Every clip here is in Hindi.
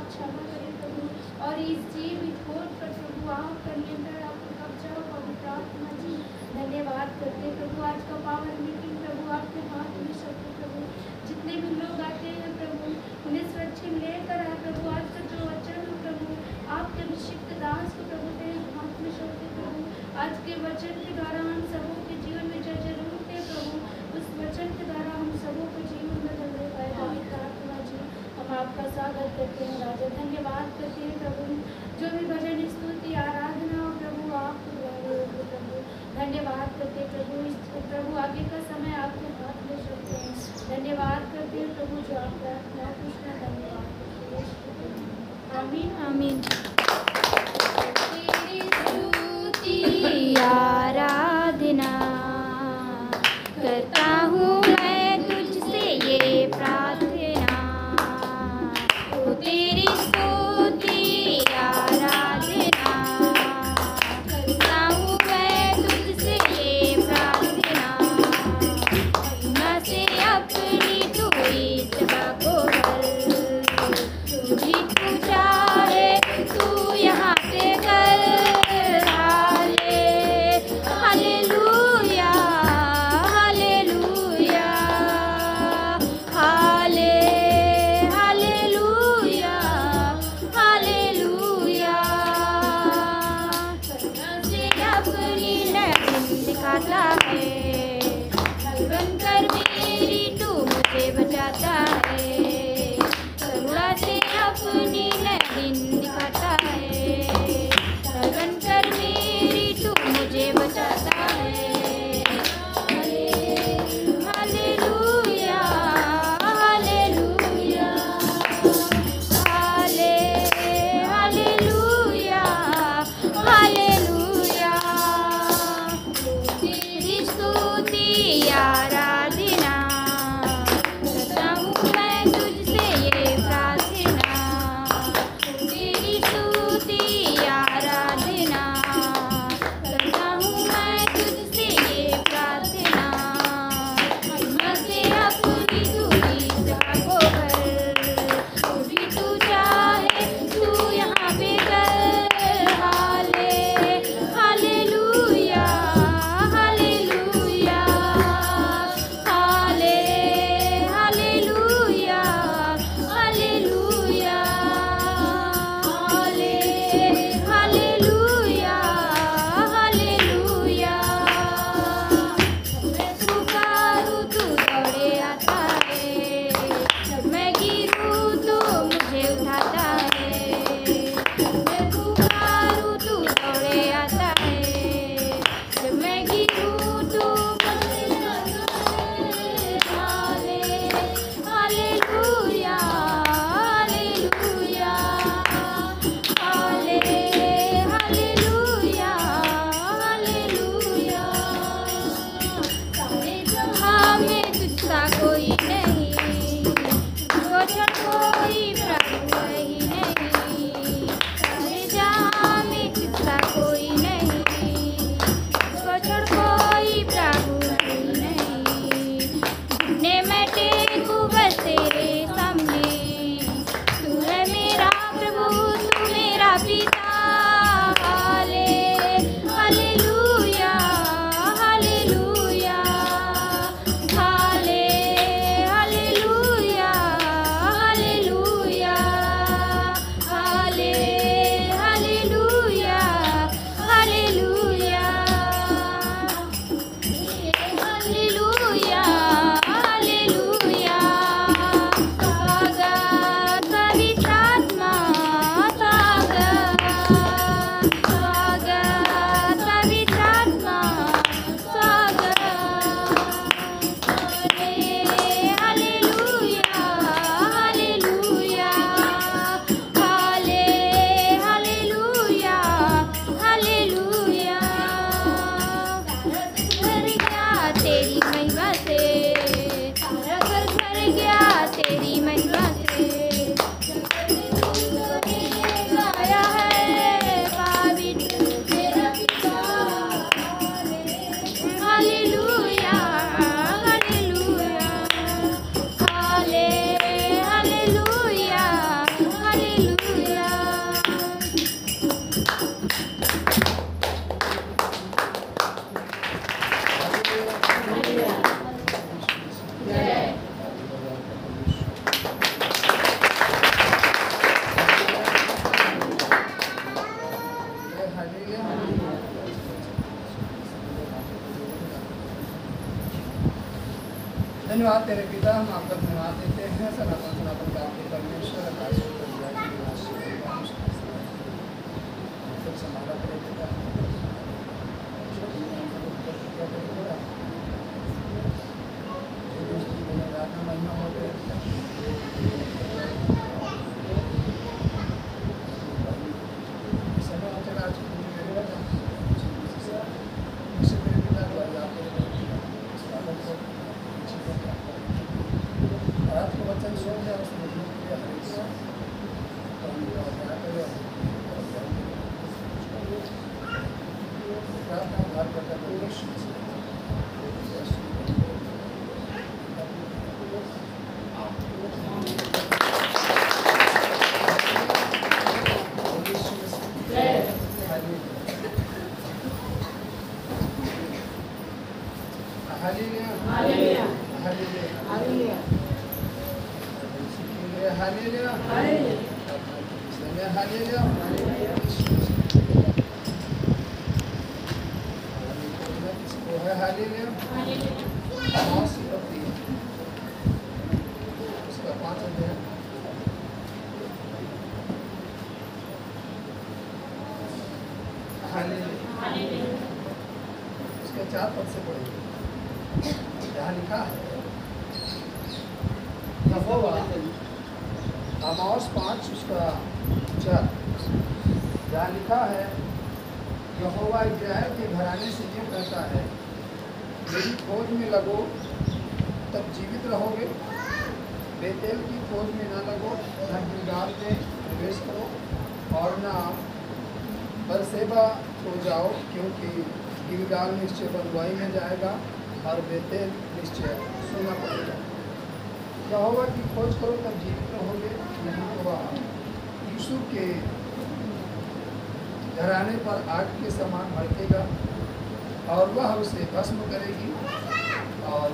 क्षमा करें प्रभु, और इस जीवित खोज पर प्रभु आपका नियंत्रण, आपका कब्जा हो पवित्र आत्मा जी। धन्यवाद करते प्रभु, आज का पावन मीटिंग प्रभु आपके हाथ में सकते प्रभु, जितने भी लोग आते हैं प्रभु उन्हें सुरक्षित लेकर आए प्रभु। आज का जो वचन हो प्रभु आपके अभिषिक्त दास को प्रभु तेरे हाथ में सौंपते प्रभु, आज के वचन के द्वारा हम सबों के जीवन में जो जरूरत है प्रभु, उस वचन के द्वारा हम सबों को जीवन बदल दे पाए पवित्र आत्मा जी। हम आपका स्वागत करते हैं राजा, धन्यवाद करते हैं प्रभु, जो भी भजन स्तुति आराधना हो प्रभु आपको प्रभु, धन्यवाद करते हैं प्रभु। इस प्रभु आगे का समय आपके हाथ में सौंपते हैं, धन्यवाद करते हैं प्रभु जो आप प्रार्थना पूछना, धन्यवाद आमीन आमीन। तेरी स्तुति आराधना करता हूँ मैं तुझसे ये प्रार्थना, ओ तेरी स्तुति आराधना करता हूँ मैं तुझसे ये प्रार्थना, न से अपनी तू इच्छा को भर, तुझी तू चाहे तू धन्यवाद तेरे पिता, हम आपका धन्यवाद देते हैं। सनातन सनातन का आपके परमेश्वर आकाश में संभाला तेरे पिता महिमा हो तेरे पिता। उसके 4 पद से पढ़ेंगे। यहाँ लिखा है आमोस 5 उसका 4, जहाँ लिखा है यहोवा इस्राएल के घराने से ये कहता है, मेरी खोज में लगो तब जीवित रहोगे। बेतेल की खोज में ना लगो, न गिलगाल में प्रवेश करो और न बरसेबा हो जाओ, क्योंकि गिलगाल निश्चय बंधुआई में जाएगा और बेतेल निश्चय सोना पड़ेगा। यहोवा की खोज करो तब जीवित रहोगे, नहीं तो वह यूसुफ के घराने पर आग के समान भड़केगा और वह उसे भस्म करेगी और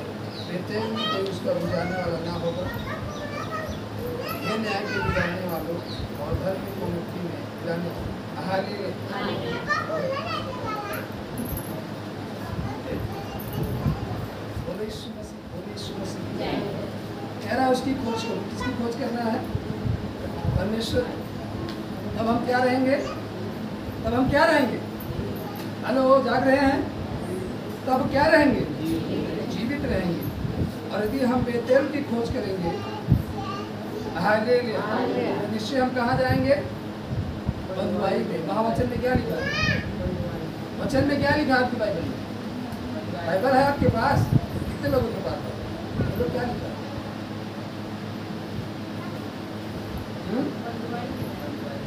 बेतेल में कोई उसका बुझाने वाला ना होगा। ये न्याय के बुझाने वालों और धर्म को मुक्ति में जाने कह रहा है उसकी खोज करो। किसकी खोज करना है? परमेश्वर। तब हम क्या रहेंगे? तब हम क्या रहेंगे? हेलो, जाग रहे हैं? तब क्या रहेंगे? जीवित रहेंगे। और यदि हम बेतेल की खोज करेंगे तो निश्चय हम कहाँ जाएंगे? बंधुआई में। महावचन में क्या लिखा है? वचन में क्या लिखा है आपकी बाइबल में? बाइबल है आपके पास? कितने लोगों के पास है? तो क्या लिखा है?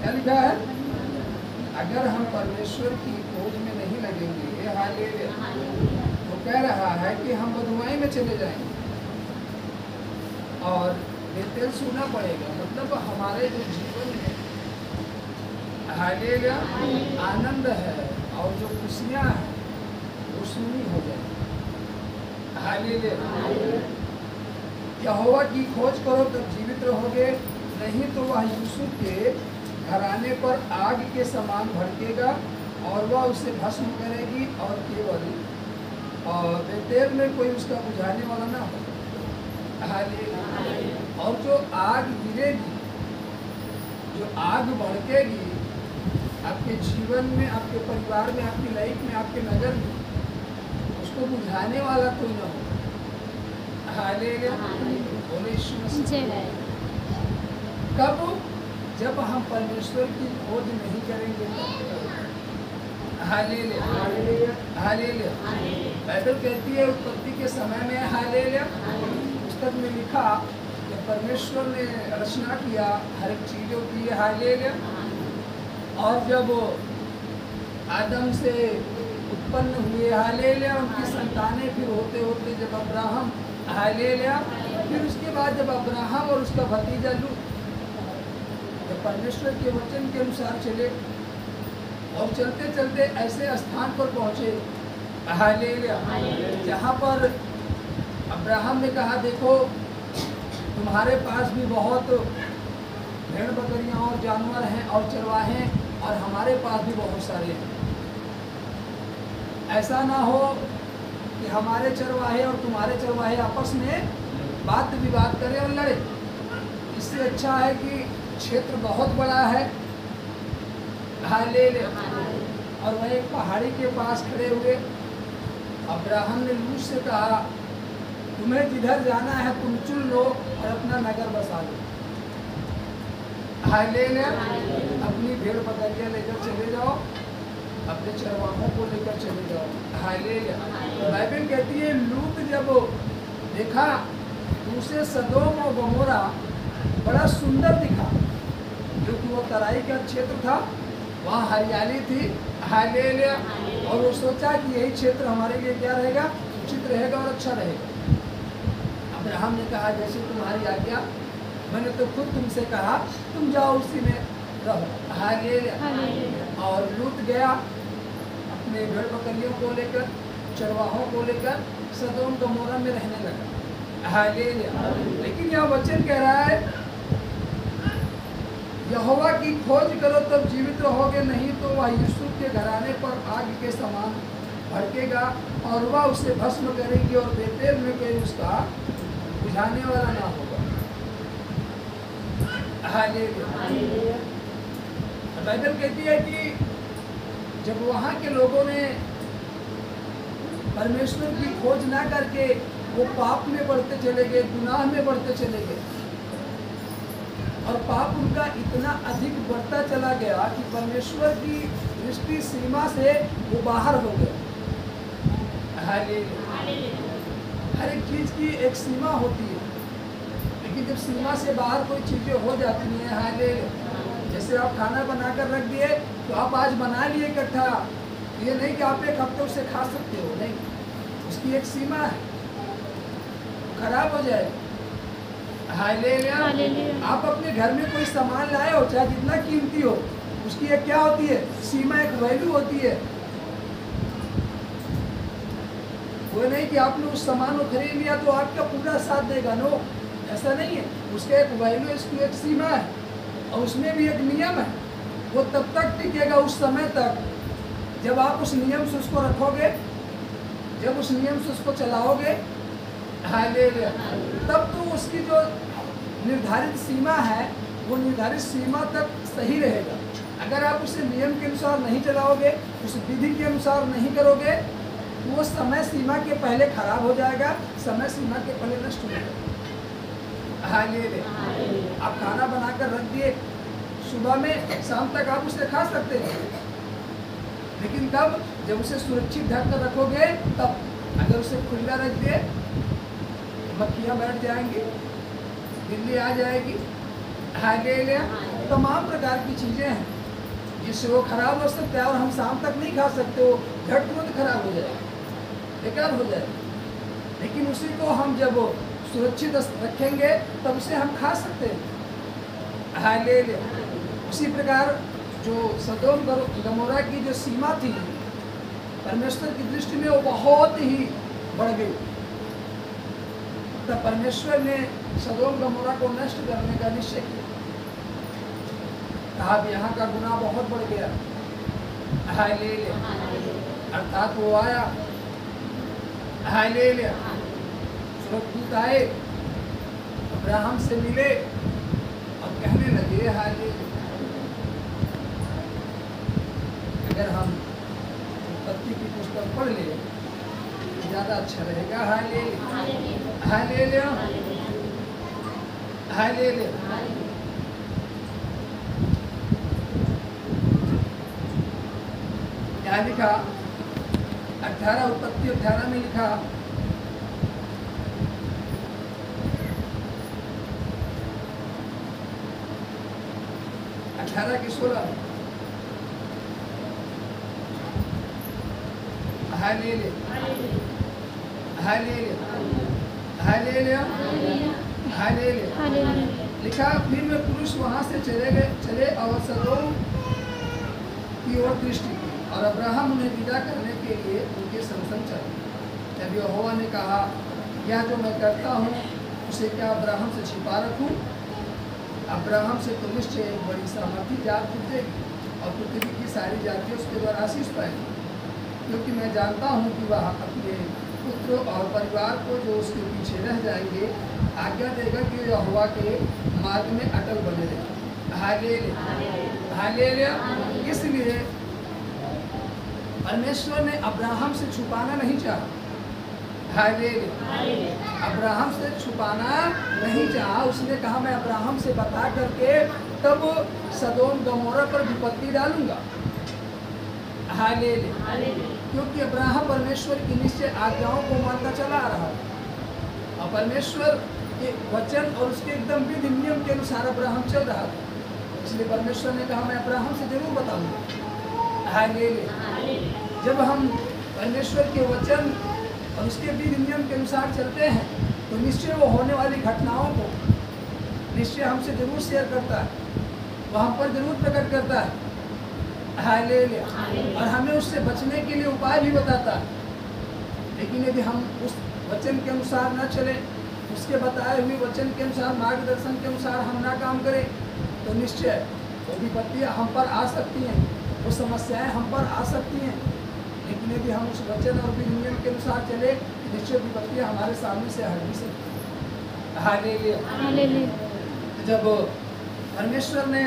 क्या लिखा है? अगर हम परमेश्वर की खोज में नहीं लगेंगे, तो कह रहा है कि हम बंधुआई में चले जाएंगे और बेतेल सुनना पड़ेगा। मतलब हमारे जो जीवन में हालेलुया आनंद है और जो खुशियाँ हैं वो सुनी हो जाएगी। हालेलुया। यहोवा की खोज करो तब जीवित रहोगे, नहीं तो वह यूसुफ के घराने पर आग के समान भड़केगा और वह उसे भस्म करेगी और केवल बेतेल में कोई उसका बुझाने वाला ना हो। और जो आग गिरेगी, जो आग भड़केगी आपके जीवन में, आपके परिवार में, आपकी लाइफ में, आपके नगर में, उसको बुझाने वाला कोई ना हो। कब? जब हम परमेश्वर की खोज नहीं करेंगे। हालेलुया। बाइबल कहती है उत्पत्ति के समय में हालेलुया पुस्तक में लिखा कि परमेश्वर ने रचना किया हर एक चीज़ों की। हालेलुया। और जब आदम से उत्पन्न हुए हालेलुया उनकी संतानें, फिर होते होते जब अब्राहम हालेलुया, फिर उसके बाद जब अब्राहम और उसका भतीजा लूत जब परमेश्वर के वचन के अनुसार चले और चलते चलते ऐसे स्थान पर पहुँचे हालेलुया जहाँ पर अब्राहम ने कहा, देखो तुम्हारे पास भी बहुत भेड़ बकरियाँ और जानवर हैं और चरवाहे हैं और हमारे पास भी बहुत सारे हैं। ऐसा ना हो कि हमारे चरवाहे और तुम्हारे चरवाहे आपस में वाद विवाद करें और लड़े। इससे अच्छा है कि क्षेत्र बहुत बड़ा है, हालेलुया। और वह एक पहाड़ी के पास खड़े हुए। अब्राहम ने लूत से कहा, तुम्हें जिधर जाना है तुम चुन लो और अपना नगर बसा लो। हालेलुया। अपनी भेड़ बकरियां लेकर चले जाओ, अपने चरवाहों को लेकर चले जाओ। हालेलुया। बाइबल कहती है लूत जब देखा तो उसे सदोम और गमोरा बड़ा सुंदर दिखा, क्योंकि वो तराई का क्षेत्र था, वहाँ हरियाली थी। हालेलुया। और वो सोचा कि यही क्षेत्र हमारे लिए क्या रहेगा, उचित रहेगा और अच्छा रहेगा। अब्राहम ने कहा, जैसे तुम्हारी आज्ञा, मैंने तो खुद तुमसे कहा तुम जाओ उसी में रहो। हालेलुया। और लूत गया अपने भेड़ बकरियों को लेकर, चरवाहों को लेकर सदोम गमोरा में रहने लगा। हालेलुया। लेकिन यह वचन कह रहा है, यहोवा की खोज करो तब जीवित रहोगे, नहीं तो वह यूसुफ के घराने पर आग के समान भड़केगा और वह उसे भस्म करेगी और बेतेल में कोई उसका बुझाने वाला ना होगा। हालेलुया। बाइबल कहती है कि जब वहाँ के लोगों ने परमेश्वर की खोज ना करके वो पाप में बढ़ते चले गए, गुनाह में बढ़ते चले गए, और पाप उनका इतना अधिक बढ़ता चला गया कि परमेश्वर की दृष्टि सीमा से वो बाहर हो गए। हालेलुया। हर एक चीज़ की एक सीमा होती है, लेकिन जब सीमा से बाहर कोई चीज़ें हो जाती हैं, हालेलुया, जैसे आप खाना बना कर रख दिए तो आप आज बना लिए इकट्ठा, ये नहीं कि आप एक हफ्ते उसे खा सकते हो, नहीं, उसकी एक सीमा है, खराब हो जाए। हालेलुया। आप अपने घर में कोई सामान लाए हो, चाहे जितना कीमती हो, उसकी एक क्या होती है, सीमा, एक वैल्यू होती है। वो नहीं कि आपने उस सामान को खरीद लिया तो आपका पूरा साथ देगा, नो, ऐसा नहीं है। उसका एक वैल्यू, इसकी एक सीमा है, और उसमें भी एक नियम है। वो तब तक टिकेगा उस समय तक जब आप उस नियम से उसको रखोगे, जब उस नियम से उसको चलाओगे। हालेलुया। तब तो उसकी जो निर्धारित सीमा है वो निर्धारित सीमा तक सही रहेगा। अगर आप उसे नियम के अनुसार नहीं चलाओगे, उस विधि के अनुसार नहीं करोगे, तो वो समय सीमा के पहले खराब हो जाएगा, समय सीमा के पहले नष्ट हो जाएगा। हालेलुया। आप खाना बनाकर रख दिए, सुबह में शाम तक आप उसे खा सकते हैं, लेकिन तब जब उसे सुरक्षित ढक कर रखोगे तब। अगर उसे खुला रख दिए, मक्खियाँ बैठ जाएंगी, बिल्ली आ जाएगी। हालेलुया। तमाम प्रकार की चीज़ें हैं जिससे वो खराब हो सकता है, और हम शाम तक नहीं खा सकते, वो झट तुरंत खराब हो जाएगा, बेकार हो जाएगा। लेकिन उसी को हम जब सुरक्षित रखेंगे तब उसे हम खा सकते हैं। हालेलुया। उसी प्रकार जो सदोम गमोरा की जो सीमा थी, परमेश्वर की दृष्टि में वो बहुत ही बढ़ गई, तब परमेश्वर ने सदोम गमोरा को नष्ट करने का निश्चय किया। कहा यहाँ का गुनाह बहुत बढ़ गया। हालेलुया। अर्थात वो आया, हालेलुया, स्वर्गदूत आए, अब्राहम से मिले और कहने लगे, हालेलुया। अगर हम उत्पत्ति की पुस्तक पढ़ ले तो ज़्यादा अच्छा रहेगा। हालेलुया। हालेलुया। हालेलुया। क्या लिखा? 18 उत्पत्ति 18 में लिखा, अठारह की 16। हालेलुया। हालेलुया। हालेलुया। हालेलुया। लिखा, फिर वे पुरुष वहाँ से चले और सदोम की ओर दृष्टि की, और अब्राहम उन्हें विदा करने के लिए उनके संग चले। तब यहोवा ने कहा, यह जो मैं करता हूँ उसे क्या अब्राहम से छिपा रखूँ? अब्राहम से तो निश्चय एक बड़ी सामर्थी जात टूटेगी और पृथ्वी की सारी जातियाँ उसके द्वारा आशीष पाएंगी, क्योंकि मैं जानता हूँ कि वह अपने पुत्र और परिवार को जो उसके पीछे रह जाएंगे आज्ञा देगा कि यहोवा के मार्ग में अटल बने रहे। Hallelujah hallelujah. इसलिए परमेश्वर ने अब्राहम से छुपाना नहीं चाहा। हालेलुया। अब्राहम से छुपाना नहीं चाहा। उसने कहा मैं अब्राहम से बता करके तब सदोम गमोरा पर विपत्ति डालूंगा। हालेलुया। क्योंकि अब्राहम परमेश्वर की निश्चय आज्ञाओं को मानता चला आ रहा था और परमेश्वर के वचन और उसके एकदम विधि नियम के अनुसार अब्राहम चल रहा था। इसलिए परमेश्वर ने कहा मैं अब्राहम से जरूर बताऊंगा। हालेलुया। जब हम परमेश्वर के वचन और उसके विधि नियम के अनुसार चलते हैं तो निश्चय वो होने वाली घटनाओं को निश्चय हमसे जरूर शेयर करता है, वो हम पर जरूर प्रकट करता है। हालेलुया। और हमें उससे बचने के लिए उपाय भी बताता है। लेकिन यदि हम उस वचन के अनुसार न चले, उसके बताए हुए वचन के अनुसार मार्गदर्शन के अनुसार हम ना काम करें तो निश्चय वो विपत्तियाँ हम पर आ सकती हैं, वो समस्याएं हम पर आ सकती हैं। लेकिन यदि हम उस वचन और विधि नियम के अनुसार चले निश्चय विपत्तियाँ हमारे सामने से हट भी सकती हैं। हालेलुया। जब परमेश्वर ने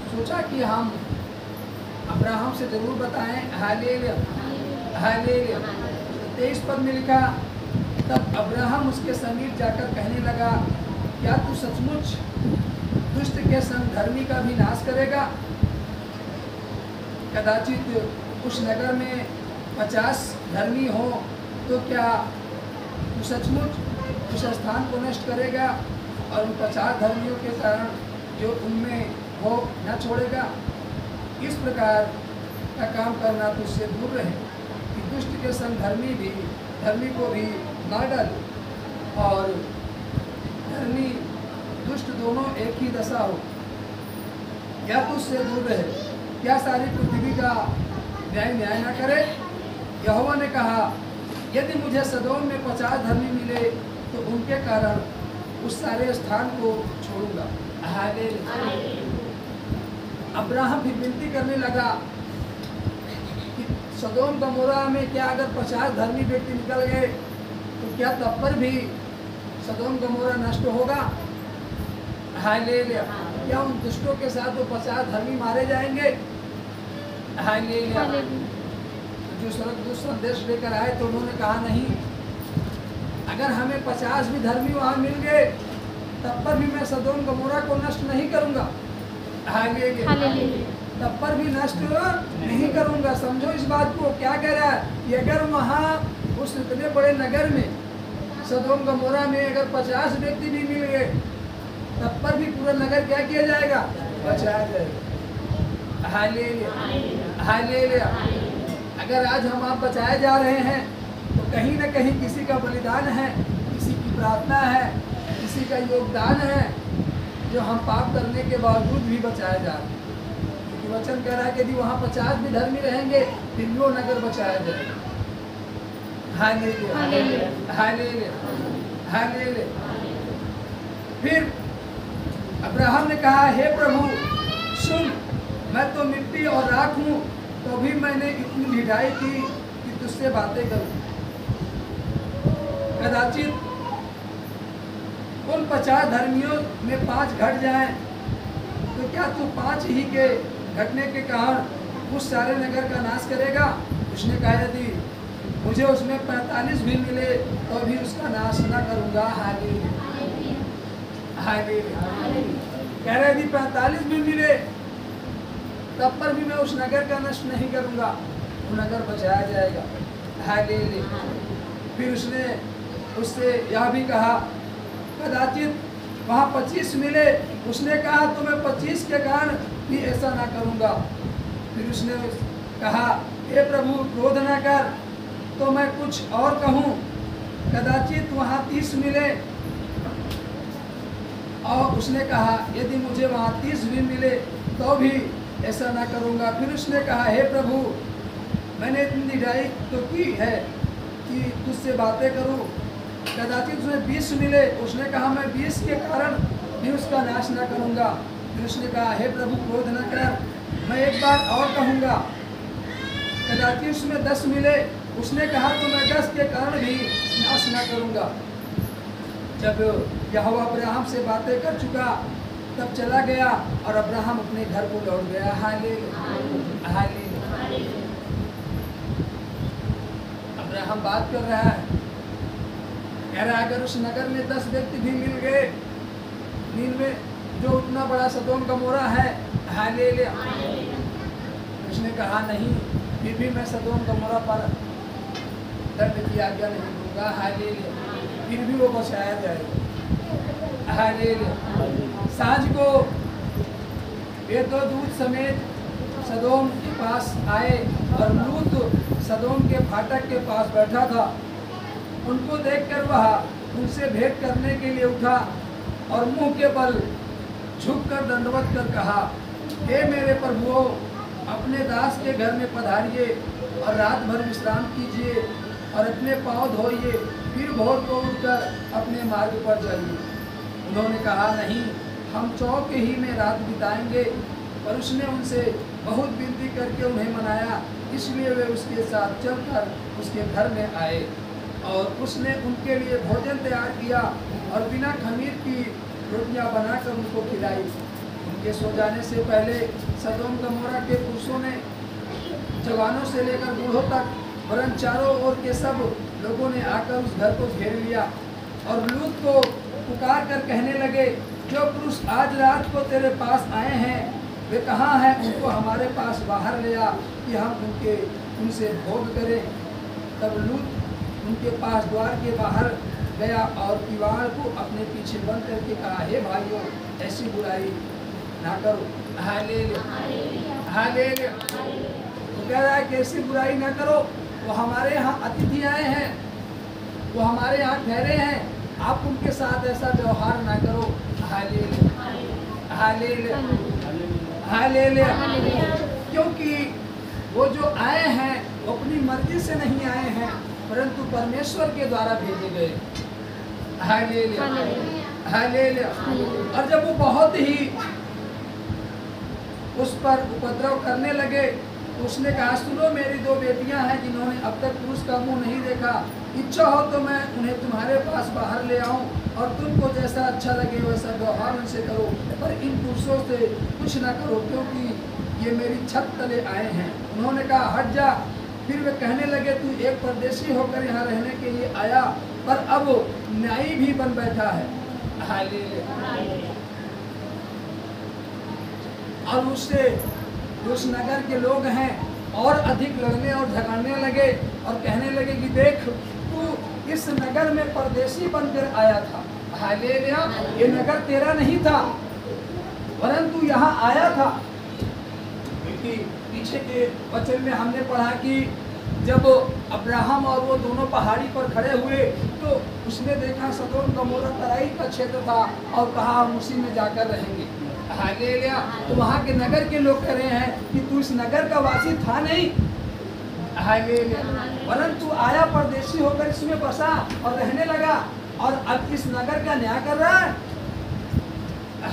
सोचा कि हम अब्राहम से जरूर बताएं, हालेलुया हालेलुया, 23 पद में लिखा तब अब्राहम उसके समीप जाकर कहने लगा क्या तू सचमुच दुष्ट के संग धर्मी का भी नाश करेगा? कदाचित उस नगर में 50 धर्मी हो तो क्या तू सचमुच उस स्थान को नष्ट करेगा और उन 50 धर्मियों के कारण जो उनमें वो न छोड़ेगा? इस प्रकार का काम करना तुझसे दूर रहे कि दुष्ट के संग धर्मी को भी मार डाल और धर्मी दुष्ट दोनों एक ही दशा हो। या तुझसे दूर रहे, क्या सारी पृथ्वी का न्याय न करे? यहोवा ने कहा यदि मुझे सदोम में 50 धर्मी मिले तो उनके कारण उस सारे स्थान को छोड़ूंगा। हालेलुया। अब्राहम भी विनती करने लगा कि सदोम गमोरा में क्या अगर 50 धर्मी व्यक्ति निकल गए तो क्या तब पर भी सदोम गमोरा नष्ट होगा? हालेलुया। क्या उन दुष्टों के साथ वो 50 धर्मी मारे जाएंगे? हालेलुया। जो स्वर्गदूत संदेश लेकर आए तो उन्होंने कहा नहीं, अगर हमें 50 भी धर्मी वहाँ मिल गए तब पर भी मैं सदोम गमोरा को नष्ट नहीं करूँगा। हालेलुया। तब पर भी नष्ट नहीं करूँगा। समझो इस बात को, क्या कह रहा है कि अगर वहाँ उस इतने बड़े नगर में सदोम गमोरा में अगर 50 व्यक्ति भी मिल गए तब पर भी पूरा नगर क्या किया जाएगा? बचाया जाएगा। Hallelujah hallelujah. अगर आज हम आप बचाए जा रहे हैं तो कहीं न कहीं किसी का बलिदान है, किसी की प्रार्थना है, किसी का योगदान है जो हम पाप करने के बावजूद भी बचाए जा रहे हैं। क्योंकि वचन कह रहा है कि यदि वहाँ 50 भी धर्मी रहेंगे फिर भी वो नगर बचाया जाएगा। Hallelujah hallelujah hallelujah. फिर अब्राहम ने कहा हे प्रभु सुन, मैं तो मिट्टी और राख हूँ तो भी मैंने इतनी ढिठाई की कि तुझसे बातें करूँ। कदाचित उन 50 धर्मियों में 5 घट जाएं तो क्या तू 5 ही के घटने के कारण उस सारे नगर का नाश करेगा? उसने कहा यदि मुझे उसमें 45 भी मिले तो भी उसका नाश न करूँगा। Hallelujah hallelujah. कह रहे यदि 45 भी मिले तब पर भी मैं उस नगर का नष्ट नहीं करूँगा, वो नगर बचाया जाएगा। हालेलुया। फिर उसने उससे यह भी कहा कदाचित वहाँ 25 मिले, उसने कहा तो मैं 25 के कारण भी ऐसा ना करूँगा। फिर उसने कहा हे प्रभु क्रोध न कर, तो मैं कुछ और कहूँ, कदाचित वहाँ 30 मिले। और उसने कहा यदि मुझे वहाँ 30 भी मिले तो भी ऐसा ना करूँगा। फिर उसने कहा हे प्रभु मैंने इतनी ढिठाई तो की है कि तुझसे बातें करूँ, कदाचित उसने 20 मिले। उसने कहा मैं 20 के कारण भी उसका नाश ना करूँगा। फिर उसने कहा हे प्रभु क्रोध न कर, मैं एक बार और कहूँगा, कदाचित उसमें 10 मिले। उसने कहा तो मैं 10 के कारण भी नाश न करूंगा। जब यहोवा अब्राहम से बातें कर चुका तब चला गया और अब्राहम अपने घर को लौट गया। Hallelujah hallelujah. अब्राहम बात कर रहा है, कह रहा है अगर उस नगर में 10 व्यक्ति भी मिल गए, नीनवे जो उतना बड़ा सदोम गमोरा है, हालेलुया। उसने कहा नहीं, फिर भी मैं सदोम गमोरा पर दंड की आज्ञा नहीं दूंगा। हालेलुया। फिर भी वो बचाया जाएगा। हालेलुया। सांझ को ये दो दूत समेत सदोम के पास आए और लूत सदोम के फाटक के पास बैठा था। उनको देखकर वह उनसे भेंट करने के लिए उठा और मुंह के बल झुककर दंडवत कर कहा, हे मेरे प्रभुओं, अपने दास के घर में पधारिए और रात भर विश्राम कीजिए और अपने पाँव धोइए, फिर भोर को उठकर अपने मार्ग पर जाइए। उन्होंने कहा नहीं, हम चौक ही में रात बिताएंगे। पर उसने उनसे बहुत विनती करके उन्हें मनाया, इसलिए वे उसके साथ चलकर उसके घर में आए और उसने उनके लिए भोजन तैयार किया और बिना खमीर की रोटियां बनाकर उनको खिलाई। उनके सो जाने से पहले सदोम गमोरा के पुरुषों ने जवानों से लेकर बूढ़ों तक वरन चारों ओर के सब लोगों ने आकर उस घर को घेर लिया और लूत को पुकार कर कहने लगे, जो पुरुष आज रात को तेरे पास आए हैं वे कहाँ हैं? उनको हमारे पास बाहर ले आ कि हम उनसे भोग करें। तब लूत उनके पास द्वार के बाहर गया और किवाड़ को अपने पीछे बंद करके कहा, हे भाइयों, ऐसी बुराई ना करो। Hallelujah hallelujah. वो कह रहा है कि ऐसी बुराई ना करो, वो हमारे यहाँ अतिथि आए हैं, वो हमारे यहाँ ठहरे हैं, आप उनके साथ ऐसा व्यवहार ना करो। Hallelujah hallelujah hallelujah. क्योंकि वो जो आए हैं वो अपनी मर्जी से नहीं आए हैं, परंतु परमेश्वर के द्वारा भेजे गए। Hallelujah hallelujah. और जब वो बहुत ही उस पर उपद्रव करने लगे तो उसने कहा, सुनो, मेरी 2 बेटियां हैं जिन्होंने अब तक पुरुष का मुंह नहीं देखा। इच्छा हो तो मैं उन्हें तुम्हारे पास बाहर ले आऊं और तुमको जैसा अच्छा लगे वैसा व्यवहार उनसे करो, पर इन पुरुषों से कुछ ना करो, क्योंकि ये मेरी छत तले आए हैं। उन्होंने कहा, हट जा। फिर वे कहने लगे, तू एक परदेशी होकर यहाँ रहने के लिए आया, पर अब न्यायी भी बन बैठा है। हालेलुया। और उससे उस नगर के लोग हैं और अधिक लड़ने और झगड़ने लगे और कहने लगे कि देख, तू इस नगर में परदेशी बनकर आया था। हालेलुया। ये नगर तेरा नहीं था, परंतु यहाँ आया था। क्योंकि पीछे के वचन में हमने पढ़ा कि जब अब्राहम और वो दोनों पहाड़ी पर खड़े हुए तो उसने देखा सदोम गमोरा तराई का क्षेत्र था और कहा, हम उसी में जाकर रहेंगे। हालेलुया। तो वहाँ के नगर के लोग कह रहे हैं कि तू इस नगर का वासी था नहीं। हालेलुया। परंतु आया परदेशी होकर इसमें बसा और रहने लगा और अब इस नगर का न्याय कर रहा है।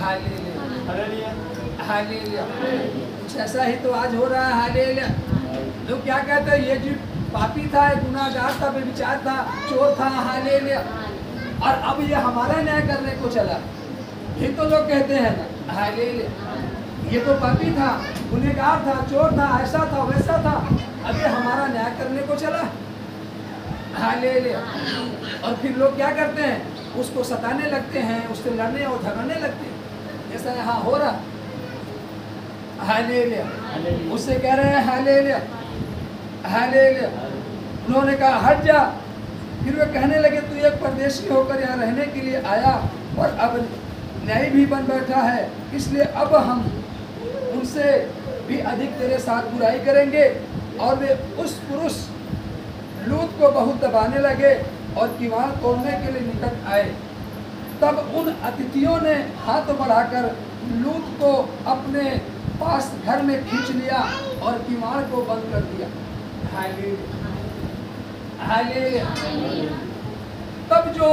Hallelujah hallelujah. कुछ ऐसा ही तो आज हो रहा है। हालेलुया। लोग क्या कहते हैं, ये जो पापी था, गुनाहगार था, बेविचार था, चोर था। हालेलुया। और अब ये हमारा न्याय करने को चला, ये तो लोग कहते हैं ना। हालेलुया। ये तो पापी था, गुनहगार था, चोर था, ऐसा था, वैसा था, अब ये हमारा न्याय करने को चला। हालेलुया। और फिर लोग क्या करते हैं, उसको सताने लगते हैं, उससे लड़ने और झगड़ने लगते हैं, जैसा यहाँ हो रहा। हालेलुया। उससे कह रहे हैं हालेलुया हालेलुया। उन्होंने कहा, हट जा। फिर वे कहने लगे, तू एक परदेशी होकर यहाँ रहने के लिए आया और अब न्यायी भी बन बैठा है, इसलिए अब हम उनसे भी अधिक तेरे साथ बुराई करेंगे। और वे उस पुरुष लूत को बहुत दबाने लगे और किवाड़ तोड़ने के लिए निकट आए। तब उन अतिथियों ने हाथ बढ़ाकर लूत को अपने पास घर में खींच लिया और किवाड़ को बंद कर दिया। Hallelujah hallelujah. तब जो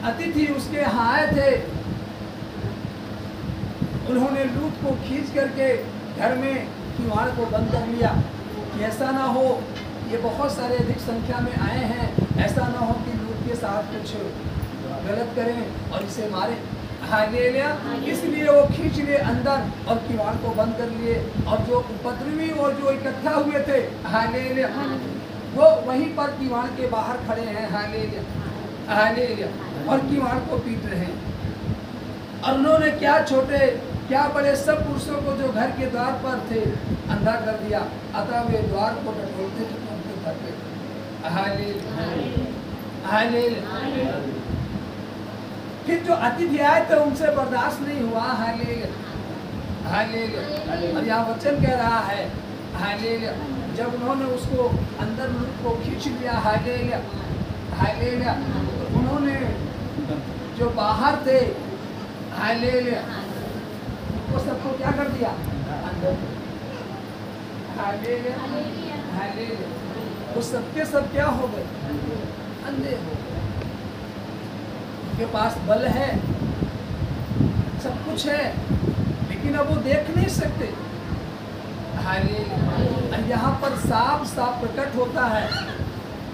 अतिथि उसके यहाँ आए थे उन्होंने लूत को खींच करके घर में किवाड़ को बंद कर लिया कि ऐसा ना हो ये बहुत सारे अधिक संख्या में आए हैं, ऐसा ना हो कि लूत के साथ कुछ गलत करें और इसे मारें। हालेलुया। इसलिए वो खींच लिए अंदर और किवाड़ को बंद कर लिए, और जो उपद्रवी और जो इकट्ठा हुए थे, हालेलुया, वो वहीं पर किवाड़ के बाहर खड़े हैं। हालेलुया, हालेलुया, और किवाड़ को पीट रहे हैं। और उन्होंने क्या छोटे क्या बड़े सब पुरुषों को जो घर के द्वार पर थे अंधा कर दिया, अतः वे द्वार को टटोलते टटोलते थक गए। Hallelujah, hallelujah. फिर जो अतिथि आए थे उनसे बर्दाश्त नहीं हुआ। Hallelujah, hallelujah. और यहाँ वचन कह रहा है, हालेलुया, जब उन्होंने उसको अंदर को खींच लिया, हालेलुया, हालेलुया, उन्होंने जो बाहर थे, हालेलुया, वो सबको क्या कर दिया अंदर। Hallelujah, hallelujah. वो सबके सब क्या हो गए, अंधे हो गए। उनके पास बल है, सब कुछ है, लेकिन अब वो देख नहीं सकते। हालेलुया। यहाँ पर साफ साफ प्रकट होता है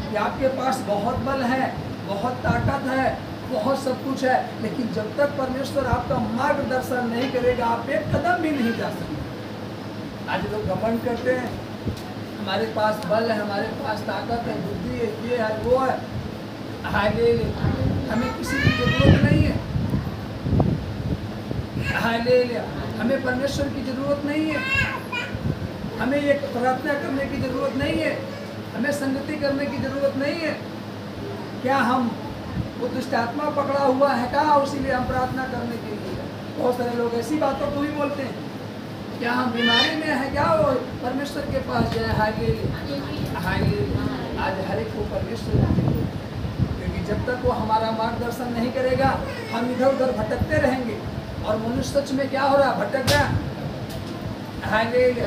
कि आपके पास बहुत बल है, बहुत ताकत है, बहुत सब कुछ है, लेकिन जब तक परमेश्वर आपका मार्गदर्शन नहीं करेगा आप एक कदम भी नहीं जा सकते। आज लोग घमंड करते हैं, हमारे पास बल है, हमारे पास ताकत है, बुद्धि है, ये है, वो है। हालेलुया। हमें किसी की जरूरत नहीं है। हालेलुया। हमें परमेश्वर की जरूरत नहीं है। हमें ये प्रार्थना करने की जरूरत नहीं है। हमें संगति करने की जरूरत नहीं है। क्या हम वो दुष्ट आत्मा पकड़ा हुआ है क्या, इसीलिए हम प्रार्थना करने के लिए? बहुत सारे लोग ऐसी बातों को भी बोलते हैं। क्या हम बीमारी में है क्या, वो परमेश्वर के पास जाए? Hallelujah, hallelujah. आज हर एक को परमेश्वर चाहिए, क्योंकि जब तक वो हमारा मार्गदर्शन नहीं करेगा हम इधर उधर भटकते रहेंगे। और मनुष्य सच में क्या हो रहा, भटक गया। Hallelujah,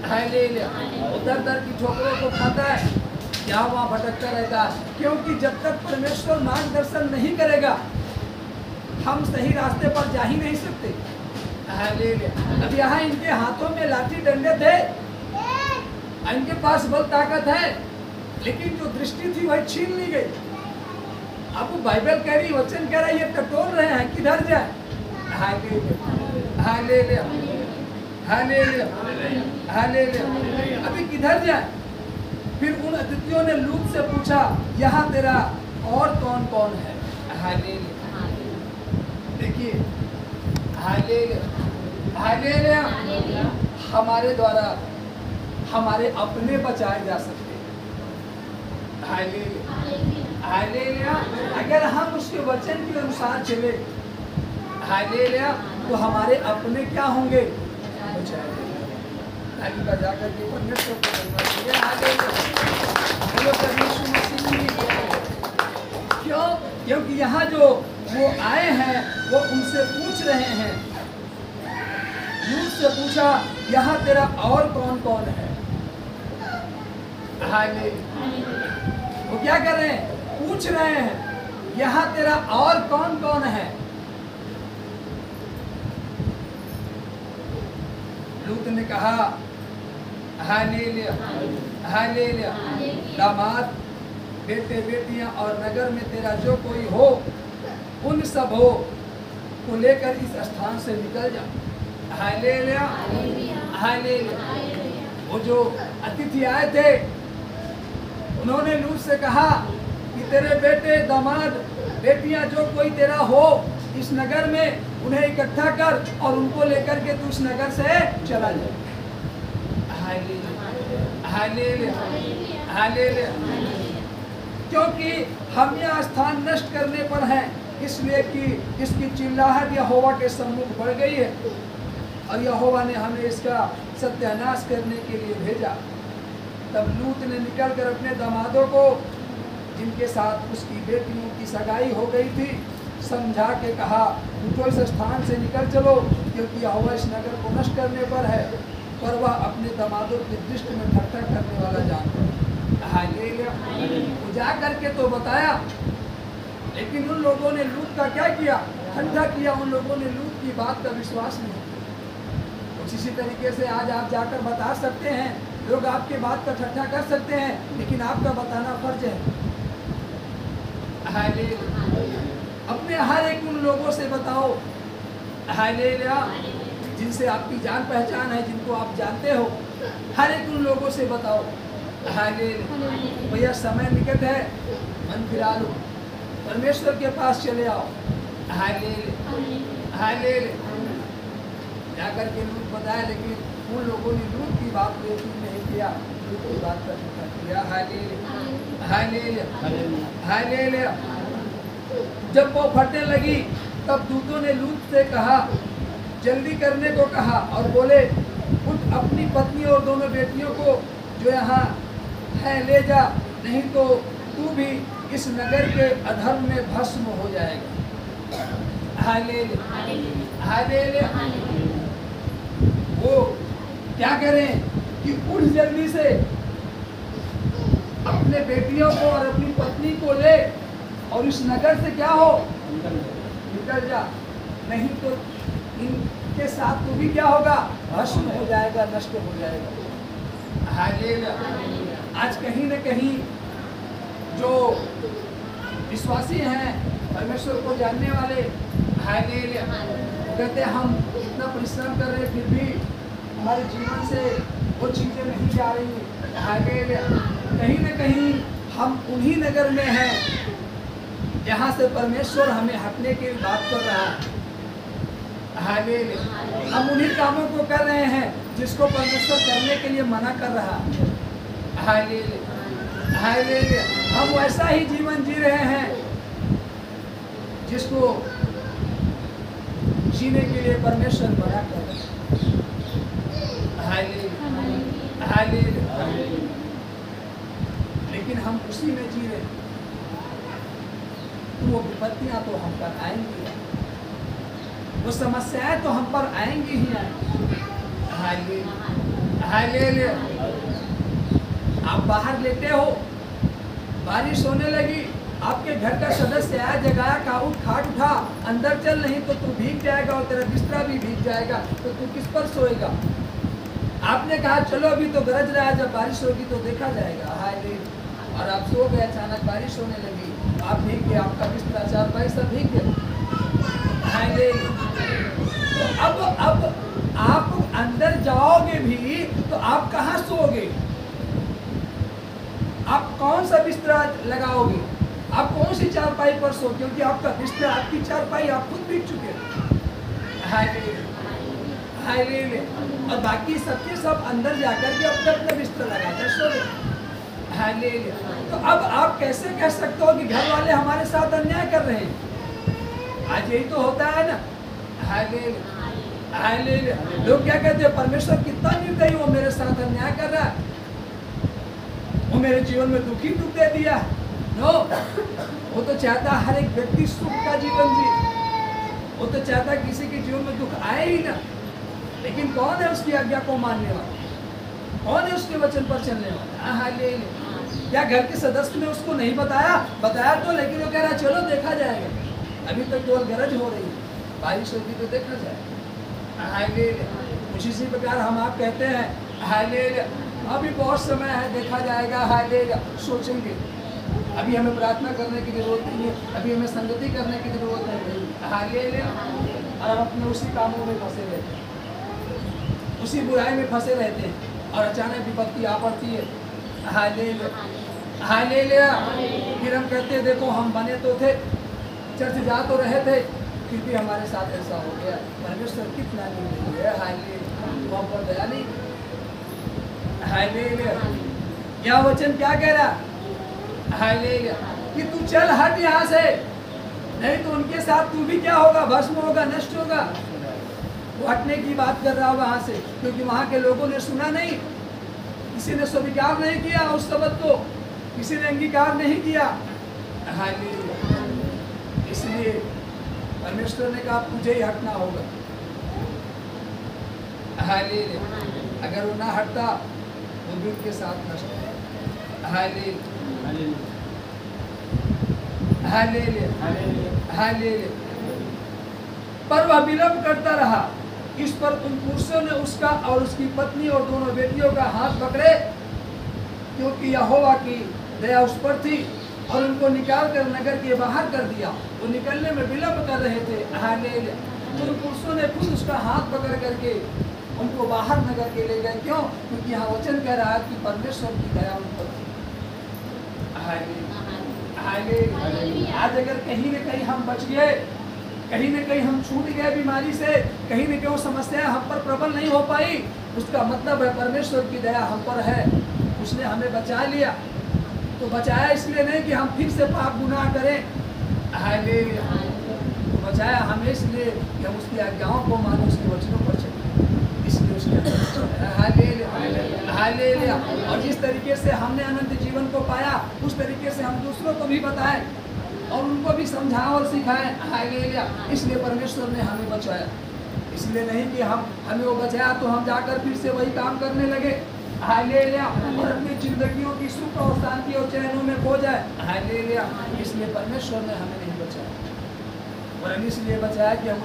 hallelujah. उधर उधर की ठोकरों को खाता है, क्या वहाँ भटकता रहता है, क्योंकि जब तक परमेश्वर मार्गदर्शन नहीं करेगा हम सही रास्ते पर जा ही नहीं सकते। हालेलुया। अब यहाँ इनके हाथों में लाठी डंडे थे, इनके पास बल ताकत है, लेकिन जो दृष्टि थी वह छीन ली गई। अब बाइबल कह रही, वचन कह रहा है, ये टटोल रहे हैं, किधर जाए? Hallelujah, hallelujah, hallelujah, hallelujah. अभी किधर जाए? फिर उन अतिथियों ने लूत से पूछा, यहाँ तेरा और कौन कौन है? हालेलुया। देखिए, हालेलुया, हालेलुया। हमारे द्वारा हमारे अपने बचाए जा सकते हैं। Hallelujah, hallelujah. अगर हम उसके वचन के अनुसार चले, हालेलुया, तो हमारे अपने क्या होंगे, बचाए जाएंगे। बजा करके परमेश्वर को धन्यवाद दीजिए। हालेलुया, परमेश्वर मसीह। क्यों? क्योंकि यहाँ जो वो आए हैं वो उनसे पूछ रहे हैं, लूत से पूछा, यहाँ तेरा और कौन कौन है? हालेलुया। वो क्या कर रहे हैं, पूछ रहे हैं, यहाँ तेरा और कौन कौन है? लूत ने कहा, हालेलुया, हालेलुया, दामाद, बेटे बेटियां और नगर में तेरा जो कोई हो, उन सब हो को लेकर इस स्थान से निकल जा। Hallelujah, hallelujah. वो जो अतिथि आए थे उन्होंने लूत से कहा कि तेरे बेटे दामाद बेटियां जो कोई तेरा हो इस नगर में, उन्हें इकट्ठा कर और उनको लेकर के तू उस नगर से चला जा। Hallelujah, hallelujah, hallelujah. क्योंकि हम यह स्थान नष्ट करने पर हैं, इसलिए कि इसकी चिल्लाहट यहोवा के सम्मुख बढ़ गई है और यहोवा ने हमें इसका सत्यानाश करने के लिए भेजा। तब लूत ने निकलकर अपने दामादों को, जिनके साथ उसकी बेटियों की सगाई हो गई थी, समझा के कहा, उठो इस स्थान से निकल चलो, क्योंकि यहोवा इस नगर को नष्ट करने पर है। पर वह अपने दामादों की दृष्टि में ठट्ठा करने वाला जानता है। हालेलुया। वो जा करके तो बताया, लेकिन उन लोगों ने लूत का क्या किया, ठंडा किया। उन लोगों ने लूत की बात का विश्वास नहीं किया। कुछ इसी तरीके से आज आप जाकर बता सकते हैं, लोग आपके बात का ठट्ठा कर सकते हैं, लेकिन आपका बताना फर्ज है। हालेलुया। अपने हर एक उन लोगों से बताओ, हालेलुया, जिनसे आपकी जान पहचान है, जिनको आप जानते हो, हर एक उन लोगों से बताओ। हालेलुया। भैया समय निकट है, मन फिरा लो, परमेश्वर के पास चले आओ। Hallelujah, hallelujah. जाकर के लूट बताया, लेकिन उन लोगों ने लूट की बात को यकीन नहीं किया, लूट की बात पर झूठा किया। Hallelujah, hallelujah, hallelujah. जब वो फटने लगी तब दूतों ने लूत से कहा, जल्दी करने को कहा, और बोले, उठ अपनी पत्नी और दोनों बेटियों को जो यहाँ है ले जा, नहीं तो तू भी इस नगर के अधर्म में भस्म हो जाएगा। Hallelujah, hallelujah. वो क्या करें कि उठ जल्दी से अपने बेटियों को और अपनी पत्नी को ले और इस नगर से क्या हो, निकल जा, नहीं तो इनके साथ तो भी क्या होगा, भस्म हो जाएगा, नष्ट हो जाएगा। हालेलुया। आज कहीं न कहीं जो विश्वासी हैं, परमेश्वर को जानने वाले, हालेलुया, कहते हैं हम इतना परिश्रम कर रहे फिर भी हमारे जीवन से वो चीज़ें नहीं जा रही। हालेलुया। कहीं न कहीं हम उन्हीं नगर में हैं जहाँ से परमेश्वर हमें हटने की बात कर रहा है। हालेलुया। हम उन्हीं कामों को कर रहे हैं जिसको परमेश्वर करने के लिए मना कर रहा है। Hallelujah, hallelujah. हम वैसा ही जीवन जी रहे हैं जिसको जीने के लिए परमेश्वर मना कर रहा है। Hallelujah, hallelujah. लेकिन हम उसी में जी रहे हैं, तो वो विपत्तियां तो हम पर आएंगी, वो समस्याएं तो हम पर आएंगी ही आएंगी। Hallelujah, hallelujah. आप बाहर लेटे हो, बारिश होने लगी, आपके घर का सदस्य आया, जगाया, का उठ खाट उठा, अंदर चल, नहीं तो तू भीग जाएगा और तेरा बिस्तरा भी भीग जाएगा, तो तू किस पर सोएगा। आपने कहा चलो अभी तो गरज रहा है, जब बारिश होगी तो देखा जाएगा। हालेलुया। और आप सो गए, अचानक बारिश होने लगी, आप भीग गए, आपका बिस्तरा चारपाई सब भीग गए। हालेलुया। तो अब आप अंदर जाओगे भी तो आप कहाँ सोओगे, आप कौन सा बिस्तरा लगाओगे, आप कौन सी चारपाई पर सो, क्योंकि आपका बिस्तर, आपकी चारपाई आप खुद भीग चुके हैं। Hallelujah, hallelujah. और बाकी सबके सब अंदर जाकर के अपने अपने बिस्तर लगाकर सो गए। हालेलुया। तो अब आप कैसे कह सकते हो कि घर वाले हमारे साथ अन्याय कर रहे हैं। आज यही तो होता है ना। Hallelujah, hallelujah. लोग क्या कहते हैं, परमेश्वर कितना निर्दयी, वो मेरे साथ अन्याय कर रहा है, वो मेरे जीवन में दुख ही दुख दे दिया। नो, वो तो चाहता हर एक व्यक्ति सुख का जीवन जी, वो तो चाहता किसी के जीवन में दुख आए ही ना। लेकिन कौन है उसकी आज्ञा को मानने वाला, कौन है उसके वचन पर चलने वाला। हालेलुया। क्या घर के सदस्य ने उसको नहीं बताया तो, लेकिन वो कह रहा चलो देखा जाएगा, अभी तक केवल गरज हो रही है, बारिश होगी तो देखा जाएगा। हालेलुया। कुछ इसी प्रकार हम आप कहते हैं, हालेलुया, अभी बहुत समय है, देखा जाएगा। हालेलुया। सोचेंगे, अभी हमें प्रार्थना करने की जरूरत नहीं है, अभी हमें संगति करने की जरूरत है। हालेलुया। और हम अपने उसी कामों में फंसे रहते हैं, उसी बुराई में फंसे रहते हैं, और अचानक विपत्ति आ पड़ती है। Hallelujah, hallelujah. फिर हम कहते हैं देखो हम बने तो थे, चर्च जा तो रहे थे, फिर भी हमारे साथ ऐसा हो गया। परमेश्वर कितना निर्दयी है। हालेलुया। वो हम पर दया नहीं। हालेलुया। यह वचन क्या कह रहा, हालेलुया, कि तू चल हट यहाँ से, नहीं तो उनके साथ तू भी क्या होगा, भस्म होगा, नष्ट होगा। वो हटने की बात कर रहा है वहाँ से, क्योंकि वहाँ के लोगों ने सुना नहीं, किसी ने स्वीकार नहीं किया उस शब्द को, किसी ने अंगीकार नहीं किया। हालेलुया। इसलिए परमेश्वर ने कहा तुझे ही हटना होगा। हालेलुया। अगर वो ना हटता वो भी उनके साथ नष्ट होगा। Hallelujah, hallelujah, hallelujah. पर वह विलंब करता रहा, इस पर उन पुरुषों ने उसका और उसकी पत्नी और दोनों बेटियों का हाथ पकड़े, क्योंकि यहोवा की दया उस पर थी, और उनको निकाल कर नगर के बाहर कर दिया। वो निकलने में विलंब कर रहे थे। हालेलुया। तो उन पुरुषों ने खुद उसका हाथ पकड़ करके उनको बाहर नगर के ले गए। क्यों? क्योंकि यहाँ वचन कह रहा है कि परमेश्वर की दया उन पर थी। हालेलुया। आज अगर कहीं न कहीं हम बच गए, कहीं न कहीं हम छूट गए बीमारी से, कहीं न कहीं वो समस्या हम पर प्रबल नहीं हो पाई, उसका मतलब है परमेश्वर की दया हम पर है, उसने हमें बचा लिया। तो बचाया इसलिए नहीं कि हम फिर से पाप गुनाह करें, हालेलुया। बचाया हमें इसलिए कि हम उसकी आज्ञाओं को माने, उसके वचनों पर चले, इसलिए उसने हालेलुया हालेलुया। और जिस तरीके से हमने अनंत जीवन को पाया, उस तरीके से हम दूसरों को भी बताएं और उनको भी समझाएं और सिखाएं, हालेलुया। इसलिए परमेश्वर ने हमें बचाया, इसलिए नहीं कि हमें वो बचाया तो हम जाकर फिर से वही काम करने लगे, हालेलुया, और अपनी जिंदगियों की सुख और शांति और चैनों में खो जाए, हालेलुया। इसलिए परमेश्वर ने हमें नहीं बचाया, और हम इसलिए बचाया कि हम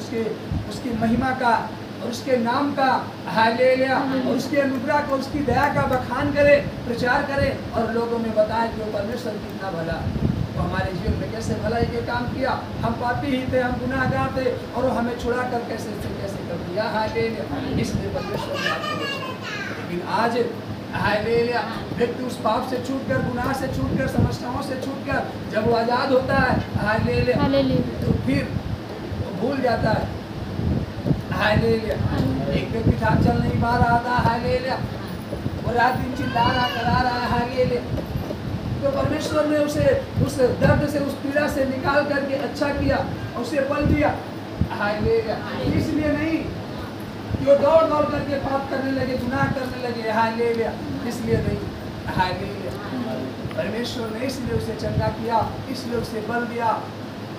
उसकी महिमा का और उसके नाम का, हालेलुया, और उसके अनुग्रह को, उसकी दया का बखान करें, प्रचार करें और लोगों में बताएं कि वो परमेश्वर कितना भला है, तो हमारे जीवन में कैसे भलाई के काम किया। हम पापी ही थे, हम गुनाहगार थे, और वो हमें छुड़ा कर कैसे कर दिया, हालेलुया। इसलिए परमेश्वर ने आपको बचाया। लेकिन आज हालेलुया, व्यक्ति उस पाप से छूटकर, गुनाह से छूटकर, समस्याओं से छूटकर जब वो आजाद होता है, हालेलुया, तो फिर भूल जाता है, हालेलुया। एक व्यक्ति था, चल नहीं पा रहा था, हालेलुया, वो रात दिन चिल्ला रहा, करा रहा है, हालेलुया, तो परमेश्वर ने उसे उस दर्द से, उस पीड़ा से निकाल करके अच्छा किया, उसे बल दिया, हालेलुया। इसलिए नहीं कि वो दौड़ दौड़ करके पाप करने लगे, गुनाह करने लगे, हालेलुया, इसलिए नहीं, हालेलुया। परमेश्वर ने इसलिए उसे चंगा किया, इसलिए उसे बल दिया,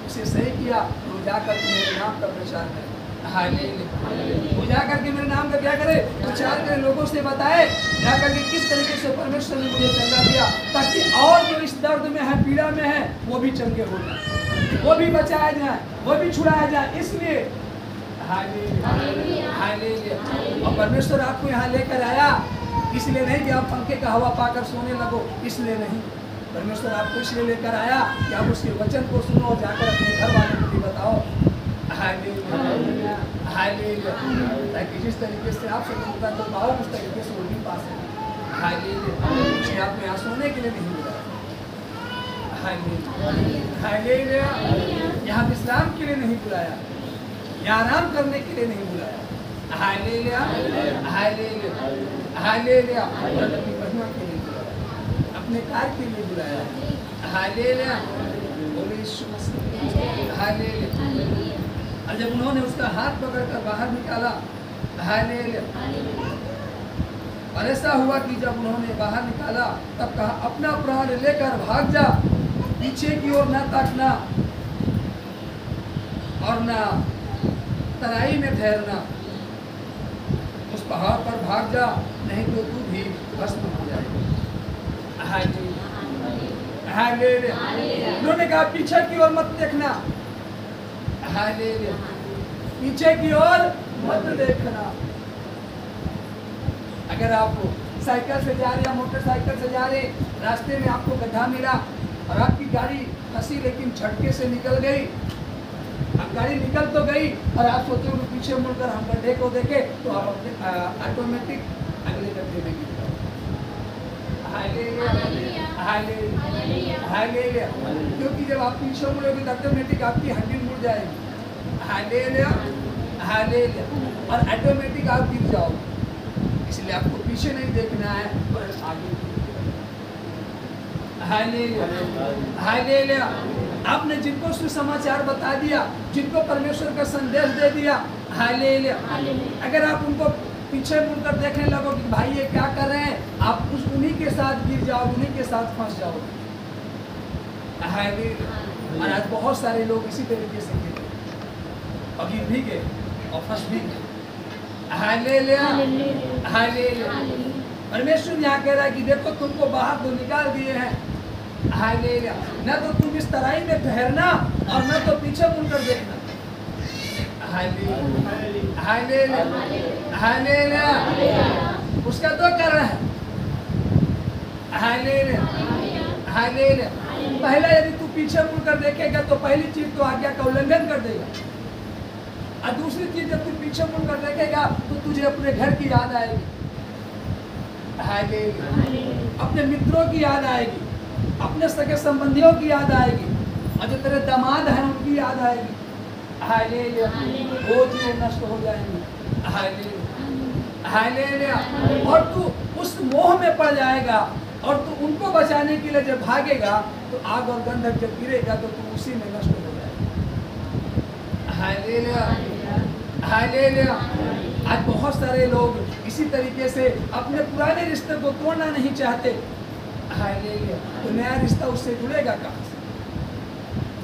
उसे सही किया, वो जाकर के मेरे नाम का प्रचार करे, हालेलुया। वो जाकर के मेरे नाम का क्या करे? प्रचार करे, लोगों से बताए जाकर के किस तरीके से परमेश्वर ने मुझे चंगा किया, ताकि और जो इस दर्द में है, पीड़ा में है, वो भी चंगे हो जाए, वो भी बचाया जाए, वो भी छुड़ाया जाए। इसलिए हालेलुया हालेलुया। और परमेश्वर आपको यहाँ लेकर आया इसलिए नहीं कि आप पंखे का हवा पाकर सोने लगो, इसलिए नहीं। परमेश्वर आपको इसलिए लेकर आया कि आप उसके वचन को सुनो और जाकर अपने घर वालों को भी बताओ, हालेलुया हालेलुया, ताकि जिस तरीके से आप स्वतंत्रता को पाओ उस तरीके से वो भी पा सके, हालेलुया। उसे आपको यहाँ सोने के लिए नहीं मिला, हालेलुया हालेलुया, यहाँ विश्राम के लिए नहीं बुलाया, यहाँ आराम करने के लिए नहीं बुलाया, हालेलुया हालेलुया हालेलुया, और अपनी महिमा के लिए बुलाया, अपने कार्य के लिए बुलाया, हालेलुया, बोले यीशु मसीह, हालेलुया। और जब उन्होंने उसका हाथ पकड़कर बाहर निकाला, हालेलुया, और ऐसा हुआ कि जब उन्होंने बाहर निकाला तब कहा, अपना प्राण लेकर भाग जा, पीछे की ओर न ताकना और न तराई में ठहरना, उस पहाड़ पर भाग जा, नहीं तो तू भी भस्म हो जाएगा, हालेलुया। उन्होंने कहा पीछे की ओर मत देखना, हालेलुया, पीछे की ओर मत देखना। अगर आप साइकिल से जा रहे या मोटरसाइकिल से जा रहे, रास्ते में आपको गड्ढा मिला और आपकी गाड़ी फंसी लेकिन झटके से निकल गई, अब गाड़ी निकल तो गई और आप सोचोगे पीछे मुड़कर हम गड्ढे को देखे, तो आप अपने ऑटोमेटिक अगले गड्ढे में गिर जाओगे, हालेलुया हालेलुया हालेलुया। क्योंकि जब आप पीछे मुड़ोगे तो ऑटोमेटिक आपकी हड्डी मुड़ जाएगी, हालेलुया हालेलुया, और ऑटोमेटिक आप गिर जाओगे। इसलिए आपको पीछे नहीं देखना है और आगे, हालेलुया हालेलुया। आपने जिनको सुसमाचार बता दिया, जिनको परमेश्वर का संदेश दे दिया, हालेलुया, अगर आप उनको पीछे मुड़कर देखने लगो कि भाई ये क्या कर रहे हैं, आप उन्हीं के साथ गिर जाओगे, उन्हीं के साथ फंस जाओगे, हालेलुया। और आज बहुत सारे लोग इसी तरीके से गिर गए और गिर भी गए और फंस भी गए, हालेलुया हालेलुया। परमेश्वर यहाँ कह रहा है कि देखो तुमको बाहर तो निकाल दिए हैं, हालेलुया, न तो तुम इस तराई में ठहरना और न तो पीछे मुड़कर देखना, हालेलुया हालेलुया, हालेलुया। उसका दो कारण है। Hallelujah, hallelujah. पहला, यदि तू पीछे मुड़कर देखेगा तो पहली चीज तो आज्ञा का उल्लंघन कर देगा, और दूसरी चीज जब तू पीछे मुड़कर देखेगा तो तुझे अपने घर की याद आएगी। हालेलुया। अपने मित्रों की याद आएगी, अपने सगे संबंधियों की याद आएगी, और जो तेरे दामाद हैं उनकी याद आएगी। हालेलुया। वो चीजें नष्ट हो जाएंगी। Hallelujah, hallelujah. और तू उस मोह में पड़ जाएगा, और तू उनको बचाने के लिए जब भागेगा तो आग और गंधक जब गिरेगा तो तू उसी में नष्ट हो जाएगा। Hallelujah, hallelujah. आज बहुत सारे लोग इसी तरीके से अपने पुराने रिश्ते को तोड़ना नहीं चाहते। हालेलुया। तो नया रिश्ता उससे जुड़ेगा कहाँ से?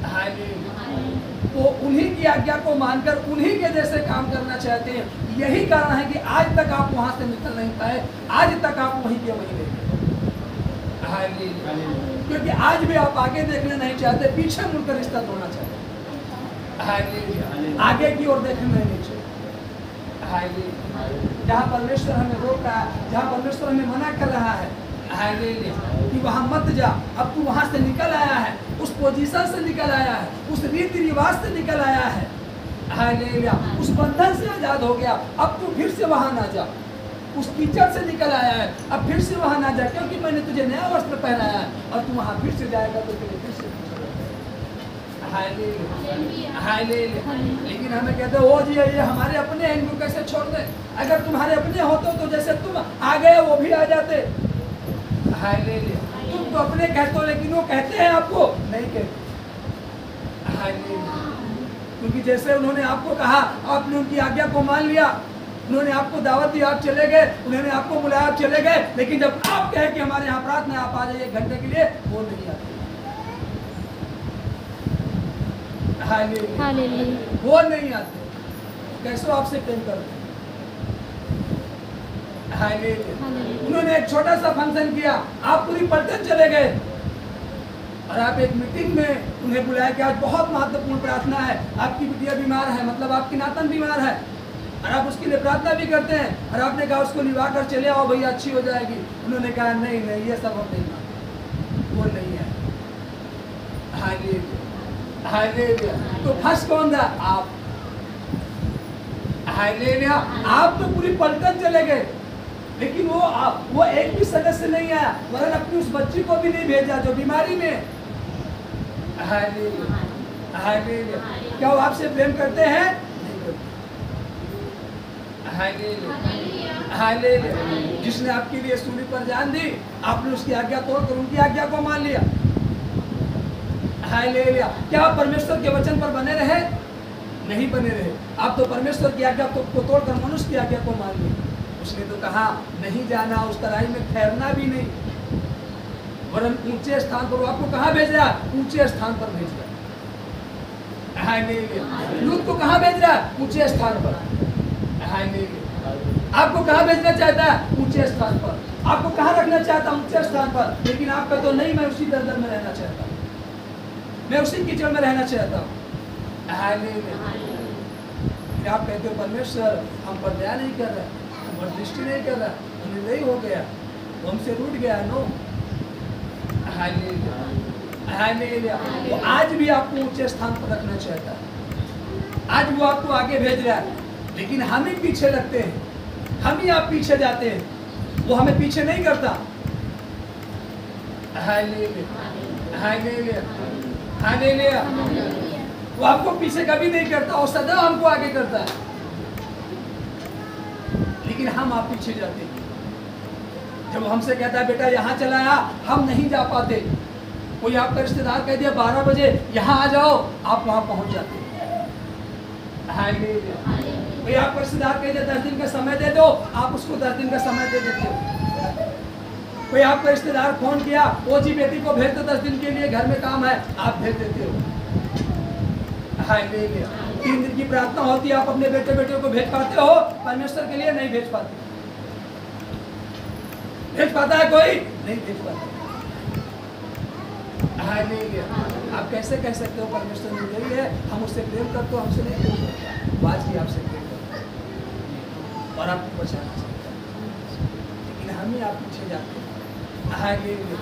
हालेलुया। वो उन्हीं की आज्ञा को मानकर उन्हीं के जैसे काम करना चाहते हैं। यही कारण है कि आज तक आप वहां से निकल नहीं पाए, आज तक आप वहीं के वहीं रह गए। हालेलुया। क्योंकि आज भी आप आगे देखना नहीं चाहते, पीछे मुड़कर रिश्ता तोड़ना चाहते। हालेलुया। आगे की ओर देखना नहीं चाहिए। हालेलुया। जहाँ परमेश्वर हमें रोक रहा है, जहाँ परमेश्वर हमें मना कर रहा है, हालेलुया, कि वहाँ मत जा, अब तू वहाँ से निकल आया है, उस पोजीशन से निकल आया है, उस रीति रिवाज से निकल आया है। हालेलुया। उस बंधन से आजाद हो गया, अब तू फिर से वहाँ ना जा। उस कीचड़ से निकल आया है, अब फिर से वहाँ ना जा, क्योंकि मैंने तुझे नया वस्त्र पहनाया है, और तू वहाँ फिर से जाएगा तो तुझे फिर से। Hallelujah, hallelujah. लेकिन हमें कहते हो जी ये हमारे अपने हैं, इनको कैसे छोड़ दे? अगर तुम्हारे अपने होते तो जैसे तुम आ गए वो भी आ जाते। हालेलुया। तुम तो अपने कहते हो, लेकिन वो कहते हैं आपको नहीं कहते। हालेलुया। क्योंकि जैसे उन्होंने आपको कहा, आपने उनकी आज्ञा को मान लिया, उन्होंने आपको दावत दी, आप चले गए, उन्होंने आपको बुलाया, आप चले गए, लेकिन जब आप कहे कि हमारे यहाँ प्रार्थना, आप आ जाइए 1 घंटे के लिए, वो नहीं आते। हालेलुया। वो नहीं आते। कैसे आपसे प्रेम करते? हालेलुया। उन्होंने एक छोटा सा फंक्शन किया, आप पूरी पलटन चले गए, और आप एक मीटिंग में उन्हें बुलाया कि आज बहुत महत्वपूर्ण प्रार्थना है, आपकी बिटिया बीमार है, मतलब आपकी नातन बीमार है, और आप उसके लिए प्रार्थना भी करते हैं, और आपने कहा उसको निभा कर चले आओ भैया, अच्छी हो जाएगी। उन्होंने कहा नहीं नहीं, ये सब हम नहीं मानते, वो नहीं है। Hallelujah, hallelujah. तो फंस कौन था? आप। हालेलुया। आप तो पूरी पलटन चले गए, लेकिन वो एक भी सदस्य नहीं आया, वरन अपनी उस बच्ची को भी नहीं भेजा जो बीमारी में। Hallelujah, hallelujah. क्या वो आपसे प्रेम करते हैं? नहीं करते। Hallelujah, hallelujah. जिसने आपके लिए सूली पर जान दी, आपने उसकी आज्ञा तोड़कर उनकी आज्ञा को मान लिया। हालेलुया। क्या आप परमेश्वर के वचन पर बने रहे? नहीं बने रहे। आप तो परमेश्वर की आज्ञा को तोड़कर मनुष्य की आज्ञा को मान लिए। उसने तो कहा नहीं जाना, उस तराई में ठहरना भी नहीं, वरन ऊंचे स्थान पर। वो आपको कहाँ भेज रहा है? ऊंचे स्थान पर भेज रहा है। हालेलुया। लूत को कहाँ भेज रहा है? ऊंचे स्थान पर। हालेलुया। आपको कहाँ भेजना चाहता है? ऊंचे स्थान पर। आपको कहाँ रखना चाहता है? ऊंचे स्थान पर। लेकिन आपका तो नहीं, मैं उसी दलदल में रहना चाहता हूँ, मैं उसी कीचड़ में रहना चाहता हूँ। हालेलुया। आप कहते हो परमेश्वर हम पर दया नहीं कर रहा, हम पर दृष्टि नहीं कर रहा, निर्दयी हो गया, वो हमसे रूठ गया। नो। Hallelujah, hallelujah. वो आज भी आपको ऊंचे स्थान पर रखना चाहता है, आज वो आपको आगे भेज रहा है, लेकिन हम ही पीछे लगते हैं, हम ही आप पीछे जाते हैं, वो हमें पीछे नहीं करता। Hallelujah, hallelujah, hallelujah. वो आपको पीछे कभी नहीं करता, और सदा हमको आगे करता है, लेकिन हम आप पीछे जाते हैं। जब हमसे कहता है बेटा यहाँ चला आ, हम नहीं जा पाते। कोई आपका रिश्तेदार कह दिया 12 बजे यहाँ आ जाओ, आप वहाँ पहुँच जाते हैं। हालेलुया। कोई आपका रिश्तेदार कह दिया 10 दिन का समय दे दो, आप उसको 10 दिन का समय दे देते हो। कोई आपका रिश्तेदार फोन किया, ओ जी बेटी को भेज दो 10 दिन के लिए, घर में काम है, आप भेज देते हो। हालेलुया। 3 दिन की प्रार्थना होती है, आप अपने बेटे बेटियों को भेज पाते हो? परमेश्वर के लिए नहीं भेज पाते। भेज पाता है कोई? नहीं भेज पाता। हालेलुया। आप कैसे कह सकते हो परमेश्वर निर्दयी है? हम उससे प्रेम करते हो, हमसे नहीं प्रेम करते। बात की आपसे प्रेम करते। और आपको बचाना चाहता है, लेकिन हम ही आप पीछे जाते हैं। Hallelujah,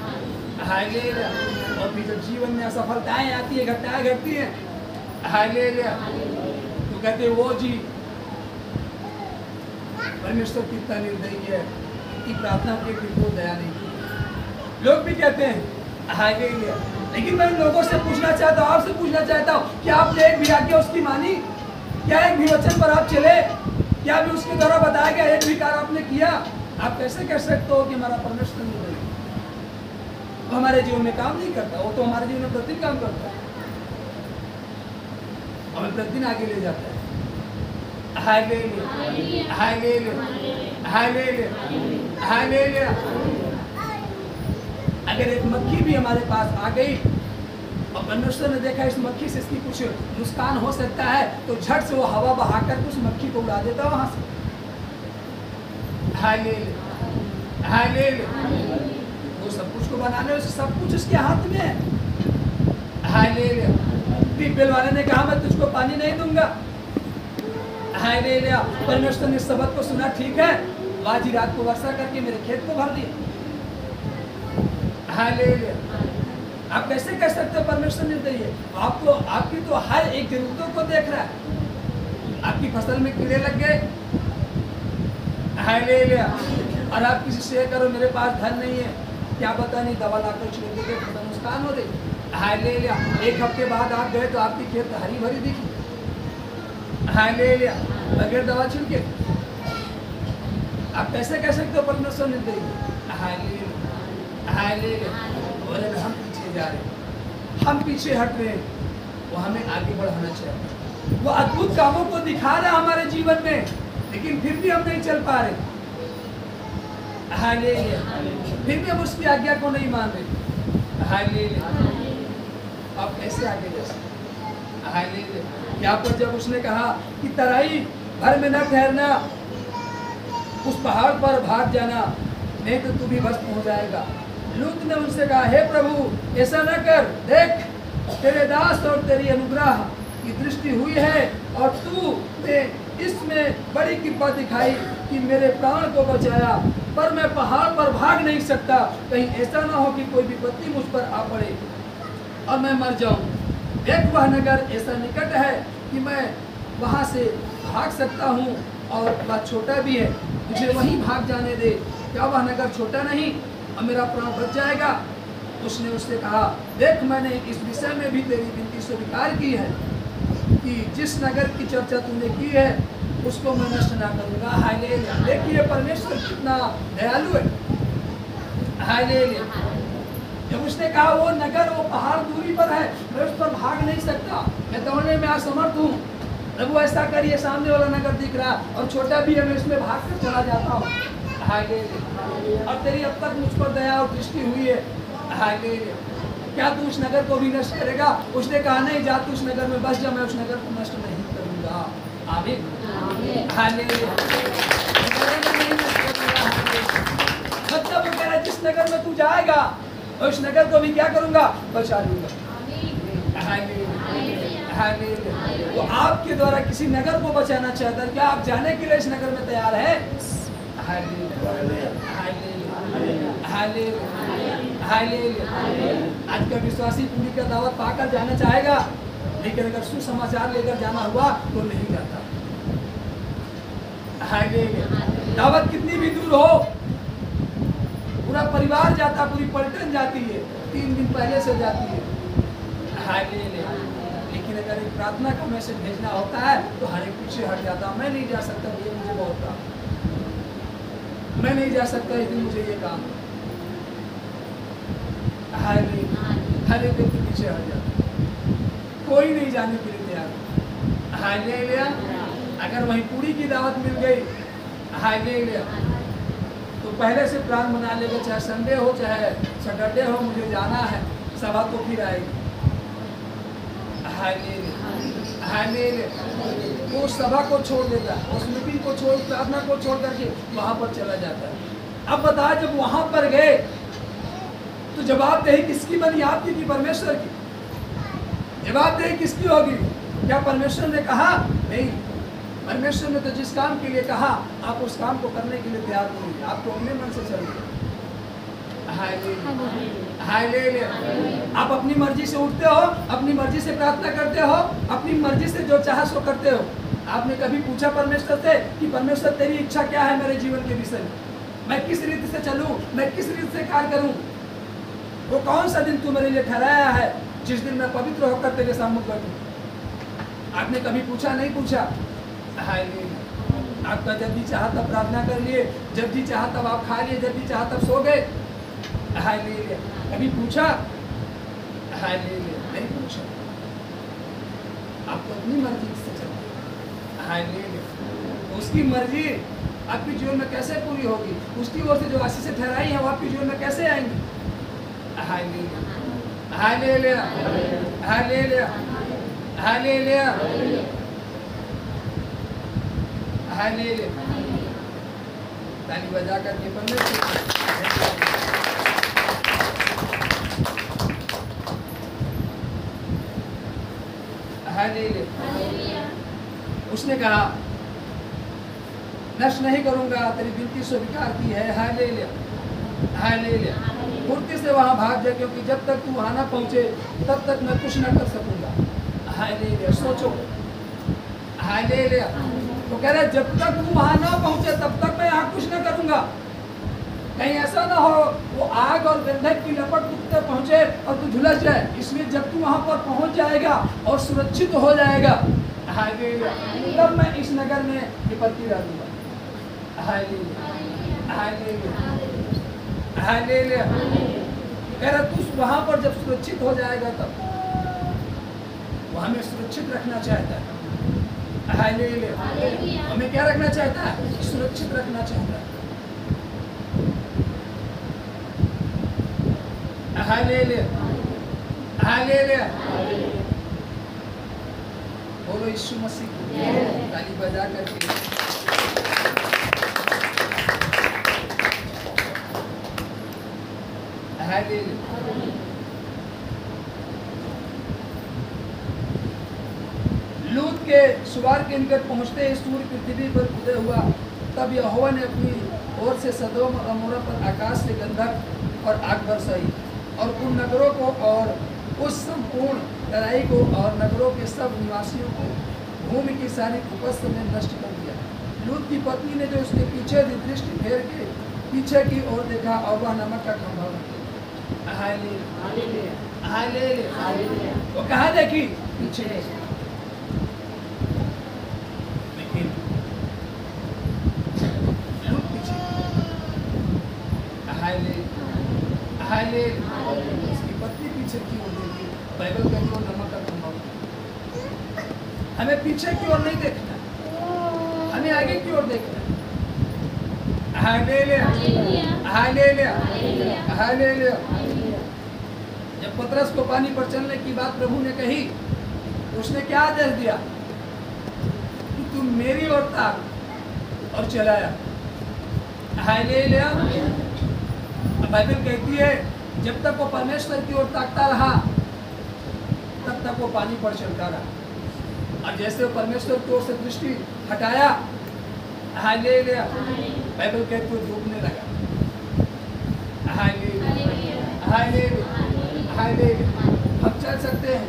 hallelujah. और फिर जब जीवन में असफलताएं आती है, घटनाएं घटती हैं, हालेलुया, तो कहते हैं वो जी परमेश्वर कितना निर्दयी है, कि प्रार्थना के लिए वो दया नहीं की। लोग भी कहते हैं हालेलुया, लेकिन मैं लोगों से पूछना चाहता हूँ, आपसे पूछना चाहता हूँ कि आपने एक भी आज्ञा उसकी मानी? क्या एक भी वचन पर आप चले? क्या भी उसके द्वारा बताया गया एक भी कार्य आपने किया? आप कैसे कह सकते हो कि हमारा परमेश्वर निर्दयी है? वो हमारे जीवन में काम नहीं करता, वो तो हमारे जीवन में प्रतिदिन काम करता है, हमें प्रतिदिन आगे ले जाता है। Hallelujah, hallelujah, hallelujah, hallelujah. अगर एक मक्खी भी हमारे पास आ गई और परमेश्वर ने देखा इस मक्खी से इसकी कुछ नुकसान हो सकता है, तो झट से वो हवा बहाकर उस मक्खी को उड़ा देता वहां से। Hallelujah, hallelujah. वो सब कुछ को बनाने से सब कुछ उसके हाथ में है। हालेलुया। ट्यूबवेल वाले ने कहा मैं तुझको पानी नहीं दूंगा। हालेलुया। परमेश्वर ने शब्द को सुना, ठीक है, बाजी रात को वर्षा करके मेरे खेत को भर दिया। हालेलुया। आप कैसे कह सकते हो परमेश्वर निर्दयी है? आपको आपकी तो हर एक जरूरतों को देख रहा है। आपकी फसल में कीड़े लग गए, हालेलुया, और आप किसी से करो मेरे पास धन नहीं है, क्या पता नहीं दवा लाकर छिड़क देते तो नुकसान हो रही। हालेलुया। एक हफ्ते बाद आप गए तो आपकी खेत हरी भरी दिखी। हालेलुया। बगैर दवा छिड़के आप कैसे कह सकते हो परमेश्वर निर्दयी है? Hallelujah, hallelujah. और अगर हम पीछे जा रहे हैं, हम पीछे हट रहे हैं, वो हमें आगे बढ़ाना चाहिए। वो अद्भुत कामों को दिखा रहा है हमारे जीवन में, लेकिन फिर भी हम नहीं चल पा रहे। हालेलुया। फिर भी हम उसकी आज्ञा को नहीं मान रहे। हालेलुया। आप कैसे आगे जा सकते? हालेलुया। यहाँ पर जब उसने कहा कि तराई भर में न ठहरना, उस पहाड़ पर भाग जाना, नहीं तो तू भी भस्म हो जाएगा। लूत ने उनसे कहा, हे प्रभु ऐसा न कर, देख तेरे दास और तेरी अनुग्रह की दृष्टि हुई है और तू ने इसमें बड़ी कृपा दिखाई कि मेरे प्राण को बचाया, पर मैं पहाड़ पर भाग नहीं सकता, कहीं ऐसा ना हो कि कोई विपत्ति मुझ पर आ पड़े और मैं मर जाऊं। देख वह नगर ऐसा निकट है कि मैं वहां से भाग सकता हूं और वह छोटा भी है, मुझे वहीं भाग जाने दे। क्या वह नगर छोटा नहीं और मेरा प्राण बच जाएगा? उसने उससे कहा, देख मैंने इस विषय में भी तेरी विनती स्वीकार की है कि जिस नगर की चर्चा तूने की है उसको मैं नष्ट ना करूंगा। हालेलुया। देखिए परमेश्वर कितना दयालु है। हालेलुया। जब उसने कहा वो नगर, वो पहाड़ दूरी पर है, मैं उस पर भाग नहीं सकता, मैं दौड़ने में असमर्थ हूँ। प्रभु ऐसा करिए, सामने वाला नगर दिख रहा और छोटा भी है, मैं इसमें भाग कर चला जाता हूँ। हालेलुया। और तेरी अब तक मुझ पर दया और दृष्टि हुई है। हालेलुया। क्या तू उस नगर को भी नष्ट करेगा? उसने कहा नहीं, जा तू उस नगर में बस जा, मैं उस नगर को नष्ट नहीं करूंगा। आमीन। हालेलुया। मतलब वो कह रहा है जिस नगर में तू जाएगा और उस नगर को भी क्या करूंगा? बचा लूंगा। हालेलुया। तो आपके द्वारा किसी नगर को बचाना चाहता है, क्या आप जाने के लिए इस नगर में तैयार है? आज का विश्वासी पूरी का दावत पाकर जाना चाहेगा, लेकिन अगर सुसमाचार लेकर जाना हुआ तो नहीं जाता। दावत कितनी भी दूर हो, पूरा परिवार जाता, पूरी पलटन जाती है, 3 दिन पहले से जाती है। लेकिन अगर एक प्रार्थना का मैसेज भेजना होता है तो हर एक पीछे हट जाता, मैं नहीं जा सकता, ये मुझे बहुत काम, मैं नहीं जा सकता, इस दिन मुझे ये काम। हर एक व्यक्ति पीछे हट जाता, कोई नहीं जाने के लिए तैयार। हालेलुया। अगर वहीं पूरी की दावत मिल गई, हालेलुया, तो पहले से प्लान बना लेगा, चाहे संडे हो चाहे सैटरडे हो, मुझे जाना है, सभा तो फिर आएगी। हालेलुया। वो सभा को छोड़ देता है, उस मीटिंग को छोड़, प्रार्थना को छोड़ करके वहां पर चला जाता है। अब बताया जब वहां पर गए तो जवाबदेही किसकी बनी? आपकी कि परमेश्वर की? जवाबदेही किसकी होगी? क्या परमेश्वर ने कहा नहीं परमेश्वर ने तो जिस काम के लिए कहा आप उस काम को करने के लिए तैयार नहीं है, आप तो अपने मन से चलिए। हालेलुया। आप अपनी मर्जी से उठते हो, अपनी मर्जी से प्रार्थना करते हो, अपनी मर्जी से जो चाहे सो करते हो। आपने कभी पूछा परमेश्वर से कि परमेश्वर तेरी इच्छा क्या है मेरे जीवन के विषय में, मैं किस रीति से चलूं, मैं किस रीति से कार्य करूं? वो कौन सा दिन तू मेरे लिए ठहराया है जिस दिन मैं पवित्र होकर तेरे सामने बैठूं? आपने कभी पूछा? नहीं पूछा। हालेलुया। आपका जब भी चाहा तब प्रार्थना कर लिए, जब भी चाहा तब आप खा लिए, जब भी चाहा तब सो गए। हालेलुया। कभी पूछा? हालेलुया। नहीं पूछा। आप तो अपनी मर्जी से चलते। हालेलुया। उसकी मर्जी आपके जीवन में कैसे पूरी होगी? उसकी ओर से जो आशीष ठहराई है वो आपके जीवन में कैसे आएंगी? Hallelujah. Hallelujah. Hallelujah. Hallelujah. Hallelujah. ताली बजा करके परमेश्वर हालेलुया। उसने कहा नष्ट नहीं करूंगा, तेरी विनती स्वीकार की है। हालेलुया। हालेलुया। फुर्ती से वहां भाग जा, क्योंकि जब तक तू वहां ना पहुंचे तब तक मैं कुछ न कर सकूंगा। हालेलुया। सोचो। हालेलुया। तो कह रहे जब तक तू वहां ना पहुंचे तब तक मैं यहाँ कुछ न करूंगा। कहीं ऐसा ना हो वो आग और गंधक की लपट तक पहुंचे और तू झुलस जाए। इसलिए जब तू वहां पर पहुंच जाएगा और सुरक्षित हो जाएगा, हालेलुया, तब मैं इस नगर में विपत्ति डालूंगा। हालेलुया। हालेलुया। हालेलुया। कह रहा तू वहां पर जब सुरक्षित हो जाएगा तब वो हमें सुरक्षित रखना चाहता है। हालेलुया। हमें क्या रखना चाहता है? सुरक्षित रखना चाहता है। हालेलुया। हालेलुया। बोलो यीशु मसीह की ताली बजा करके। हालेलुया। लूत के सुवार के निकट पहुंचते ही सूर्य पृथ्वी पर उदय हुआ। तब यहोवा ने अपनी ओर से सदोम और अमोरा पर आकाश से गंधक और आग बरसाई और उन नगरों को और उस संपूर्ण तराई को और नगरों के सब निवासियों को भूमि की सारी उपज में नष्ट कर दिया। लूत की पत्नी ने जो उसके पीछे दृष्टि फेर के पीछे की ओर देखा और वह नमक का खंभा बन गया। हालेलुया। हालेलुया। वो कहाँ देखी? पीछे। उसकी पत्नी पीछे की ओर देखी। बाइबल कहती है नमक का खंभा। हमें पीछे की ओर नहीं देखना, हमें आगे की ओर देखना। हालेलुया। हालेलुया। हालेलुया। जब पतरस को पानी पर चलने की बात प्रभु ने कही तो उसने क्या आदेश दिया कि तुम मेरी ओर ताक और चलाया। हालेलुया। बाइबल कहती है जब तक वो परमेश्वर की ओर ताकता रहा तब तक वो पानी पर चलता रहा, और जैसे वो परमेश्वर की ओर से दृष्टि हटाया, हालेलुया, बाइबल कहती है डूबने लगा। हालेलुया। हालेलुया। हालेलुया। हम चल सकते हैं।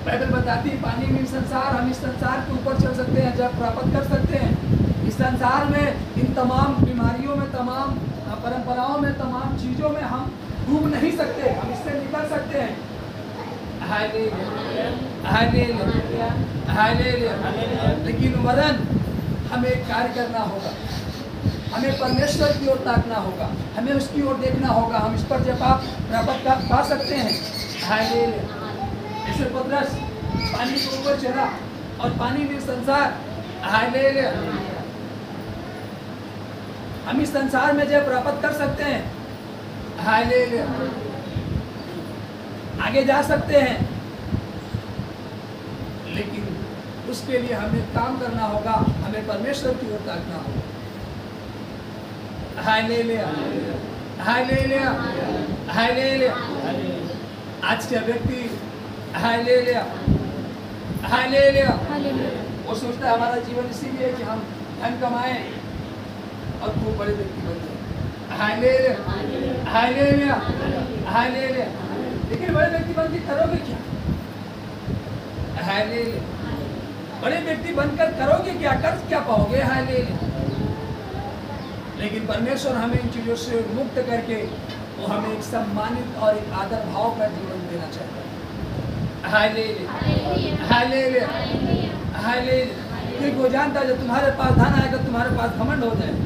बाइबल बताती है पानी में संसार, हम इस संसार के ऊपर चल सकते हैं, जब प्राप्त कर सकते हैं। इस संसार में इन तमाम बीमारियों में, तमाम परंपराओं में, तमाम चीजों में हम डूब नहीं सकते, हम इससे निकल सकते हैं। हालेलुया। हालेलुया। हालेलुया। लेकिन वरन हमें कार्य करना होगा, हमें परमेश्वर की ओर ताकना होगा, हमें उसकी ओर देखना होगा। हम इस पर जब आप प्राप्त पा सकते हैं। हालेलुया। जैसे पतरस पानी के ऊपर चला और पानी में संसार। हालेलुया। हम इस संसार में जब प्राप्त कर सकते हैं। हालेलुया। आगे जा सकते हैं, लेकिन उसके लिए हमें काम करना होगा, हमें परमेश्वर की ओर ताकना होगा। हालेलुया। हालेलुया। हालेलुया। आज का व्यक्ति, हालेलुया, हालेलुया। हालेलुया। वो सोचता है हमारा जीवन इसीलिए है कि हम धन कमाएं और खूब बड़े व्यक्ति बन जाए। Hallelujah hallelujah hallelujah. लेकिन बड़े व्यक्ति बन के करोगे क्या? हालेलुया। बड़े व्यक्ति बनकर करोगे क्या? कर क्या पाओगे? हालेलुया। लेकिन परमेश्वर हमें इन चीजों से मुक्त करके वो हमें एक सम्मानित और एक आदर भाव का जीवन देना चाहता है। Hallelujah hallelujah hallelujah. क्योंकि वो जानता है जब तुम्हारे पास धन आएगा तुम्हारे पास घमंड हो जाएगा,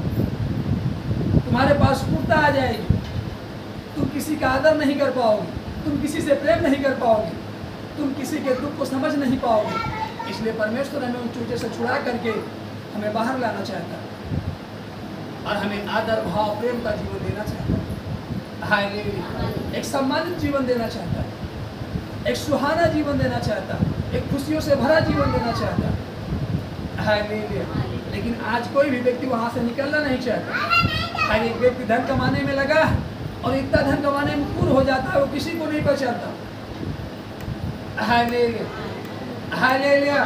तुम्हारे पास पूर्णता आ जाएगी, तुम किसी का आदर नहीं कर पाओगे, तुम किसी से प्रेम नहीं कर पाओगे, तुम किसी के दुख को समझ नहीं पाओगे। इसलिए परमेश्वर हमें उन चीज़ों से छुड़ा करके हमें बाहर लाना चाहता है और हमें आदर भाव प्रेम का जीवन देना चाहता है। हालेलुया। एक सम्मानित जीवन देना चाहता है, एक सुहाना जीवन देना चाहता है, एक खुशियों से भरा जीवन देना चाहता है। हालेलुया। लेकिन आज कोई भी व्यक्ति वहाँ से निकलना नहीं चाहता। हर एक व्यक्ति धन कमाने में लगा और इतना धन कमाने में पूर्ण हो जाता है वो किसी को नहीं पहचानता। Hallelujah hallelujah.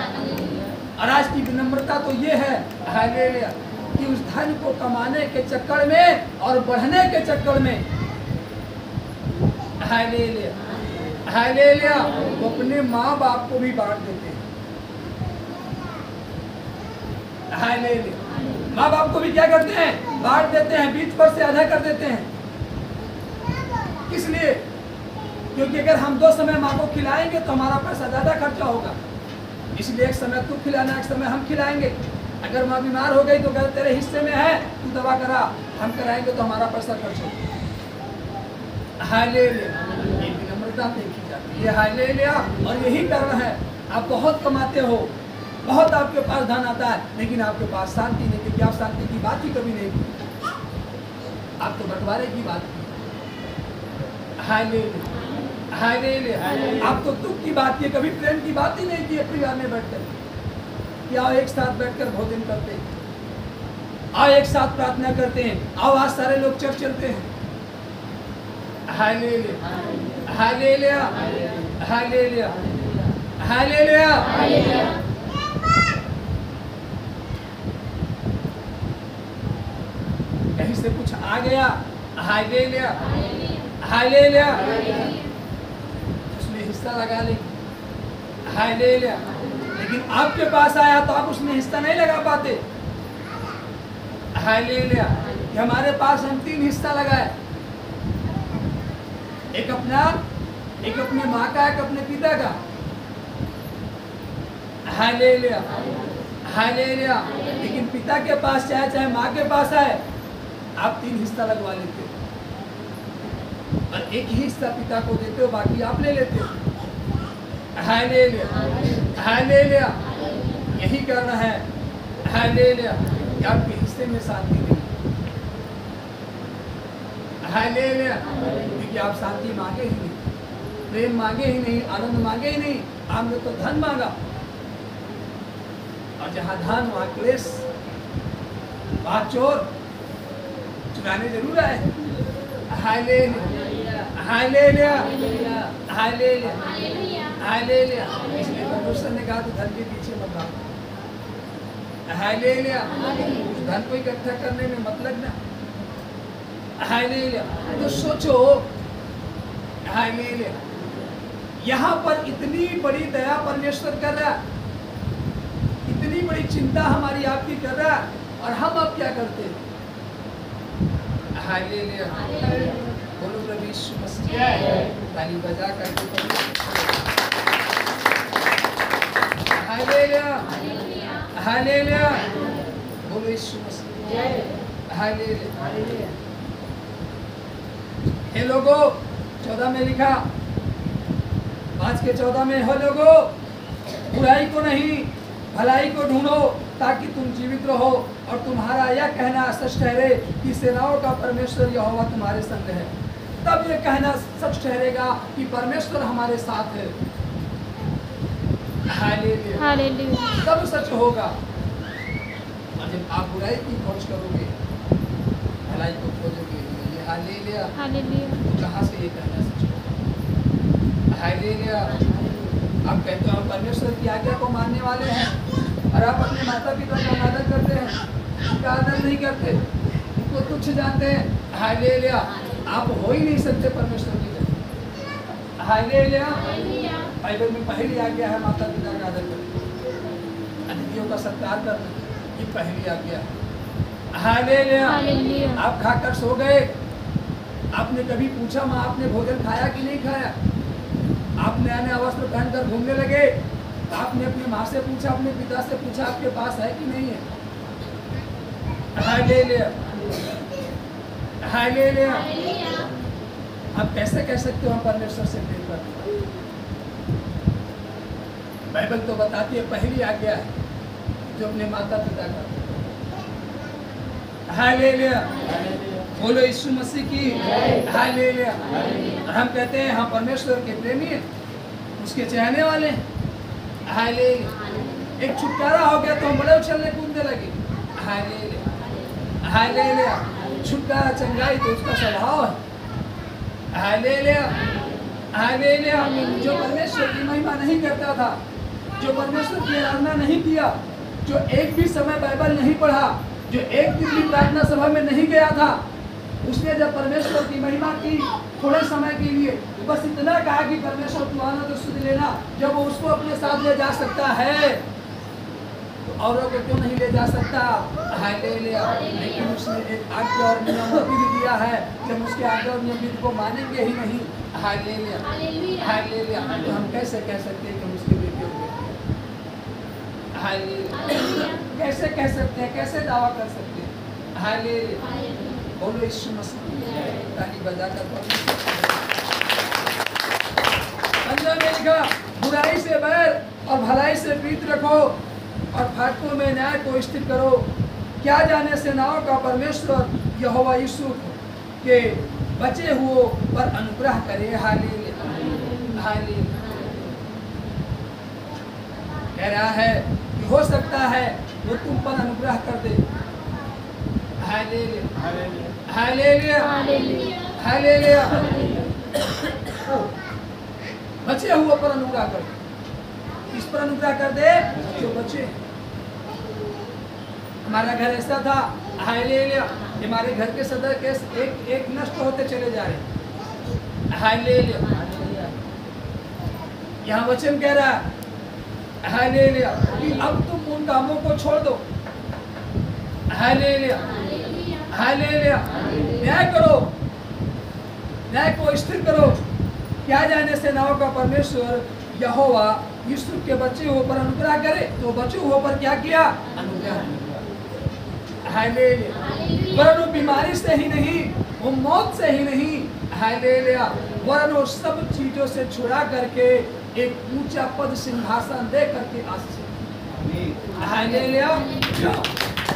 और आज की विनम्रता तो ये है हालेलुया कि उस धन को कमाने के चक्कर में और बढ़ने के चक्कर में हालेलुया हालेलुया वो अपने माँ बाप को भी बांट देते हैं। हालेलुया। माँ बाप को भी क्या करते हैं? बांट देते हैं, बीच पर से आधा कर देते हैं। किस लिए? क्योंकि अगर हम 2 समय माँ को खिलाएंगे तो हमारा पैसा ज़्यादा खर्चा होगा, इसलिए एक समय तू खिलाना, एक समय हम खिलाएंगे। अगर माँ बीमार हो गई तो अगर तेरे हिस्से में है तू दवा करा, हम कराएंगे तो हमारा पैसा खर्च होगा। हालेलुया। ये विनम्रता देखी जाती है। हालेलुया। और यही कारण है आप बहुत कमाते हो, बहुत आपके पास धन आता है, लेकिन आपके पास शांति नहीं, क्योंकि आप शांति की बात ही कभी नहीं की। आप तो बंटवारे की बात की। Hallelujah hallelujah. आप तो दुख की बात की, कभी प्रेम की बात ही नहीं की है। परिवार में बैठकर कि आओ एक साथ बैठकर भोजन करते हैं, आओ एक साथ प्रार्थना करते हैं, आओ आज सारे लोग चर्च चलते हैं। Hallelujah hallelujah hallelujah hallelujah. कहीं से कुछ आ गया हालेलुया हालेलुया उसमें हिस्सा लगा लेंगे। हालेलुया। लेकिन आपके पास आया तो आप उसमें हिस्सा नहीं लगा पाते। हालेलुया। कि हमारे पास हम 3 हिस्सा लगाए, एक अपना, एक अपने माँ का, एक अपने पिता का। Hallelujah hallelujah. लेकिन पिता के पास चाहे चाहे माँ के पास आए आप 3 हिस्सा लगवा लेते हो और एक ही हिस्सा पिता को देते हो, बाकी आप ले लेते हो। Hallelujah hallelujah. यही कारण है हालेलुया कि आपके हिस्से में शांति नहीं। हालेलुया। क्योंकि आप शांति मांगे ही नहीं, प्रेम मांगे ही नहीं, आनंद मांगे ही नहीं, आपने तो धन मांगा। और जहाँ धन वहाँ क्लेश, वहाँ चोर, चुराने जरूर आए। Hallelujah hallelujah hallelujah hallelujah. इसलिए परमेश्वर ने कहा तो धन के पीछे मत भागो। हालेलुया। उस धन को इकट्ठा करने में मत लगना। हालेलुया। तो सोचो हालेलुया यहाँ पर इतनी बड़ी दया परमेश्वर कर रहा, इतनी बड़ी चिंता हमारी आपकी कर रहा, और हम अब क्या करते हैं? हालेलुया। बोलो प्रभु यीशु मसीह। ताली बजा करके हालेलुया हालेलुया। बोलो यीशु मसीह। हालेलुया। हे लोगों 14 में लिखा, 5 के 14 में, हो लोगों बुराई को नहीं भलाई को ढूंढो ताकि तुम जीवित रहो और तुम्हारा यह कहना सच ठहरे कि सेनाओं का परमेश्वर यहोवा तुम्हारे संग है। तब यह कहना सच ठहरेगा कि परमेश्वर हमारे साथ है। Hallelujah hallelujah. तब सच होगा। और जब आप बुराई की खोज करोगे भलाई को खोजोगे, ये हालेलुया हालेलुया। तो कहाँ से ये कहना सच होगा? हालेलुया आप कहते हो हम परमेश्वर की आज्ञा को मानने वाले हैं और आप अपने माता पिता का आदर करते हैं, उनका आदर नहीं करते, उनको तुच्छ जानते हैं। हालेलुया, आप हो ही नहीं सकते परमेश्वर की जगह। हालेलुया, बाइबल में पहली आज्ञा है माता पिता का आदर करना, अतिथियों का सत्कार करना, ये पहली आज्ञा है। हालेलुया, आप खाकर सो गए, आपने कभी पूछा माँ आपने भोजन खाया कि नहीं खाया? आप नया नया वस्त्र पहनकर घूमने लगे, आपने अपनी माँ से पूछा, अपने पिता से पूछा आपके पास है कि नहीं है? Hallelujah, hallelujah. आप कैसे कह सकते हो हम परमेश्वर से प्रेम करते हैं? बाइबल तो बताती है पहली आज्ञा है जो अपने माता पिता का। हालेलुया, बोलो यीशु मसीह की। हालेलुया। हम कहते हैं हम परमेश्वर के प्रेमी हैं, उसके चाहने वाले हैं। हालेलुया, एक छुटकारा हो गया तो हम बड़े उछलने कूदने लगे। Hallelujah, hallelujah. छुटकारा चंगाई तो उसका स्वभाव है। Hallelujah, hallelujah. जो परमेश्वर की महिमा नहीं करता था, जो परमेश्वर की आराधना नहीं किया, जो एक भी समय बाइबल नहीं पढ़ा, जो एक दिन भी प्रार्थना सभा में नहीं गया था, उसने जब परमेश्वर की महिमा की थोड़े समय के लिए, बस इतना कहा कि परमेश्वर तू आना तो सुध लेना, जब वो उसको अपने साथ ले जा सकता है तो औरों को क्यों नहीं ले जा सकता? हालेलुया। लेकिन उसने एक आज्ञा और नियम भी दिया है, जब उसके आज्ञा और नियम को मानेंगे ही नहीं। Hallelujah, hallelujah. तो हम कैसे कह सकते हैं कि हम उसके बेटे होंगे? हालेलुया, कैसे कह सकते हैं, कैसे दावा कर सकते हैं? हालेलुया, बोलो यीशु मसीह। ताली बजाकर अंदर में लिखा, बुराई से बैर और भलाई से प्रीत रखो और फाटकों में न्याय को स्थिर करो। क्या जाने सेनाओं का परमेश्वर यहोवा यीशु के बचे हुओं पर अनुग्रह करे। Hallelujah, hallelujah. कह रहा है कि हो सकता है वो तुम पर अनुग्रह कर दे। Hallelujah, hallelujah, hallelujah. बचे हुए पर अनुग्रह कर दे। किस पर अनुग्रह कर दे? जो बचे। हमारा घर ऐसा था, हालेलुया, हमारे घर के सदस्य एक एक नष्ट होते चले जा रहे। हालेलुया, यहाँ वचन कह रहा है हालेलुया कि अब तुम उन कामों को छोड़ दो। Hallelujah, hallelujah. न्याय करो, न्याय को स्थिर करो। क्या जाने सेनाओं का परमेश्वर यहोवा यूसुफ के बच्चे हुए पर अनुग्रह करे, तो बच्चे हुए पर क्या किया? अनुग्रह। हालेलुया, वरन वो बीमारी से ही नहीं, वो मौत से ही नहीं, हालेलुया, वरन वो सब चीजों से छुड़ा करके एक ऊंचा पद सिंहासन दे करके आशीष। हालेलुया,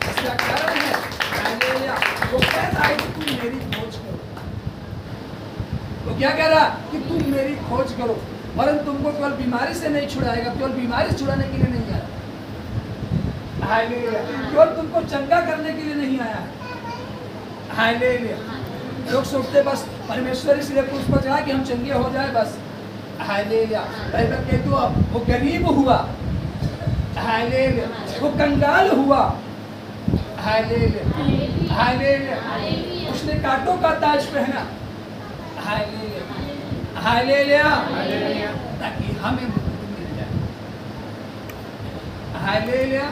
इसका कारण है हालेलुया, वो कह रहा है कि तुम मेरी खोज करो। वो क्या कह रहा कि तुम मेरी खोज करो, वरन तुमको केवल बीमारी से नहीं छुड़ाएगा, केवल बीमारी छुड़ाने के लिए नहीं आया। हालेलुया, केवल तुमको चंगा करने के लिए नहीं आया। हालेलुया। लोग सोचते बस परमेश्वर इसलिए क्रूस पर चढ़ा कि हम चंगे हो जाए बस। हालेलुया, बाइबल कहती है वो गरीब हुआ। हालेलुया, वो कंगाल हुआ। हालेलुया, हालेलुया, उसने कांटों का ताज पहना। हालेलुया, हालेलुया, ताकि हमें मुक्ति मिल जाए। Hallelujah,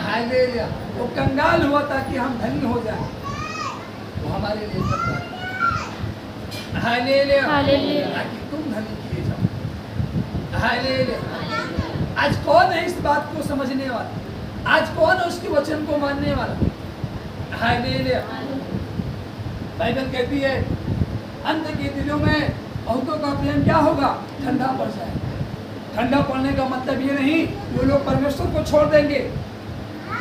hallelujah. वो कंगाल हुआ ताकि हम धनी हो जाए, वो हमारे लिए करता है। हालेलुया, ताकि तुम धनी किए जाओ। हालेलुया। आज कौन है इस बात को समझने वाला? आज कौन है उसके वचन को मानने वाला? हालेलुया। बाइबल कहती है अंत के दिनों में बहुतों का प्रेम क्या होगा? ठंडा पड़ जाएगा। ठंडा पड़ने का मतलब ये नहीं कि वो लोग परमेश्वर को छोड़ देंगे,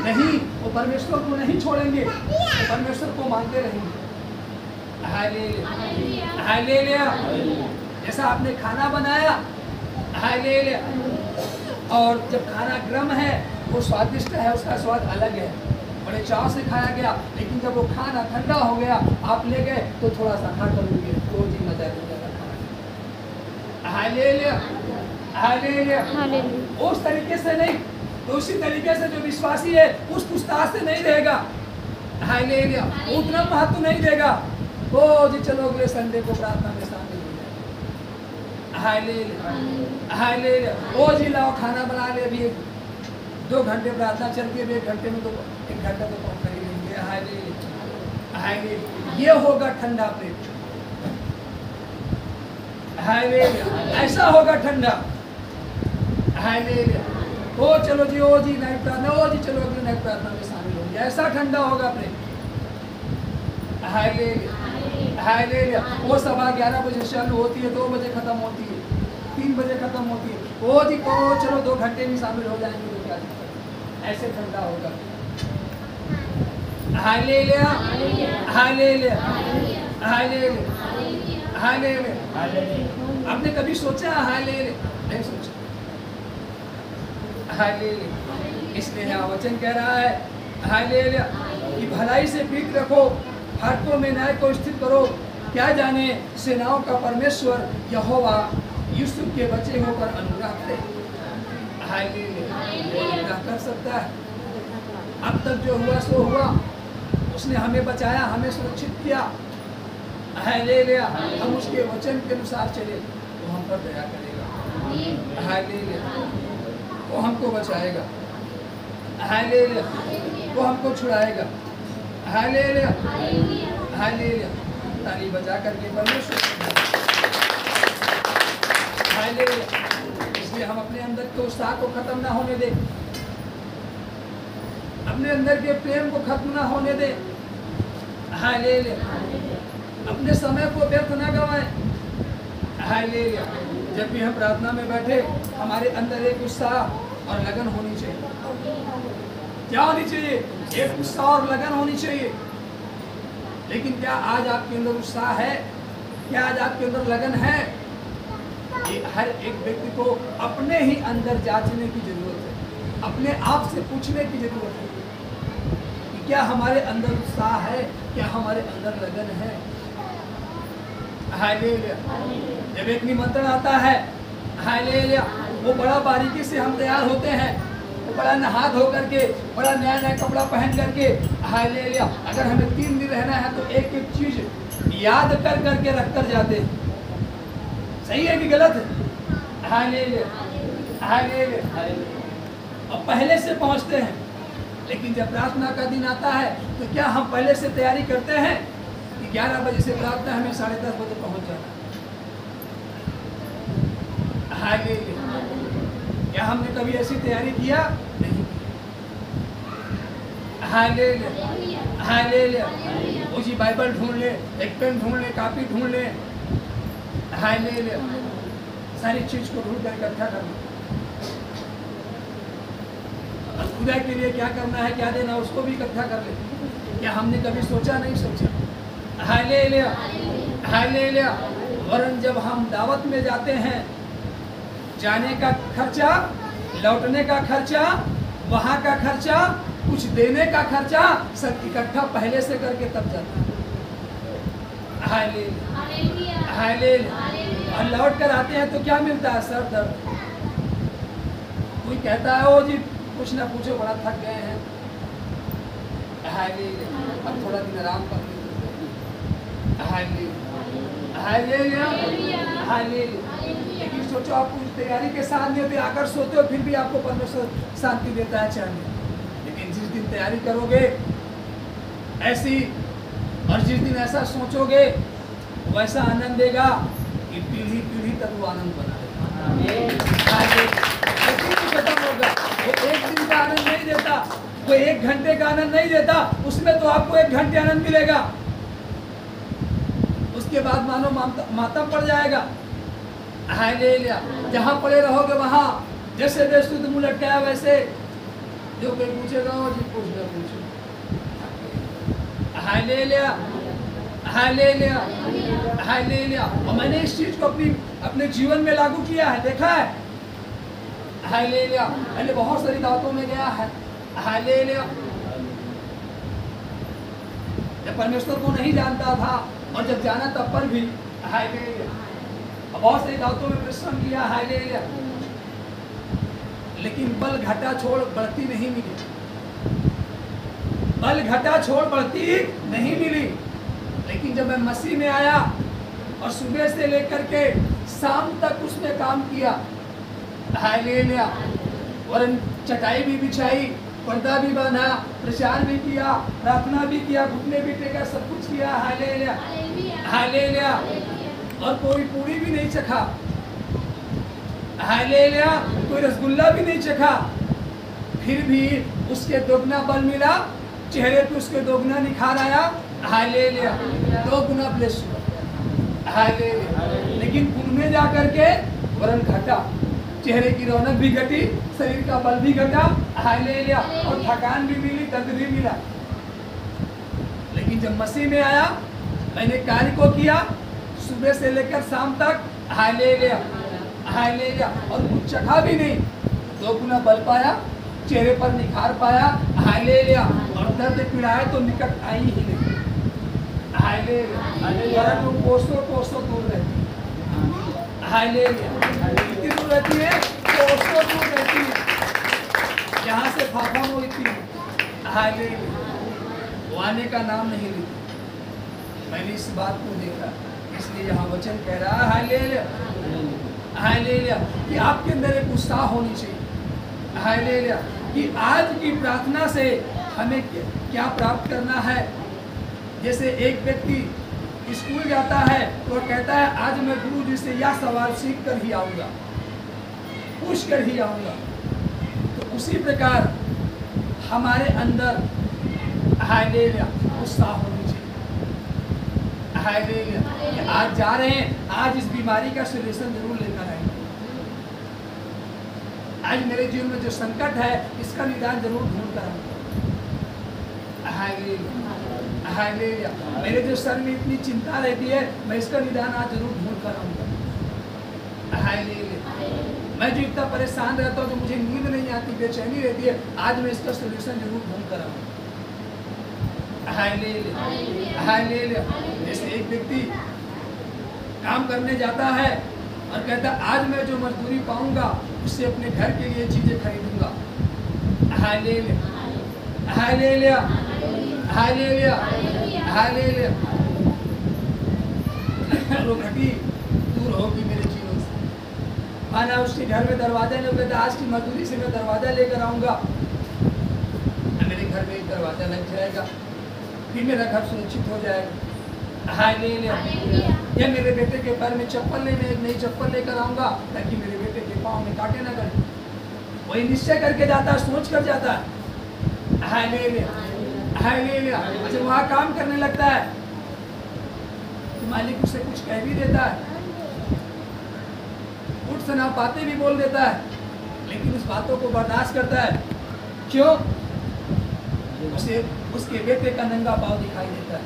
नहीं, वो परमेश्वर को नहीं छोड़ेंगे, वो परमेश्वर को मानते रहेंगे। Hallelujah, hallelujah. जैसा आपने खाना बनाया, हालेलुया, और जब खाना गर्म है वो स्वादिष्ट है, उसका स्वाद अलग है, बड़े चाव से खाया गया, लेकिन जब वो खाना ठंडा हो गया आप ले गए तो थोड़ा सा खा कर लोगे तो जी मजा आ जाएगा। Hallelujah, hallelujah. हालेलुया। उस तरीके से नहीं, तो उसी तरीके से जो विश्वासी है उस पुस्तक से नहीं रहेगा। हालेलुया। उतना महत्व नहीं देगा। ओ जी चलो अगले संडे को प्रार्थना में शामिल हो जाए। हालेलुया। हालेलुया। ओ जी लाओ खाना बना ले, अभी 2 घंटे प्रार्थना चलती है, 1 घंटे में तो 1 घंटा तो कम कर ही लेंगे। हालेलुया। हालेलुया। ये होगा ठंडा पेट। हालेलुया। ऐसा होगा ठंडा। हालेलुया। ओ चलो जी, ओ जी नाइट प्रार्थना, ओ जी चलो अगली नाइट प्रार्थना में शामिल होंगे, ऐसा ठंडा होगा प्रेम। हालेलुया। हालेलुया। वो सभा 11 बजे चालू होती है, 2 बजे खत्म होती है, 3 बजे खत्म होती है। ओ जी को चलो 2 घंटे में शामिल हो जाएंगे तो क्या दिक्कत है? ऐसे ठंडा होगा। हालेलुया। हालेलुया। हालेलुया। हालेलुया। आपने कभी सोचा? हालेलुया। नहीं सोचा। हालेलुया। इसलिए यहाँ वचन कह रहा है हालेलुया कि भलाई से प्रीत रखो, फाटकों में न्याय को स्थिर करो, क्या जाने सेनाओं का परमेश्वर यहोवा यूसुफ के बचे होकर अनुग्रह करे। हालेलुया। अनुग्रह कर सकता है। अब तक जो हुआ सो हुआ, उसने हमें बचाया, हमें सुरक्षित किया। हालेलुया। हम उसके वचन के अनुसार चले तो हम पर दया करेगा। हालेलुया। वो हमको बचाएगा। हालेलुया। वो हमको छुड़ाएगा। हालेलुया। हालेलुया। ताली बजा करके परमेश्वर। हालेलुया। इसलिए हम अपने अंदर के उत्साह को खत्म ना होने दें, अपने अंदर के प्रेम को खत्म ना होने दें। हालेलुया। अपने समय को व्यर्थ ना गवाएं। हालेलुया। जब भी हम प्रार्थना में बैठे, हमारे अंदर एक उत्साह और लगन होनी चाहिए। क्या होनी चाहिए? एक उत्साह और लगन होनी चाहिए। लेकिन क्या आज आपके अंदर उत्साह है? क्या आज आपके अंदर लगन है? ये हर एक व्यक्ति को अपने ही अंदर जांचने की जरूरत है, अपने आप से पूछने की जरूरत है कि क्या हमारे अंदर उत्साह है, क्या हमारे अंदर लगन है। हालेलुया। जब एक निमंत्रण आता है, हालेलुया, वो बड़ा बारीकी से हम तैयार होते हैं, वो बड़ा नहा धो करके, बड़ा नया नया कपड़ा पहन करके। हालेलुया। अगर हमें 3 दिन रहना है तो एक एक चीज याद कर करके रख कर जाते हैं। सही है कि गलत है? हालेलुया। हालेलुया। और पहले से पहुंचते हैं। लेकिन जब प्रार्थना का दिन आता है तो क्या हम पहले से तैयारी करते हैं कि 11 बजे से प्रार्थना, हमें 10:30 बजे पहुंच जाना? हालेलुया। क्या हमने कभी ऐसी तैयारी किया? नहीं। हालेलुया। हालेलुया। वो जी बाइबल ढूंढ ले, एक पेन ढूंढ ले, कापी ढूंढ ले। हालेलुया। सारी चीज को ढूंढ कर इकट्ठा कर ले। और खुदा के लिए क्या करना है, क्या देना, उसको भी इकट्ठा कर ले। क्या हमने कभी सोचा? नहीं सोचा। हालेलुया। हालेलुया। वरन जब हम दावत में जाते हैं, जाने का खर्चा, लौटने का खर्चा, वहाँ का खर्चा, कुछ देने का खर्चा, सब इकट्ठा पहले से करके तब जाता है। हालेलुया। हालेलुया। और लौट कर आते हैं तो क्या मिलता है? सर दर्द। कोई कहता है ओ जी कुछ ना पूछो, बड़ा थक गए हैं। हालेलुया। अब थोड़ा दिन आराम कर लीजिए। हालेलुया। हालेलुया। हालेलुया। लेकिन सोचो, आप कुछ तैयारी के साथ नहीं होते, आकर सोते हो, फिर भी आपको परमेश्वर शांति देता है, चैन। लेकिन जिस दिन तैयारी करोगे ऐसी, और जिस दिन ऐसा सोचोगे, वैसा आनंद देगा कि पीढ़ी पीढ़ी तक वो आनंद बना रहेगा। खत्म होगा। वो एक दिन का आनंद नहीं देता, वो 1 घंटे का आनंद नहीं देता, उसमें तो आपको 1 घंटे आनंद मिलेगा, उसके बाद मानो मातम पड़ जाएगा। हालेलुया। जहाँ पड़े रहोगे वहाँ जैसे बेसुध मुँह लटकाया वैसे, जो कोई पूछेगा वो जी पूछ ले पूछो। हालेलुया। हालेलुया। हालेलुया। और मैंने इस चीज को अपने जीवन में लागू किया है, देखा है। हालेलुया। मैंने बहुत सारी दावतों में गया है। हालेलुया। जब परमेश्वर को नहीं जानता था और जब जाना तब पर भी, हालेलुया, बहुत सारी दावतों में परिश्रम किया। हालेलुया। लेकिन बल घटा छोड़ बढ़ती नहीं मिली, बल घटा छोड़ बढ़ती नहीं मिली। लेकिन जब मैं मसीह में आया और सुबह से लेकर के शाम तक उसमें काम किया, हालेलुया, और चटाई भी बिछाई, पर्दा भी बांधा, प्रचार भी किया, प्रार्थना भी किया, घुटने भी टेका, सब कुछ किया, हालेलुया हालेलुया, और कोई पूरी भी नहीं चखा, हालेलुया, कोई रसगुल्ला भी नहीं चखा, फिर भी उसके दोगुना बल मिला, चेहरे पे उसके दोगुना निखार आया, हालेलुया, 2 गुना ब्लेस हुआ, हालेलुया। लेकिन उनमें जा करके वरन घटा, चेहरे की रौनक भी घटी, शरीर का बल भी घटा, हालेलुया, और थकान भी मिली, दर्द भी मिला। लेकिन जब मसीह में आया, मैंने कार्य को किया सुबह से लेकर शाम तक, हालेलुया हालेलुया, और कुछ चखा भी नहीं, 2 गुना बल पाया, चेहरे पर निखार पाया, हालेलुया, और दर्द पीड़ा है तो निकट आई ही नहीं, हालेलुया, वो कोसों दूर रहती है, हालेलुया, कितनी दूर रहती है, कोसों दूर रहती है, यहाँ से फाफा मोड़ती है, हालेलुया, वो आने का नाम नहीं लेती। मैंने इस बात को देखा, इसलिए यहाँ वचन कह रहा है, हालेलुया हालेलुया, कि आपके अंदर एक उत्साह होनी चाहिए, हालेलुया, कि आज की प्रार्थना से हमें क्या प्राप्त करना है। जैसे एक व्यक्ति स्कूल जाता है तो कहता है आज मैं गुरु जी से यह सवाल सीख कर ही आऊँगा, पूछ कर ही आऊँगा। तो उसी प्रकार हमारे अंदर हालेलुया उत्साह होनी चाहिए, हालेलुया, कि आज जा रहे हैं, आज इस बीमारी का सलूशन जरूर लेकर आएंगे, आज मेरे जीवन में जो संकट है इसका निदान जरूर ढूंढ कर आऊंगा, हालेलुया हालेलुया, मेरे जो सर में इतनी चिंता रहती है मैं इसका निदान आज जरूर ढूंढ कर आऊंगा, हालेलुया, मैं जो इतना परेशान रहता हूँ, जो मुझे नींद नहीं आती, बेचैनी रहती है, आज मैं इसका सलूशन जरूर ढूंढ कर आऊंगा, हालेलुया हालेलुया। जैसे एक व्यक्ति काम करने जाता है और कहता है आज मैं जो मजदूरी पाऊंगा उससे अपने घर के लिए चीजें खरीदूंगा, हालेलुया हालेलुया हालेलुया हालेलुया, वो घटी दूर होगी मेरे जीवन से। माना उसके घर में दरवाजा नहीं, कहता आज की मजदूरी से मैं दरवाजा लेकर आऊंगा, मेरे घर में एक दरवाजा लग जाएगा, फिर मेरा घर सुरक्षित हो जाएगा, हालेलुया, या मेरे बेटे के पैर में चप्पल लेने एक नई चप्पल लेकर आऊंगा ताकि मेरे बेटे के पाँव में कांटे न करें। वही निश्चय करके जाता है, सोच कर जाता है, हालेलुया हालेलुया। अच्छा वहाँ काम करने लगता है तो मालिक उसे कुछ कह भी देता है, उठ सना बातें भी बोल देता है, लेकिन उस बातों को बर्दाश्त करता है। क्यों? उसे उसके बेटे का नंगा पाँव दिखाई देता है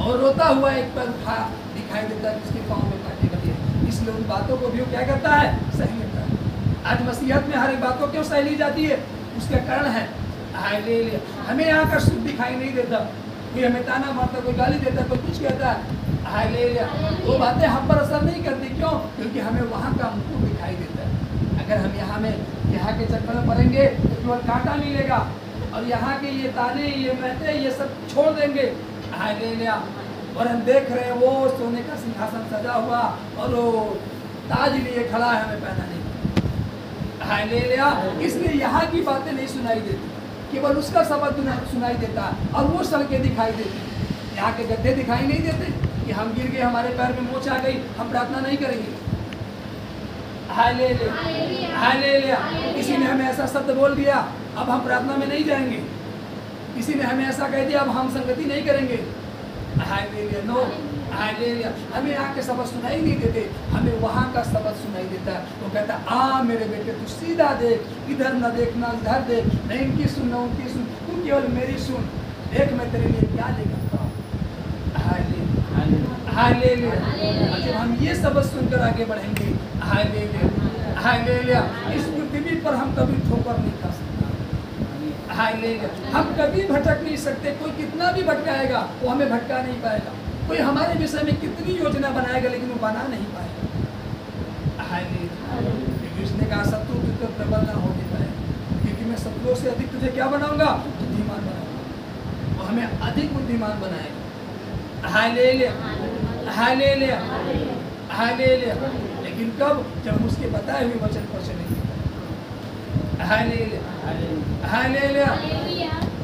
और रोता हुआ एक पैर उठा दिखाई देता है, उसके पाँव में कांटे लगे, इसलिए उन बातों को भी वो क्या करता है, सही लेता है। आज मसीहत में हर एक बातों क्यों सही ली जाती है, उसका कारण है, हालेलुया, हमें यहाँ का सुख दिखाई नहीं देता, कोई हमें ताना मारता, कोई गाली देता, कोई कुछ कहता है, हालेलुया, वो बातें हम पर असर नहीं करती। क्यों? क्योंकि हमें वहाँ का मुकुट दिखाई देता है। अगर हम यहाँ के चक्कर में पड़ेंगे तो केवल कांटा मिलेगा, और यहाँ के ये ताने, ये महते, ये सब छोड़ देंगे, हालेलुया, और हम देख रहे हैं वो सोने का सिंहासन सजा हुआ और वो ताज लिए खड़ा है, हमें पहना नहीं, हालेलुया। इसलिए यहाँ की बातें नहीं सुनाई देती, केवल उसका शब्द सुनाई देता है और वो सड़कें दिखाई देती। यहाँ के गड्ढे दिखाई नहीं देते कि हम गिर गए, हमारे पैर में मोच आ गई, हम प्रार्थना नहीं करेंगे, हालेलुया हालेलुया। किसी ने हमें ऐसा शब्द बोल दिया, अब हम प्रार्थना में नहीं जाएंगे, किसी ने हमें ऐसा कह दिया, अब हम संगति नहीं करेंगे, हालेलुया, नो, हालेलुया। हमें यहाँ के शब्द सुनाई नहीं देते, हमें वहाँ का शब्द सुनाई देता है। वो कहता है आ मेरे बेटे तू सीधा देख, इधर न देखना इधर देख, न इनकी सुन न उनकी सुन, तू केवल मेरी सुन, देख मैं तेरे लिए क्या ले करता हूँ, हालेलुया। जब हम ये शब्द सुनकर आगे बढ़ेंगे, हालेलुया हालेलुया, इस पृथ्वी पर हम कभी ठोकर नहीं खा सकते, हालेलुया, हम कभी भटक नहीं सकते। कोई कितना भी भटकाएगा वो हमें भटका नहीं पाएगा, कोई हमारे विषय में कितनी योजना बनाएगा लेकिन वो बना नहीं पाएगा, हालेलुया। कृष्ण ने कहा शत्रु तुझको प्रबल ना होने पाए, क्योंकि मैं शत्रुओं से अधिक तुझे क्या बनाऊंगा, बुद्धिमान बनाऊंगा। वो हमें अधिक बुद्धिमान बनाएगा। Hallelujah, hallelujah, hallelujah. लेकिन कब? जब हम उसके बताए हुए वचन पर चलेंगे। Hallelujah, hallelujah,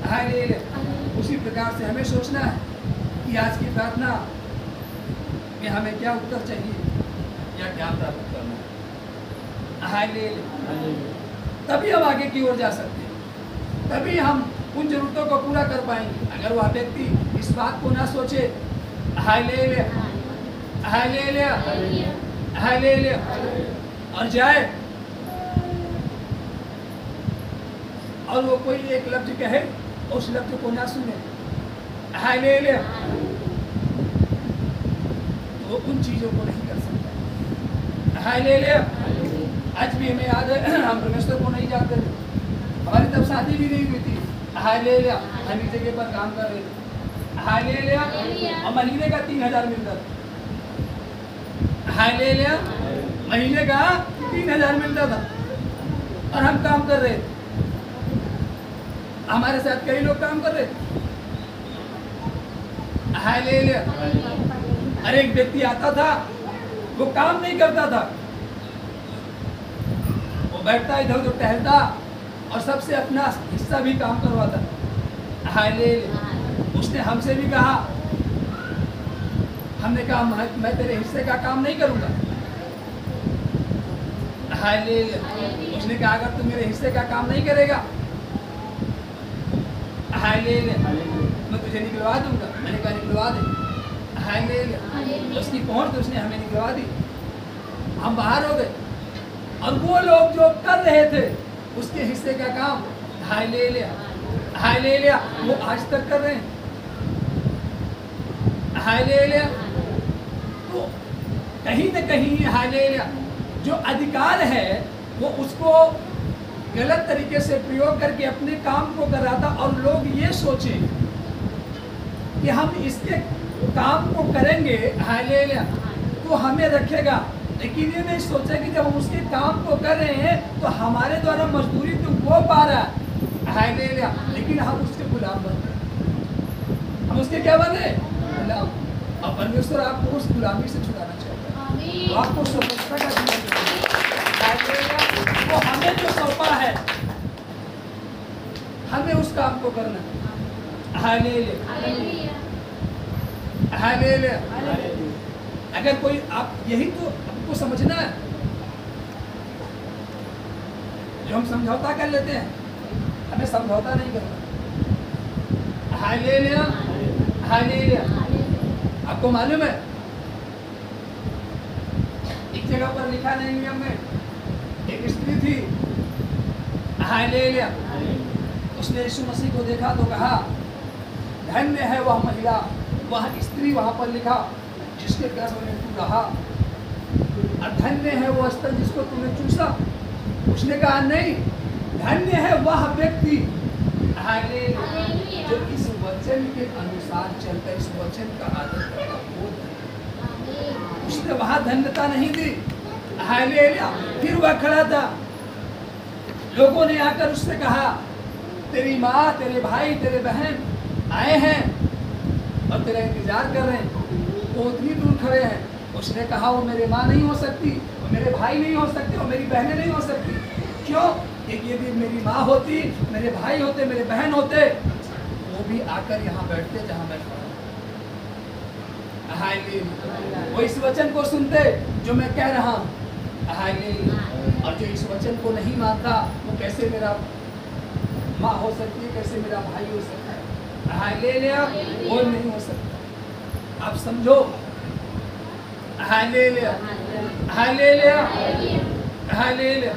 hallelujah. उसी प्रकार से हमें सोचना है कि आज की प्रार्थना में हमें क्या उत्तर चाहिए या क्या प्राप्त करना है। हालेलुया। तभी हम आगे की ओर जा सकते हैं, तभी हम उन जरूरतों को पूरा कर पाएंगे। अगर वह व्यक्ति इस बात को ना सोचे, हालेलुया, हालेलुया, हालेलुया, और जाए और वो कोई एक लफ्ज कहे, उस लफ्ज को ना सुने, हालेलुया, वो उन चीजों को नहीं कर सकता। हालेलुया। आज भी हमें याद है, हम परमेश्वर को नहीं जानते थे, हमारी तब शादी भी नहीं हुई थी। हालेलुया। हम इस जगह पर काम कर रहे थे। हालेलुया। और महीने का 3000 मिलता था। हालेलुया। महीने का 3000 मिलता था और हम काम कर रहे थे। हमारे साथ कई लोग काम कर रहे थे। हालेलुया। हर एक व्यक्ति आता था, वो काम नहीं करता था, वो बैठता इधर उधर टहलता और सबसे अपना हिस्सा भी काम करवाता। हालेलुया। उसने हमसे भी कहा, हमने कहा मैं तेरे हिस्से का काम नहीं करूंगा। हालेलुया। उसने कहा अगर तू मेरे हिस्से का काम नहीं करेगा, हालेलुया, मैं तुझे निकलवा दूंगा। मैंने कहा निकलवा दे। हालेलुया। उसकी पहुंच तो उसने हमें निकलवा दी। हम बाहर हो गए और वो लोग जो कर रहे थे उसके हिस्से का काम, हालेलुया, हालेलुया, वो आज तक कर रहे हैं। हालेलुया। तो कहीं न कहीं हालेलुया जो अधिकार है वो उसको गलत तरीके से प्रयोग करके अपने काम को कर रहा था, और लोग ये सोचे कि हम इसके काम को करेंगे, हालेलुया, तो हमें रखेगा। लेकिन ये नहीं सोचा कि जब हम उसके काम को कर रहे हैं तो हमारे द्वारा मजदूरी तो वो पा रहा है, हालेलुया, लेकिन हम उसके गुलाम बन गए। हम उसके क्या बने? गुलाम। और परमेश्वर आपको उस गुलामी से छुड़ाना चाहता है। तो आपको स्वतंत्रता का जीवन देना है। वो हमें जो सौंपा है हमें उस काम को करना है। Hallelujah, hallelujah. अगर कोई आप यही तो आपको समझना है, जो हम समझौता कर लेते हैं, हमें समझौता नहीं करना। Hallelujah, hallelujah. आपको मालूम है एक जगह पर लिखा नहीं नियम में, एक स्त्री थी, हालेलुया, उसने यीशु मसीह को देखा तो कहा धन्य है वह महिला, वह स्त्री, वहां पर लिखा जिसके गर्भ में तू रहा, और धन्य है वो स्तन जिसको तूने चूसा। उसने कहा नहीं, धन्य है वह व्यक्ति, हालेलुया, जो इस वचन के अनुसार चलता, इस वचन का आदर करता। उसने वहां धन्यता नहीं दी। हालेलुया। फिर वह खड़ा था, लोगों ने आकर उससे कहा तेरी माँ, तेरे भाई, तेरे बहन आए हैं और तेरा इंतजार कर रहे हैं, वो उतनी दूर खड़े हैं। उसने कहा वो मेरे माँ नहीं हो सकती, वो मेरे भाई नहीं हो सकते, वो मेरी बहनें नहीं हो सकती। क्यों? क्योंकि यदि मेरी माँ होती, मेरे भाई होते, मेरे बहन होते, वो भी आकर यहाँ बैठते जहाँ मैं खड़ा हूँ। हालेलुया। वो इस वचन को सुनते जो मैं कह रहा हूँ। हालेलुया। और जो इस वचन को नहीं मानता वो कैसे मेरा माँ हो सकती है, कैसे मेरा भाई हो सकता है? हालेलुया। वो नहीं हो सकता। आप समझो। Hallelujah, hallelujah, hallelujah.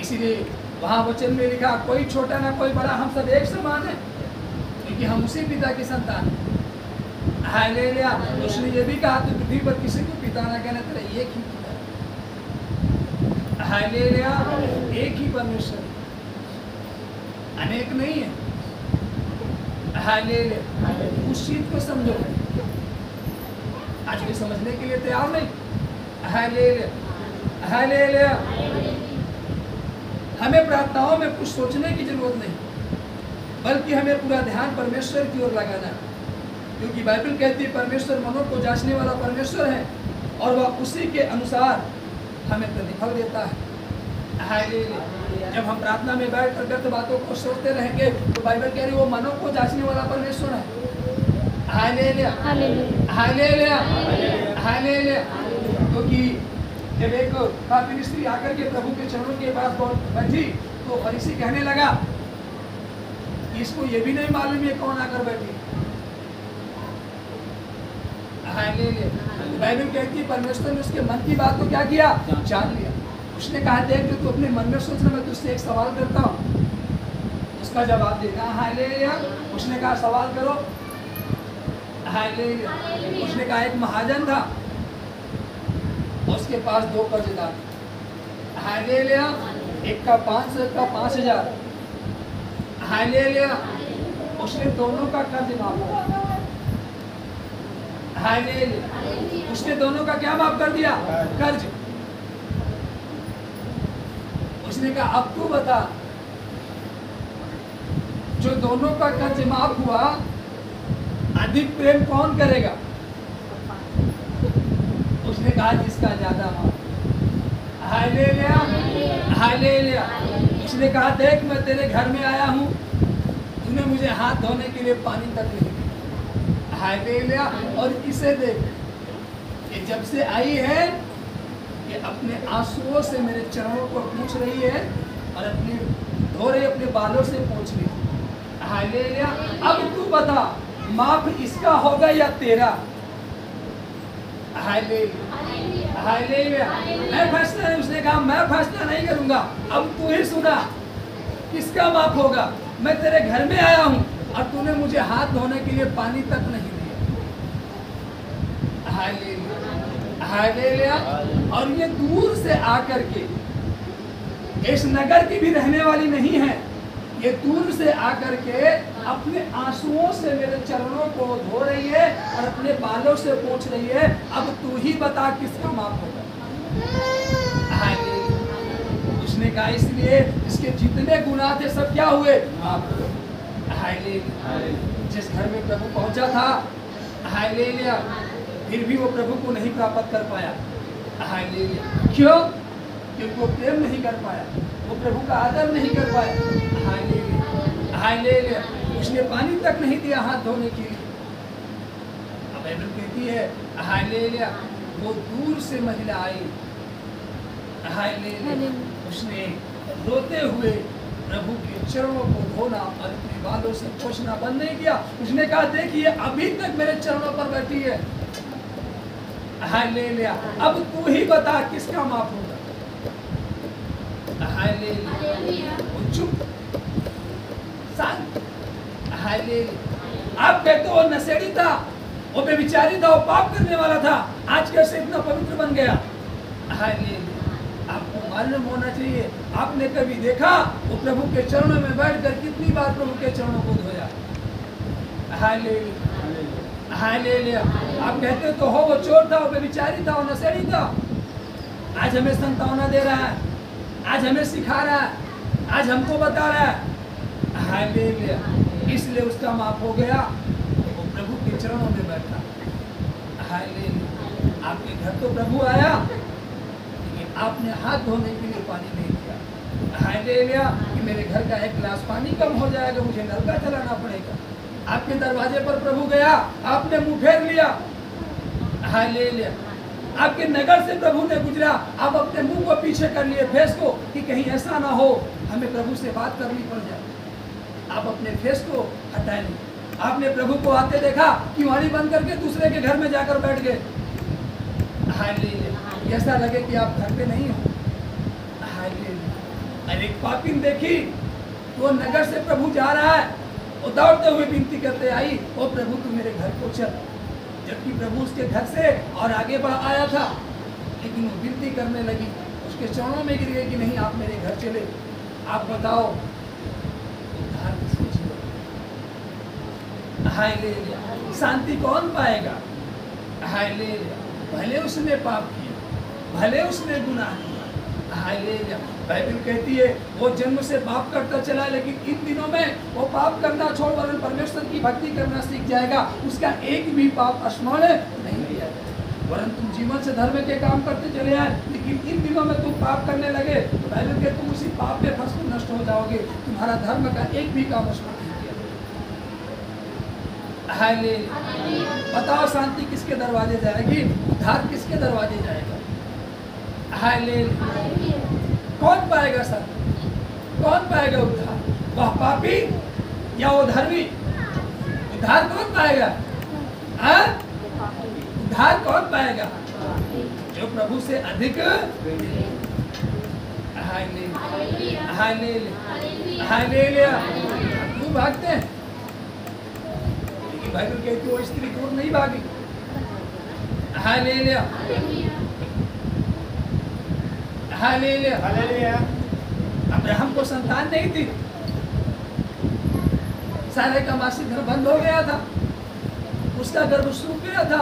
इसीलिए वहाँ वचन में लिखा कोई छोटा ना कोई बड़ा, हम सब एक समान है, क्योंकि हम उसी पिता की संतान हैं। हालेलुया। उसने ये भी कहा तू पृथ्वी पर किसी को पिता ना कहना, तेरा एक ही पिता। हालेलुया। एक ही परमेश्वर, अनेक नहीं है। हालेलुया। उस चीज को समझो। आज भी समझने के लिए तैयार नहीं। हालेलुया। हालेलुया। हमें प्रार्थनाओं में कुछ सोचने की जरूरत नहीं, बल्कि हमें पूरा ध्यान परमेश्वर की ओर लगाना है, क्योंकि बाइबल कहती है परमेश्वर मनों को जांचने वाला परमेश्वर है और वह उसी के अनुसार हमें प्रतिफल देता है। हालेलुया। जब हम प्रार्थना में बैठ कर व्यर्थ बातों को सोचते रहेंगे तो बाइबल कह रही है वो मनों को जांचने वाला परमेश्वर है। Hallelujah, hallelujah, hallelujah. क्योंकि जब एक पापी स्त्री आकर के प्रभु के चरणों के पास बैठी तो फरीसी कहने लगा कि इसको ये भी नहीं मालूम है कौन आकर बैठी। बाइबल कहती है परमेश्वर ने उसके मन की बात को क्या किया, जान लिया। उसने कहा देख जो तू अपने मन में सोच रहा, मैं तुझसे एक सवाल करता हूँ, उसका जवाब देना। हालेलुया। उसने कहा सवाल करो। हालेलुया। उसने कहा एक महाजन था, उसके पास 2 कर्जदार। हालेलुया। एक का 500, एक का 5000। हालेलुया। उसने दोनों का कर्ज माफ कर दिया। हालेलुया। उसने दोनों का क्या माफ कर दिया, कर्ज। उसने कहा अब तू बता जो दोनों का कर्ज माफ हुआ अधिक प्रेम कौन करेगा। उसने कहा जिसका ज्यादा माफ। Hallelujah, hallelujah. उसने कहा देख मैं तेरे घर में आया हूँ, तूने मुझे हाथ धोने के लिए पानी तक नहीं दिया। हालेलुया। और इसे देख ये जब से आई है ये अपने आंसुओं से मेरे चरणों को पूछ रही है और अपने धो रही अपने बालों से पूछ रही है। हालेलुया। अब तू बता माफ इसका होगा या तेरा। Hallelujah, hallelujah. मैं फैसला नहीं, उसने कहा मैं फैसला नहीं करूंगा, अब तू ही सुना किसका माफ होगा। मैं तेरे घर में आया हूँ और तूने मुझे हाथ धोने के लिए पानी तक नहीं दिया। Hallelujah, hallelujah. और ये दूर से आकर के इस नगर की भी रहने वाली नहीं है, ये दूर से आकर के अपने आंसुओं से मेरे चरणों को धो रही है और अपने बालों से पूछ रही है अब तू ही बता किसका माफ होगा। उसने कहा इसलिए इसके जितने गुनाह थे सब क्या हुए, माफ हुए। जिस घर में प्रभु पहुंचा था, हालेलुया, फिर भी वो प्रभु को नहीं प्राप्त कर पाया। हालेलुया। क्यों? क्योंकि वो प्रेम नहीं कर पाया, वो प्रभु का आदर नहीं कर पाया। Hallelujah, hallelujah. उसने पानी तक नहीं दिया हाथ धोने के लिए। अब बाइबल कहती है हालेलुया वो दूर से महिला आई। हालेलुया। उसने रोते हुए प्रभु के चरणों को धोना और अपने बालों से पोंछना बंद नहीं किया। उसने कहा देखिए अभी तक मेरे चरणों पर बैठी है। हालेलुया। अब तू ही बता किसका माफ होगा। हालेलुया। वो चुप शांत। हालेलुया। आप कहते हो नशेड़ी था, वो बेविचारी था, वो पाप करने वाला था, आज कैसे इतना पवित्र बन गया। हालेलुया। आपको मालूम होना चाहिए, आपने कभी देखा वो प्रभु के चरणों में बैठकर कितनी बार प्रभु के चरणों को धोया। Hallelujah, hallelujah. आप कहते तो हो वो चोर था, वो बेविचारी था, वो नशेड़ी था, आज हमें संतावना दे रहा है, आज हमें सिखा रहा है, आज हमको बता रहा है। हालेलुया। इसलिए उसका माफ हो गया, वो प्रभु के चरणों में बैठा। हालेलुया। आपके घर तो प्रभु आया, लेकिन आपने हाथ धोने के लिए पानी नहीं दिया। हालेलुया। कि मेरे घर का एक गिलास पानी कम हो जाएगा, मुझे नल का चलाना पड़ेगा। आपके दरवाजे पर प्रभु गया, आपने मुंह फेर लिया। हालेलुया। आपके नगर से प्रभु ने गुजरा, आप अपने मुंह को पीछे कर लिए, फेस को, कि कहीं ऐसा ना हो हमें प्रभु से बात करनी पड़ जाए। आप अपने फेस को हटाए नहीं। आपने प्रभु को आते देखा, किवाड़ी बंद करके दूसरे के घर में जाकर बैठ गए। हालेलुया। ऐसा लगे कि आप घर पे नहीं हो। हालेलुया। अरे एक पापिन देखी, वो नगर से प्रभु जा रहा है, वो दौड़ते हुए विनती करते आई, ओ प्रभु तू मेरे घर को चल। जबकि प्रभु उसके घर से और आगे बढ़ आया था, लेकिन वो विनती करने लगी, उसके चरणों में गिर गई कि नहीं आप मेरे घर चले। आप बताओ उद्धार किसको चाहिए। हालेलुया। शांति कौन पाएगा। हालेलुया। पहले उसने पाप किया, भले उसने गुनाह किया। हालेलुया। बाइबल कहती है वो जन्म से पाप करता चला, लेकिन इन दिनों में वो पाप करना छोड़ वरन परमेश्वर की भक्ति करना सीख जाएगा। उसका एक भी पाप स्मरण नहीं किया जाएगा। वरन तुम जीवन से धर्म के काम करते चले आए, लेकिन इन दिनों में तुम पाप करने लगे तो बाइबल के तुम उसी पाप में फंस कर नष्ट हो जाओगे। तुम्हारा धर्म का एक भी काम स्मरण नहीं किया। हालेलुया। बताओ शांति किसके दरवाजे जाएगी? उद्धार किसके दरवाजे जाएगा? हालेलुया। कौन पाएगा सर? कौन पाएगा उद्धार? वह पापी या वो धर्मी? उद्धार कौन पाएगा? उद्धार कौन पाएगा? जो प्रभु से अधिक। हालेलुया। हालेलुया। क्यों भागते हैं? लेकिन बाइबल कहती है वो स्त्री दूर नहीं भागी। हालेलुया। हालेलुया। हालेलुया। अब्राहम को संतान नहीं थी, सारे का मासिक घर बंद हो गया था, उसका गर्भ सूख गया था,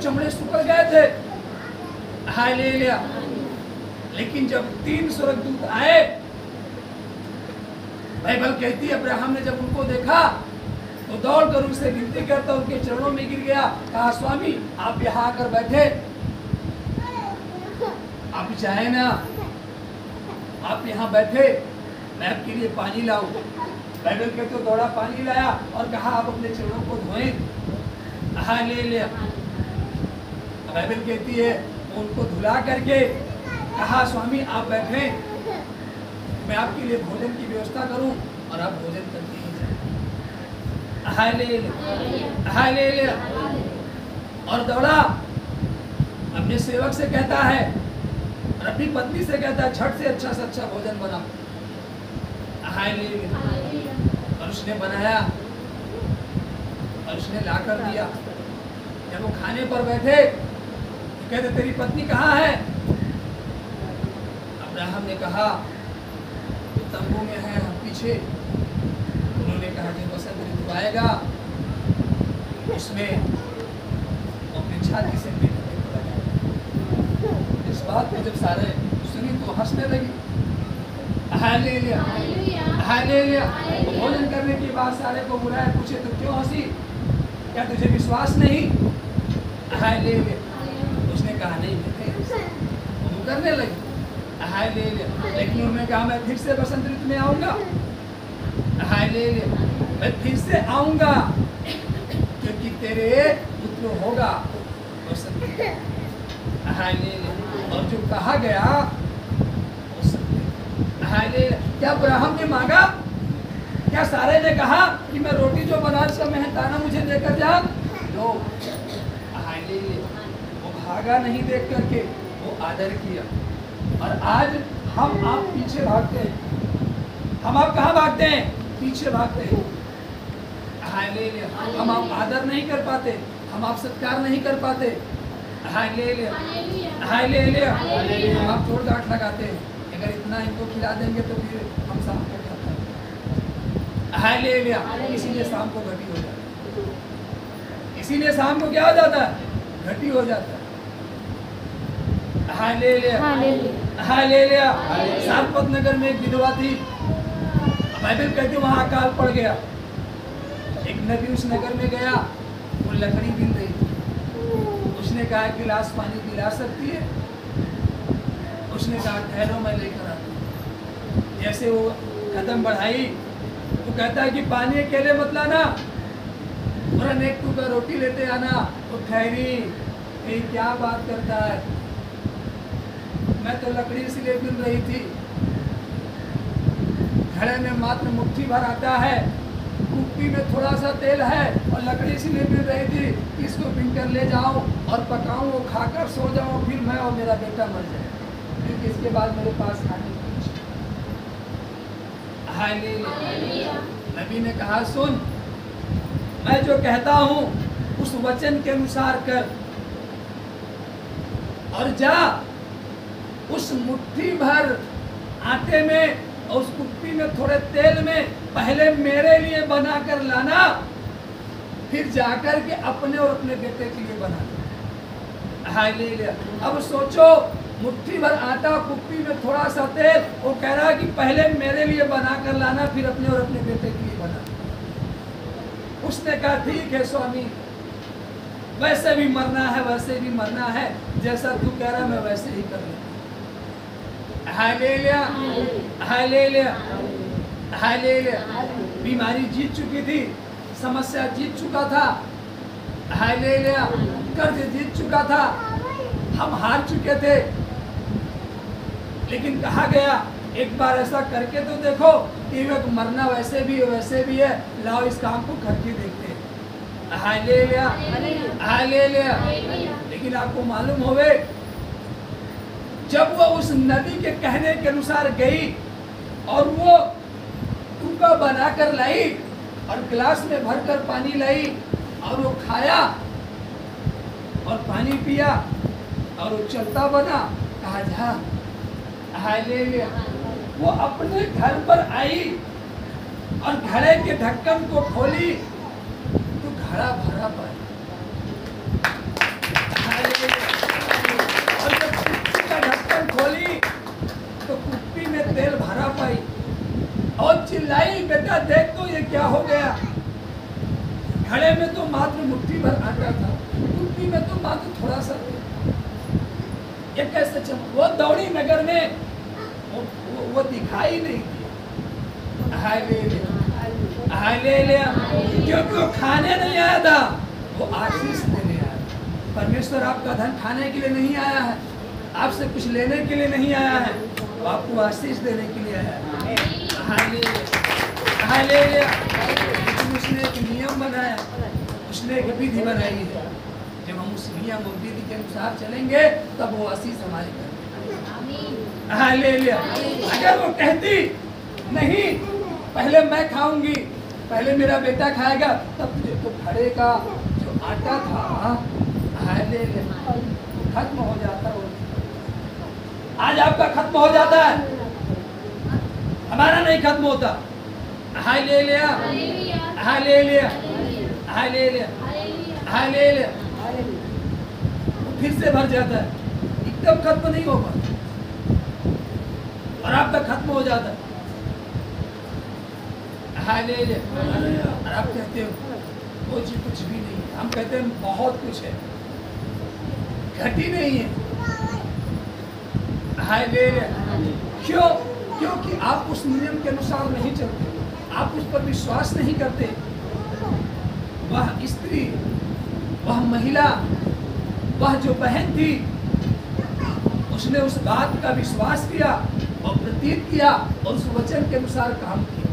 चमड़े सूख गए थे। हालेलुया। लेकिन जब 3 स्वर्गदूत आए, बाइबल कहती है अब्राहम ने जब उनको देखा तो दौड़कर उनसे विनती करता उनके चरणों में गिर गया, कहा स्वामी आप यहाँ आकर बैठे, आप चाहे ना आप यहाँ बैठे, मैं आपके लिए पानी लाऊं। बाइबल कहते हो दौड़ा पानी लाया और कहा आप अपने चरणों को धोएं। हालेलुया। बाइबल कहती है उनको धुला करके कहा स्वामी आप बैठे, मैं आपके लिए भोजन की व्यवस्था करूं और आप भोजन करके ही जाएं। हालेलुया। हालेलुया। और दौड़ा अपने सेवक से कहता है और अपनी पत्नी से कहता है झट से अच्छा भोजन बना। हालेलुया। और उसने बनाया और उसने लाकर दिया। जब वो खाने पर बैठे तो कहते तेरी पत्नी कहाँ है? अब्राहम ने कहा तंबू में है पीछे। उन्होंने कहा जब बसंत ऋतु आएगा उसमें अपनी छाती से इस बात को जब सारे सुनी तो हंसने लगी। हालेलुया। हालेलुया। भोजन करने के बाद सारे को बुलाया, पूछे तो क्यों हंसी, क्या तुझे विश्वास नहीं? हालेलुया। उसने कहा नहीं वो करने लगी। हालेलुया। लेकिन उन्होंने कहा मैं फिर से बसंत ऋतु में आऊंगा। हालेलुया। मैं फिर से आऊंगा क्योंकि तेरे पुत्र होगा बसंत ऋतु। हालेलुया। और जो कहा गया क्या अब्राहम ने मांगा? क्या सारे ने कहा कि मैं रोटी जो बना उसका मेहनताना मुझे देकर जा? लो। वो भागा नहीं देख करके, वो आदर किया। और आज हम आप पीछे भागते हैं। हम आप कहाँ भागते हैं? पीछे भागते हैं। हम आप आदर नहीं कर पाते, हम आप सत्कार नहीं कर पाते। हालेलुया। हालेलुया। हम आप जोड़ गांठ लगाते हैं, अगर इतना इनको खिला देंगे तो फिर हम शाम को खाते हैं। हालेलुया। इसीलिए शाम को घटी हो जाता है। इसीलिए शाम को क्या हो जाता है? घटी हो जाता है। हालेलुया। हालेलुया। सारपत नगर में एक विधवा थी। बाइबल कहती है वहाँ अकाल पड़ गया। एक नबी उस नगर में गया, वो लकड़ी बिन रही थी। उसने कहा गिलास पानी पिला सकती है? उसने कहा ठहरो मैं लेकर आती हूँ। जैसे वो कदम बढ़ाई तो कहता है कि पानी अकेले मत लाना, वरन एक टुकड़ा रोटी लेते आना। वो ठहरी, ये क्या बात करता है, मैं तो लकड़ी इसलिए बिन रही थी, घड़े में मात्र मुट्ठी भर आता है, कुप्पी में थोड़ा सा तेल है और लकड़ी इसलिए बिन रही थी इसको बिन कर ले जाऊं और पकाऊं, वो खाकर सो जाऊं, फिर मैं और मेरा बेटा मर जाए, क्योंकि इसके बाद मेरे पास खाने को कुछ। हालेलुया। नबी ने कहा सुन, मैं जो कहता हूं उस वचन के अनुसार कर और जा उस मुट्ठी भर आटे में और उस कुप्पी में थोड़े तेल में पहले मेरे लिए बना कर लाना, फिर जाकर के अपने और अपने बेटे के लिए बनाना। हालेलुया। अब सोचो मुट्ठी भर आटा, कुप्पी में थोड़ा सा तेल। वो कह रहा है कि पहले मेरे लिए बना कर लाना, फिर अपने और अपने बेटे के लिए बना। उसने कहा ठीक है स्वामी, वैसे भी मरना है, वैसे भी मरना है, जैसा तू कह रहा मैं वैसे ही कर लेता। Hallelujah, hallelujah, hallelujah. बीमारी जीत चुकी थी, समस्या जीत चुका था, हालेलुया, कर्ज जीत चुका था, हम हार चुके थे। लेकिन कहा गया एक बार ऐसा करके तो देखो कि मरना वैसे भी है, लाओ इस काम को करके देखते हैं। Hallelujah, hallelujah. लेकिन आपको मालूम होवे, जब वो उस नबी के कहने के अनुसार गई और वो टुकड़ा बनाकर लाई और गिलास में भरकर पानी लाई और वो खाया और पानी पिया और वो चलता बना, कहा जा। हालेलुया। वो अपने घर पर आई और घड़े के ढक्कन को खोली तो घड़ा भरा पाया। और जब कुप्पी का ढक्कन खोली तो कुप्पी में तेल भरा पाई और चिल्लाई, बेटा देख तो ये क्या हो गया। घड़े में तो मात्र मुट्ठी भर आटा था, कुप्पी में तो मात्र थोड़ा सा तेल। ये कैसे चल। वो दौड़ी नगर में, वो दिखाई नहीं दी। Hallelujah, hallelujah. क्योंकि वो खाने नहीं आया था, वो आशीष देने आया था। परमेश्वर आपका धन खाने के लिए नहीं आया है, आपसे कुछ लेने के लिए नहीं आया है, वो आपको आशीष देने के लिए आया है। Hallelujah, hallelujah. उसने एक नियम बनाया, उसने एक विधि बनाई है। जब हम उस नियम और विधि के अनुसार चलेंगे तब वो आशीष हमारे घर। हालेलुया। अगर वो कहती नहीं पहले मैं खाऊंगी, पहले मेरा बेटा खाएगा, तब तुझे तो घड़े का जो आटा था, हालेलुया, खत्म हो जाता। वो आज आपका खत्म हो जाता है, हमारा नहीं खत्म होता। Hallelujah, hallelujah, hallelujah, hallelujah. फिर से भर जाता है, एकदम खत्म नहीं होगा और आपका खत्म हो जाता है। हालेलुया। और आप कहते हो वो जी कुछ भी नहीं है, हम कहते हैं बहुत कुछ है, घटी नहीं है। हालेलुया। क्यों? क्योंकि आप उस नियम के अनुसार नहीं चलते, आप उस पर विश्वास नहीं करते। वह स्त्री, वह महिला, वह जो बहन थी, उसने उस बात का विश्वास किया और प्रतीत किया और उस वचन के अनुसार काम किया।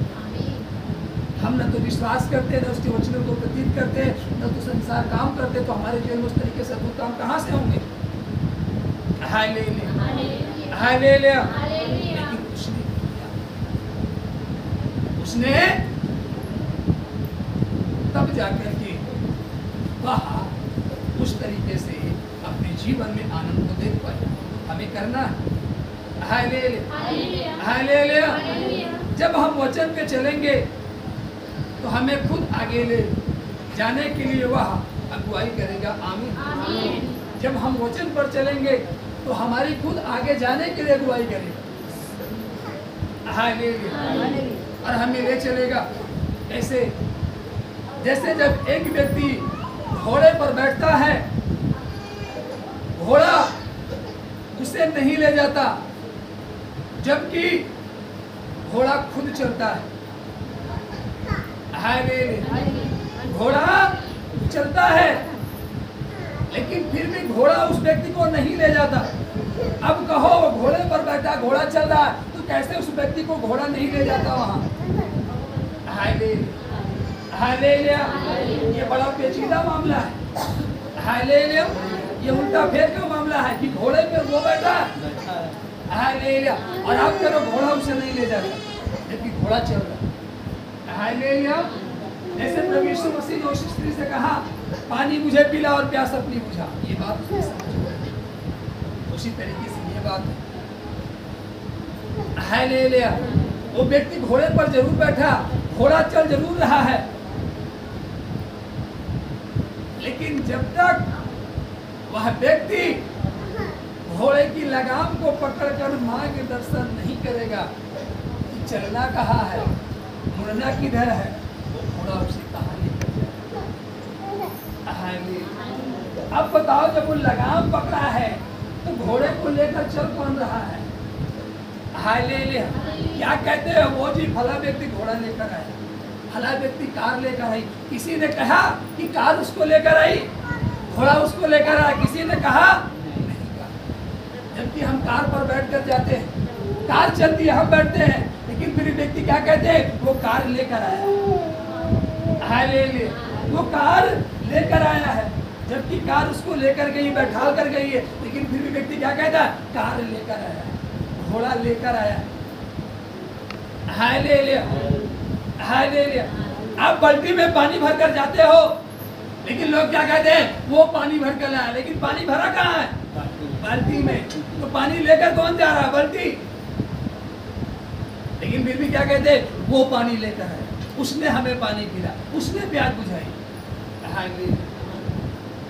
हम न तो विश्वास करते, न उसके वचनों को प्रतीत करते, न तो संसार काम करते, तो हमारे जीवन में उस तरीके से अद्भुत काम कहाँ से होंगे। Hallelujah, hallelujah. लेकिन उसने तब जाकर के वह उस तरीके से अपने जीवन में आनंद को देख पाए। हमें करना है। Hallelujah, hallelujah. जब हम वचन पे चलेंगे तो हमें खुद आगे ले जाने के लिए वह अगुवाई करेगा। आमीन। जब हम वचन पर चलेंगे तो हमारी खुद आगे जाने के लिए अगुवाई करेगा। हालेलुया। और हमें ले चलेगा ऐसे जैसे जब एक व्यक्ति घोड़े पर बैठता है, घोड़ा उसे नहीं ले जाता, जबकि घोड़ा खुद चलता है। हालेलुया। घोड़ा चलता है लेकिन फिर भी घोड़ा उस व्यक्ति को नहीं ले जाता। अब कहो वो घोड़े पर बैठा, घोड़ा चल रहा है, तो कैसे उस व्यक्ति को घोड़ा नहीं ले जाता वहां। Hallelujah, hallelujah. ये बड़ा पेचीदा मामला है। हालेलुया। ये उल्टा फेर का मामला है कि घोड़े पे वो बैठा है। हालेलुया। और आप करो घोड़ा उसे नहीं ले जाता, जबकि घोड़ा चल रहा है। हालेलुया। जैसे प्रभु यीशु मसीह ने उस स्त्री से कहा, पानी मुझे पिला और प्यास अपनी बुझा, ये बात उसने समझी। उसी तरीके से ये बात है। हालेलुया। वो व्यक्ति घोड़े पर जरूर बैठा, घोड़ा चल जरूर रहा है, लेकिन जब तक वह व्यक्ति घोड़े की लगाम को पकड़कर मार्गदर्शन नहीं करेगा कि चलना कहाँ है, मुड़ना किधर है, घोड़ा उसे कहाँ लेकर जाएगा। अब बताओ, जब वो लगाम पकड़ा है तो घोड़े को लेकर चल कौन रहा है? हालेलुया। क्या कहते हैं वो जी, फला व्यक्ति घोड़ा लेकर आया, फला व्यक्ति कार लेकर आई। किसी ने कहा कि कार उसको लेकर आई, घोड़ा उसको लेकर आया, किसी ने कहा नहीं कहा। जबकि हम कार पर बैठ कर जाते हैं, कार चलती है, हम बैठते हैं, लेकिन फिर व्यक्ति क्या कहते हैं? वो कार लेकर आया। हालेलुया। वो कार लेकर आया है, जबकि कार उसको लेकर गई, बैठा कर गई है, लेकिन फिर भी व्यक्ति क्या कहता है? कार लेकर आया है, घोड़ा लेकर आया। Hallelujah, hallelujah. आप बाल्टी में पानी भर कर जाते हो, लेकिन लोग क्या कहते हैं? वो पानी भर कर लाया, लेकिन पानी भरा कहाँ है? बाल्टी में। तो पानी लेकर कौन जा रहा है? बाल्टी। लेकिन फिर भी क्या कहते हैं? वो पानी लेकर आया, उसने हमें पानी पिला, उसने प्यास बुझाई।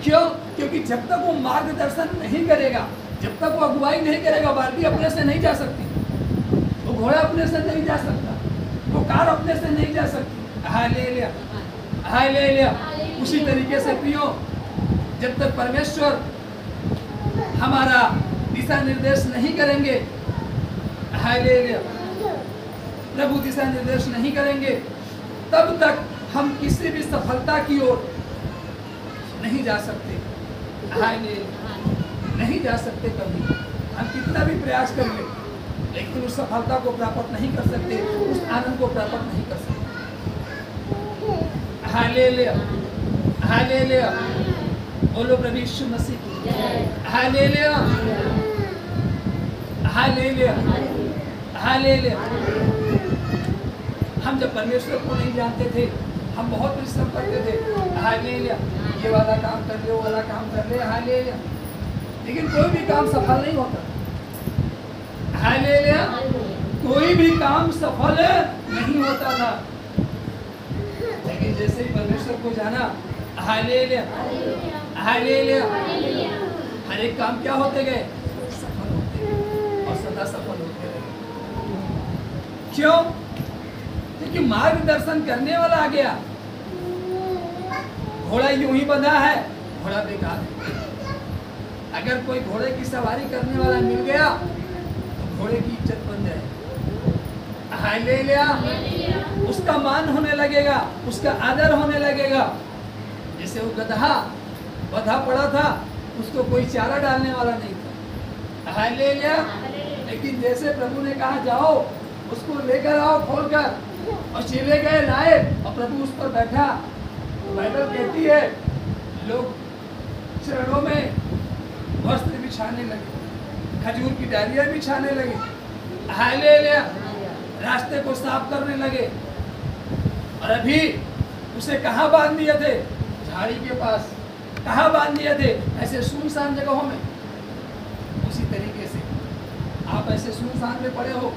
क्यों? क्योंकि जब तक वो मार्गदर्शन नहीं करेगा, जब तक वो अगुवाई नहीं करेगा, बाल्टी अपने से नहीं जा सकती, वो घोड़ा अपने से नहीं जा सकता, वो कार अपने से नहीं जा सकती। Hallelujah, hallelujah. उसी तरीके से प्रियो, जब तक परमेश्वर हमारा दिशा निर्देश नहीं करेंगे, हालेलुया, प्रभु दिशा निर्देश नहीं करेंगे, तब तक हम किसी भी सफलता की ओर नहीं जा सकते। नहीं जा सकते कभी। हम कितना भी प्रयास कर ले, लेकिन उस सफलता को प्राप्त नहीं कर सकते, उस आनंद को प्राप्त नहीं कर सकते। Hallelujah, hallelujah. बोलो प्रभु यीशु मसीह की। Hallelujah, hallelujah, hallelujah. हम जब परमेश्वर को नहीं जानते थे, हम बहुत परिश्रम करते थे। हालेलुया, ये वाला काम कर ले, वो वाला काम कर ले। हालेलुया, लेकिन कोई भी काम सफल नहीं होता। हालेलुया, कोई भी काम सफल नहीं होता था। लेकिन जैसे ही परमेश्वर को जाना, हालेलुया, हालेलुया, हर एक काम क्या होते गए? सफल होते गए और सदा सफल होते रहे। क्यों? क्योंकि मार्गदर्शन करने वाला आ गया। घोड़ा यूं ही बंधा है, घोड़ा बेकार है। अगर कोई घोड़े की सवारी करने वाला मिल गया तो घोड़े की इज्जत बन जाए। हालेलुया, उसका मान होने लगेगा, उसका आदर होने लगेगा। जैसे वो गधा बंधा पड़ा था, उसको कोई चारा डालने वाला नहीं था। हालेलुया, लेकिन जैसे प्रभु ने कहा जाओ उसको लेकर आओ खोलकर, और चले गए, लाए, और प्रभु उस पर बैठा। बाइबल कहती है लोग चरणों में वस्त्र बिछाने लगे, खजूर की डालियां बिछाने लगे। हालेलुया, रास्ते को साफ करने लगे। और अभी उसे कहाँ बांध दिए थे? झाड़ी के पास। कहाँ बांध दिए थे? ऐसे सुनसान जगहों में। उसी तरीके से आप ऐसे सुनसान में पड़े हो,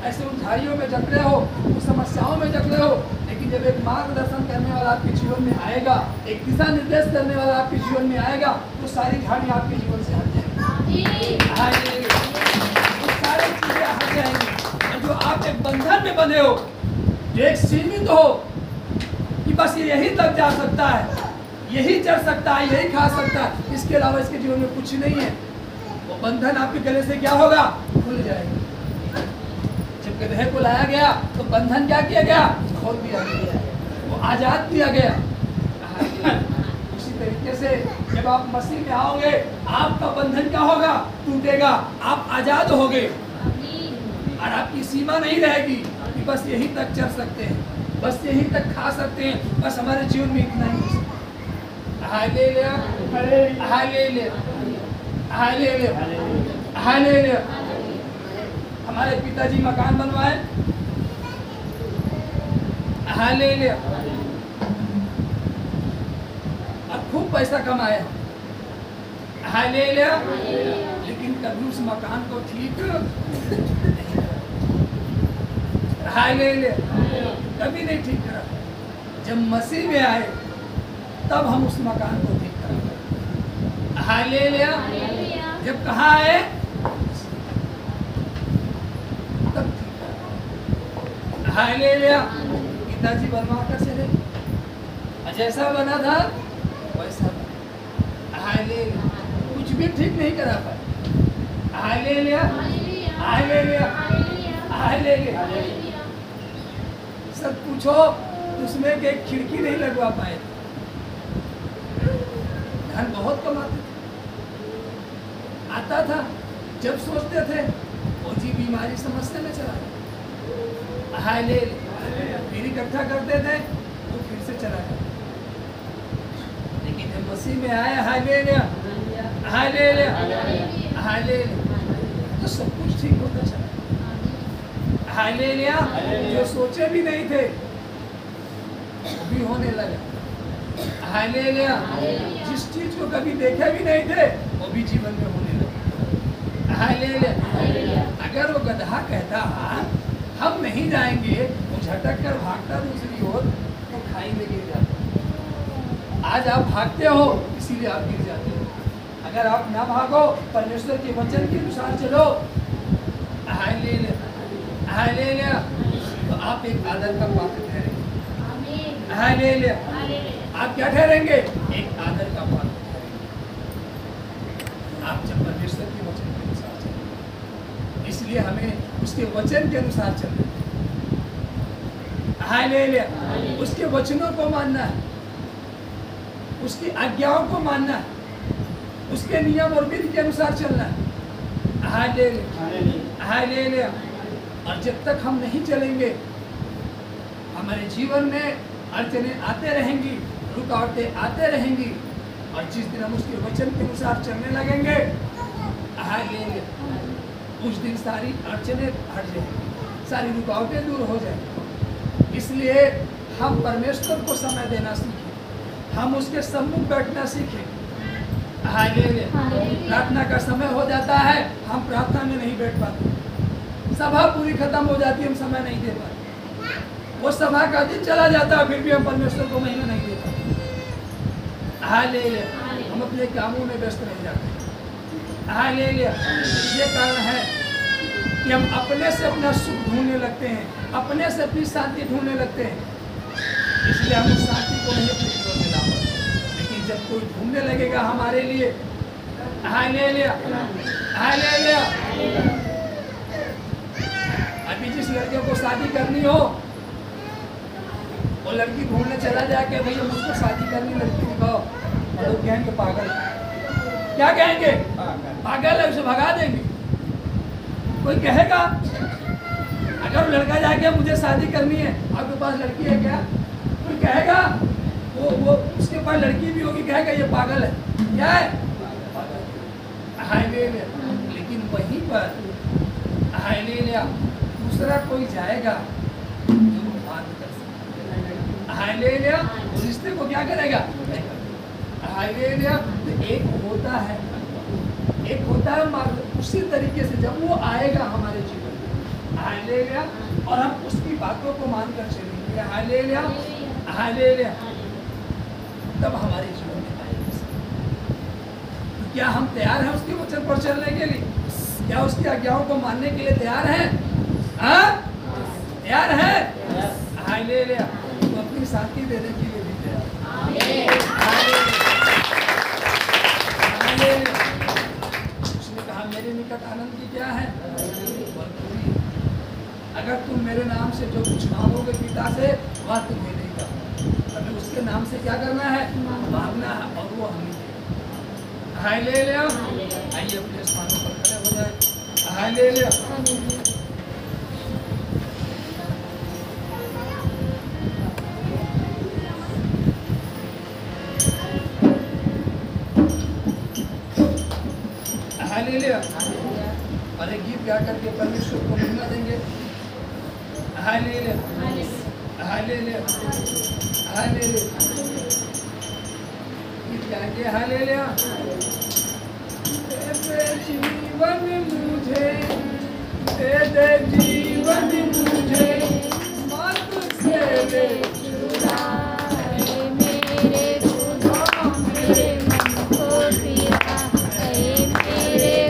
ऐसे उन झाड़ियों में जकड़े हो, उन समस्याओं में जकड़े हो, लेकिन जब एक मार्गदर्शन करने वाला आपके जीवन में आएगा, एक दिशा निर्देश करने वाला आपके जीवन में आएगा, तो सारी झाड़ी आपके जीवन से हट जाएगी। तो सारी चीजें हट जाएंगी। और जो आप एक बंधन में बंधे हो, जो एक सीमित हो कि बस ये यही तक जा सकता है, यही चढ़ सकता है, यही खा सकता है, इसके अलावा इसके जीवन में कुछ नहीं है, वो बंधन आपके गले से क्या होगा? खुल जाएगा। जब गधे को लाया गया तो बंधन क्या किया गया? खोल दिया गया, वो आजाद किया गया। उसी तरीके से जब आप मसीह में आओगे, आपका बंधन क्या होगा? टूटेगा, आप आजाद होगे, और आपकी सीमा नहीं रहेगी कि बस यही तक चढ़ सकते हैं, बस यही तक खा सकते हैं, बस हमारे जीवन में इतना ही। Hallelujah, hallelujah, hallelujah, hallelujah. हमारे पिताजी मकान बनवाए। हालेलुया, और खूब पैसा कमाए। हालेलुया, लेकिन कभी उस मकान को ठीक नहीं करा। हालेलुया, कभी नहीं ठीक करा। जब मसीह में आए तब हम उस मकान को ठीक करा। हालेलुया, जब कहा है तब हालेलुया। पिताजी बनवा कर चले, जैसा बना था वैसा बना। हालेलुया। कुछ भी ठीक नहीं करा पाए। Hallelujah hallelujah hallelujah. सब पूछो उसमें के एक खिड़की नहीं लगवा पाए। धन बहुत कमाते थे, आता था जब सोचते थे वो जी बीमारी समस्या में चला गया। हालेलुया। फिर इकट्ठा करते थे वो फिर से चला गया। लेकिन जब मसीह में आया हालेलुया हालेलुया हालेलुया, तो सब कुछ ठीक होता चला। हालेलुया। जो सोचे भी नहीं थे वो भी होने लगा। हालेलुया। जिस चीज को कभी देखे भी नहीं थे वो भी जीवन में होने लगा। हालेलुया। अगर वो गधा कहता हम नहीं जाएंगे, वो झटक कर भागता दूसरी ओर, तो खाई में गिर जाता। आज आप भागते हो इसीलिए आप गिर जाते हो। अगर आप ना भागो, परमेश्वर के वचन के अनुसार चलो, हालेलुया हालेलुया, तो आप एक आदर का पात्र ठहरेंगे। हालेलुया। आप क्या ठहरेंगे? एक आदर का पात्र ठहरेंगे। आप जब परमेश्वर के वचन के अनुसार चलेंगे, इसलिए हमें उसके वचन के अनुसार चलना है। हालेलुया। उसके वचनों को मानना है, उसकी आज्ञाओं को मानना है, उसके नियम और विधि के अनुसार चलना है। Hallelujah hallelujah. और जब तक हम नहीं चलेंगे, हमारे जीवन में अड़चनें आते रहेंगी, रुकावटें आते रहेंगी, और जिस दिन हम उसके वचन के अनुसार चलने लगेंगे, हालेलुया, उस दिन सारी अड़चनें हट जाएंगी, सारी रुकावटें दूर हो जाएंगी। इसलिए हम परमेश्वर को समय देना सीखें, हम उसके सम्मुख बैठना सीखें। हालेलुया। प्रार्थना का समय हो जाता है, हम प्रार्थना में नहीं बैठ पाते, सभा पूरी खत्म हो जाती है, हम समय नहीं दे पाते, वो सभा का दिन चला जाता है, फिर भी हम परमेश्वर को महिमा नहीं दे पाते। हालेलुया। हम अपने कामों में व्यस्त रह जाते हैं। हालेलुया। ये कारण है कि हम अपने से अपना सुख ढूंढने लगते हैं, अपने से अपनी शांति ढूंढने लगते हैं, इसलिए हम उस शांति को नहीं अपने जीवन में ला पाते। लेकिन जब कोई ढूंढने लगेगा हमारे लिए, हालेलुया हालेलुया। अभी जिस लड़के को शादी करनी हो, वो लड़की ढूंढने चला जाके भैया मुझको शादी करनी, लड़की दिखाओ, और लोग कहेंगे पागल। क्या कहेंगे? पागल है, उसे भगा देंगे। कोई कहेगा, अगर लड़का जाके मुझे शादी करनी है, आपके पास लड़की है क्या? कोई कहेगा, वो उसके पास लड़की भी होगी, कहेगा ये पागल है। क्या है? हालेलुया। लेकिन वहीं पर हालेलुया दूसरा कोई जाएगा जो बात कर सकता। हालेलुया। उस रिश्ते को क्या करेगा? हालेलुया। एक होता है मार्ग, उसी तरीके से जब वो आएगा हमारे जीवन में, हालेलुया, और हम उसकी बातों को मानकर चलेंगे, हालेलुया हालेलुया, तब हमारे जीवन में आएगा। तो क्या हम तैयार हैं उसके वचन पर चलने के लिए? क्या उसकी आज्ञाओं को मानने के लिए तैयार हैं? तैयार है? हालेलुया। तो अपनी साथी देने के लिए भी तैयार। उसने कहा मेरे निकट आनंद की क्या है? अगर तुम मेरे नाम से जो कुछ मांगोगे पिता से, वह तुम्हें देगा। हमें उसके नाम से क्या करना है? मांगना है, और वो हमें देगा। हालेलुया। आइए अपने स्थानों पर खड़े हो जाए। हालेलुया। हालेलुया। और एक गीत गा करके परमेश्वर को महिमा देंगे। Hallelujah hallelujah hallelujah. गीत गाएंगे। हालेलुया। दे जीवन मुझे, दे जीवन मुझे, मत से दे मेरे खुदा मेरे मन को पिया, मेरे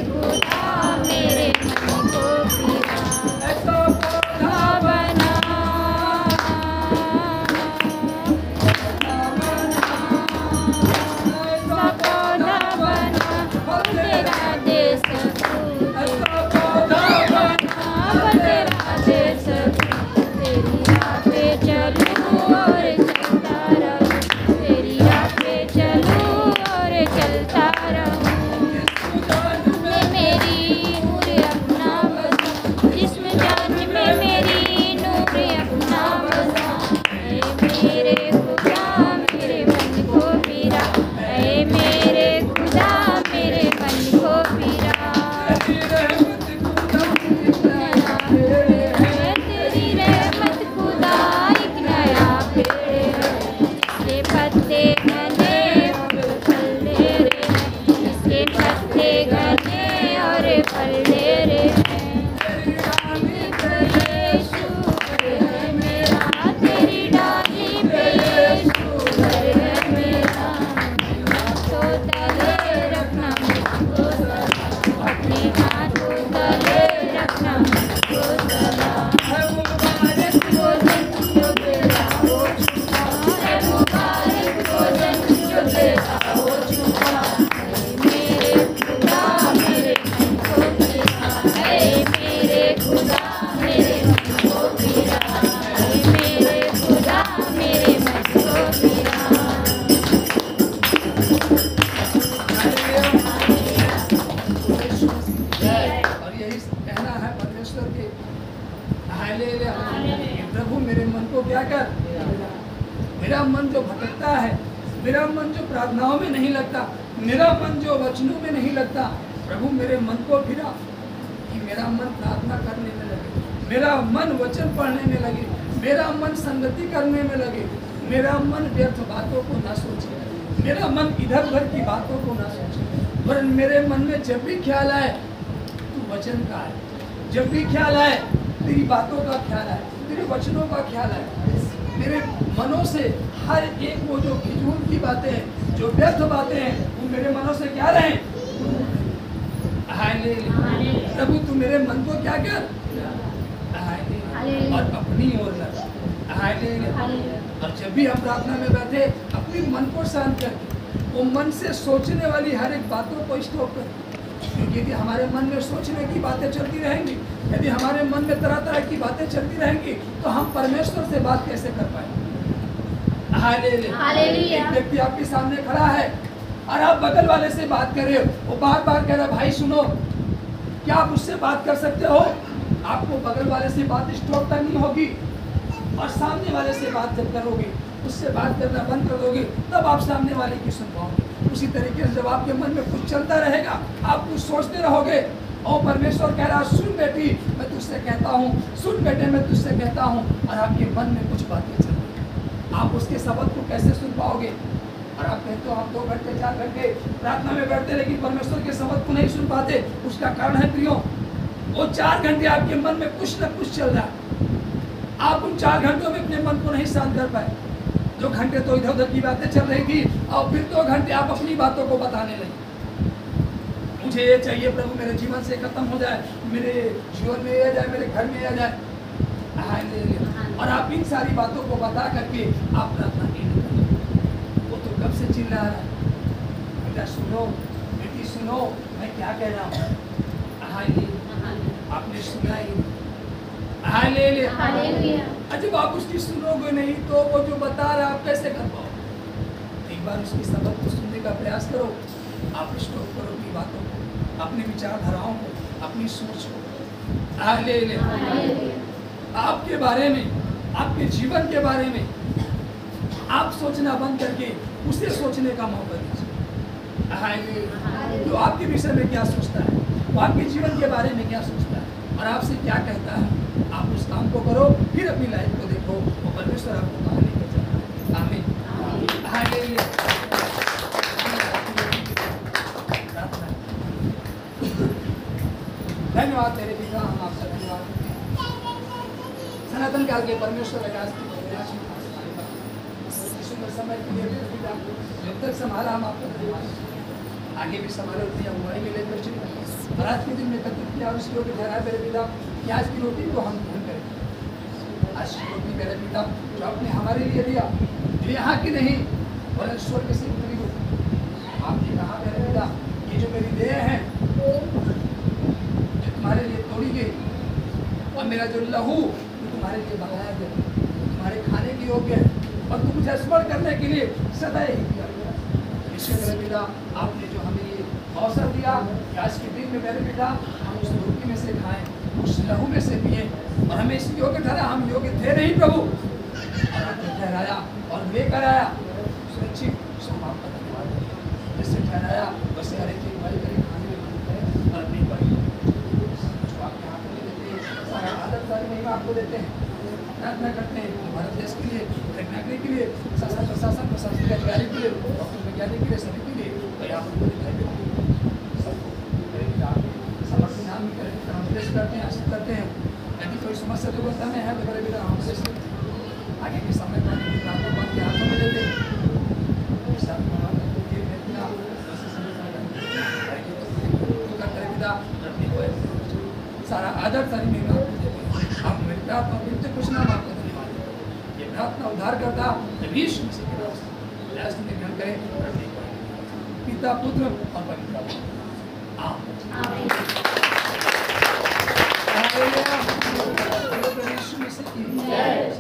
मन जो प्रार्थनाओं में नहीं लगता, मेरा मन जो वचनों में नहीं लगता, प्रभु मेरे मन को फिरा कि मेरा मन प्रार्थना करने में लगे, मेरा मन वचन पढ़ने में लगे, मेरा मन संगति करने में लगे, मेरा मन व्यर्थ बातों को ना सोचे, मेरा मन इधर उधर की बातों को ना सोचे, पर मेरे मन में जब भी ख्याल आए तू वचन का है, जब भी ख्याल आए तेरी बातों का ख्याल आए, तेरे वचनों का ख्याल आए, मेरे मनों से हर एक वो जो फिजूल की बातें हैं, जो व्यर्थ बातें हैं, वो मेरे मनों से क्या रहे। प्रभु तू मेरे मन को क्या कर और अपनी ओर लगा। और जब भी हम प्रार्थना में बैठे अपने मन को शांत करके वो मन से सोचने वाली हर एक बातों को स्टॉप कर, क्योंकि यदि हमारे मन में सोचने की बातें चलती रहेंगी, यदि हमारे मन में तरह तरह की बातें चलती रहेंगी, तो हम परमेश्वर से बात कैसे कर पाएंगे। एक व्यक्ति आपके सामने खड़ा है और आप बगल वाले से बात कर रहे हो, वो बार बार कह रहा है भाई सुनो, क्या आप उससे बात कर सकते हो। आपको बगल वाले से बात स्टॉप करनी होगी और सामने वाले से बात जब करोगे, उससे बात करना बंद कर दोगे, तब आप सामने वाले की सुन पाओगे। उसी तरीके से जब आपके मन में कुछ चलता रहेगा, आप कुछ सोचते रहोगे, और परमेश्वर कह रहा सुन बेटी मैं तुझसे कहता हूँ, सुन बेटे मैं तुझसे कहता हूँ, और आपके मन में कुछ बातें चल रही, आप उसके शब्द को कैसे सुन पाओगे। और आप कहते हो आप 2 घंटे 4 घंटे प्रार्थना में बैठते लेकिन परमेश्वर के शब्द को नहीं सुन पाते। उसका कारण है प्रियो, वो 4 घंटे आपके मन में कुछ न कुछ चल रहा है, आप उन 4 घंटों में अपने मन को नहीं शांत कर पाए। 2 घंटे तो इधर उधर की बातें चल रही थी और फिर 2 घंटे आप अपनी बातों को बताने लगे, मुझे ये चाहिए प्रभु मेरे जीवन से खत्म हो जाए, मेरे जीवन में आ जाए, मेरे घर में आ जाए, और आप इन सारी बातों को बता करके आप प्रार्थना नहीं करें। वो तो कब से चिल्ला रहा है, बेटा सुनो, बेटी सुनो, मैं क्या कह रहा हूँ। आपने सुना ही जब आप उसकी सुनोगे नहीं तो वो जो बता रहा है आप कैसे कर पाओ। एक बार उसकी शब्द को सुनने का प्रयास करो, आप स्टॉप करो अपनी बातों को, अपनी विचारधाराओं को, अपनी सोच को। आपके बारे में, आपके जीवन के बारे में आप सोचना बंद करके उसे सोचने का मौका दीजिए। तो आपके विषय में क्या सोचता है, वो आपके जीवन के बारे में क्या सोचता है और आपसे क्या कहता है, आप उस काम को करो, फिर अपनी लाइफ को देखो, वो परमेश्वर आपको कहाँ लेकर चल रहा है। आमीन। धन्यवाद तेरे पिता, हम आपका धन्यवाद सनातन काल के परमेश्वर आकाश की सुंदर समय के लिए पिता जब तक संभाला हम आपका धन्यवाद। आगे भी संभाले उतनी अगुवाई में लेकर चलिए और आज के दिन में एकत्रित किया और इस योग्य ठहराया मेरे पिता कि आज की रोटी को हम ग्रहण करें। आज की रोटी मेरे पिता जो आपने हमारे लिए दिया, जो यहाँ की नहीं और स्वर्ग से उतरी हो, आपने कहा मेरे पिता ये जो मेरी देह है जो तुम्हारे लिए तोड़ी गई और मेरा जो लहू जो तुम्हारे लिए बहाया गया, तुम्हारे खाने के योग्य है और तुम मुझे स्मरण करने के लिए सदा ही किया गया। इसलिए मेरे पिता आपने जो हमें ये अवसर दिया कि आज के दिन में मेरे पिता हम उस रोटी में से खाएं, उस लहू में से पिए और हमें इस योग्य ठहरा। हम योग्य थे नहीं प्रभु, और आपने ठहराया और लेकर आया सुरक्षित आपका धन्यवाद। जैसे ठहराया वैसे हर एक चीज भाई करे खाने में मन है और नहीं पाई जो आपके हाथ में देते हैं, सारा आदत सारी महिमा आपको देते हैं। प्रार्थना करते हैं भारत देश के लिए, नागरिक के लिए, शासन प्रशासन प्रशासनिक अधिकारी के लिए, डॉक्टर वैज्ञानिक के लिए, सभी के लिए तो आप उनको दिखाई देते हैं। समर्थन नाम हम प्रेस करते हैं, आशित करते हैं। यदि कोई समस्या दुर्घटना में है तो बड़े बेटा हम प्रेस आगे के समय पर आपके हाथों में देते हैं। सारा आदर सारी महिमा आपको देते हैं। आप मेरी प्रार्थना बिल्कुल कुछ नाम आपको धन्यवाद। ये प्रार्थना उद्धार करता यीशु मसीह के नाम से ग्रहण करें। पिता पुत्र और पवित्र आत्मा। आमीन। यीशु मसीह की जय।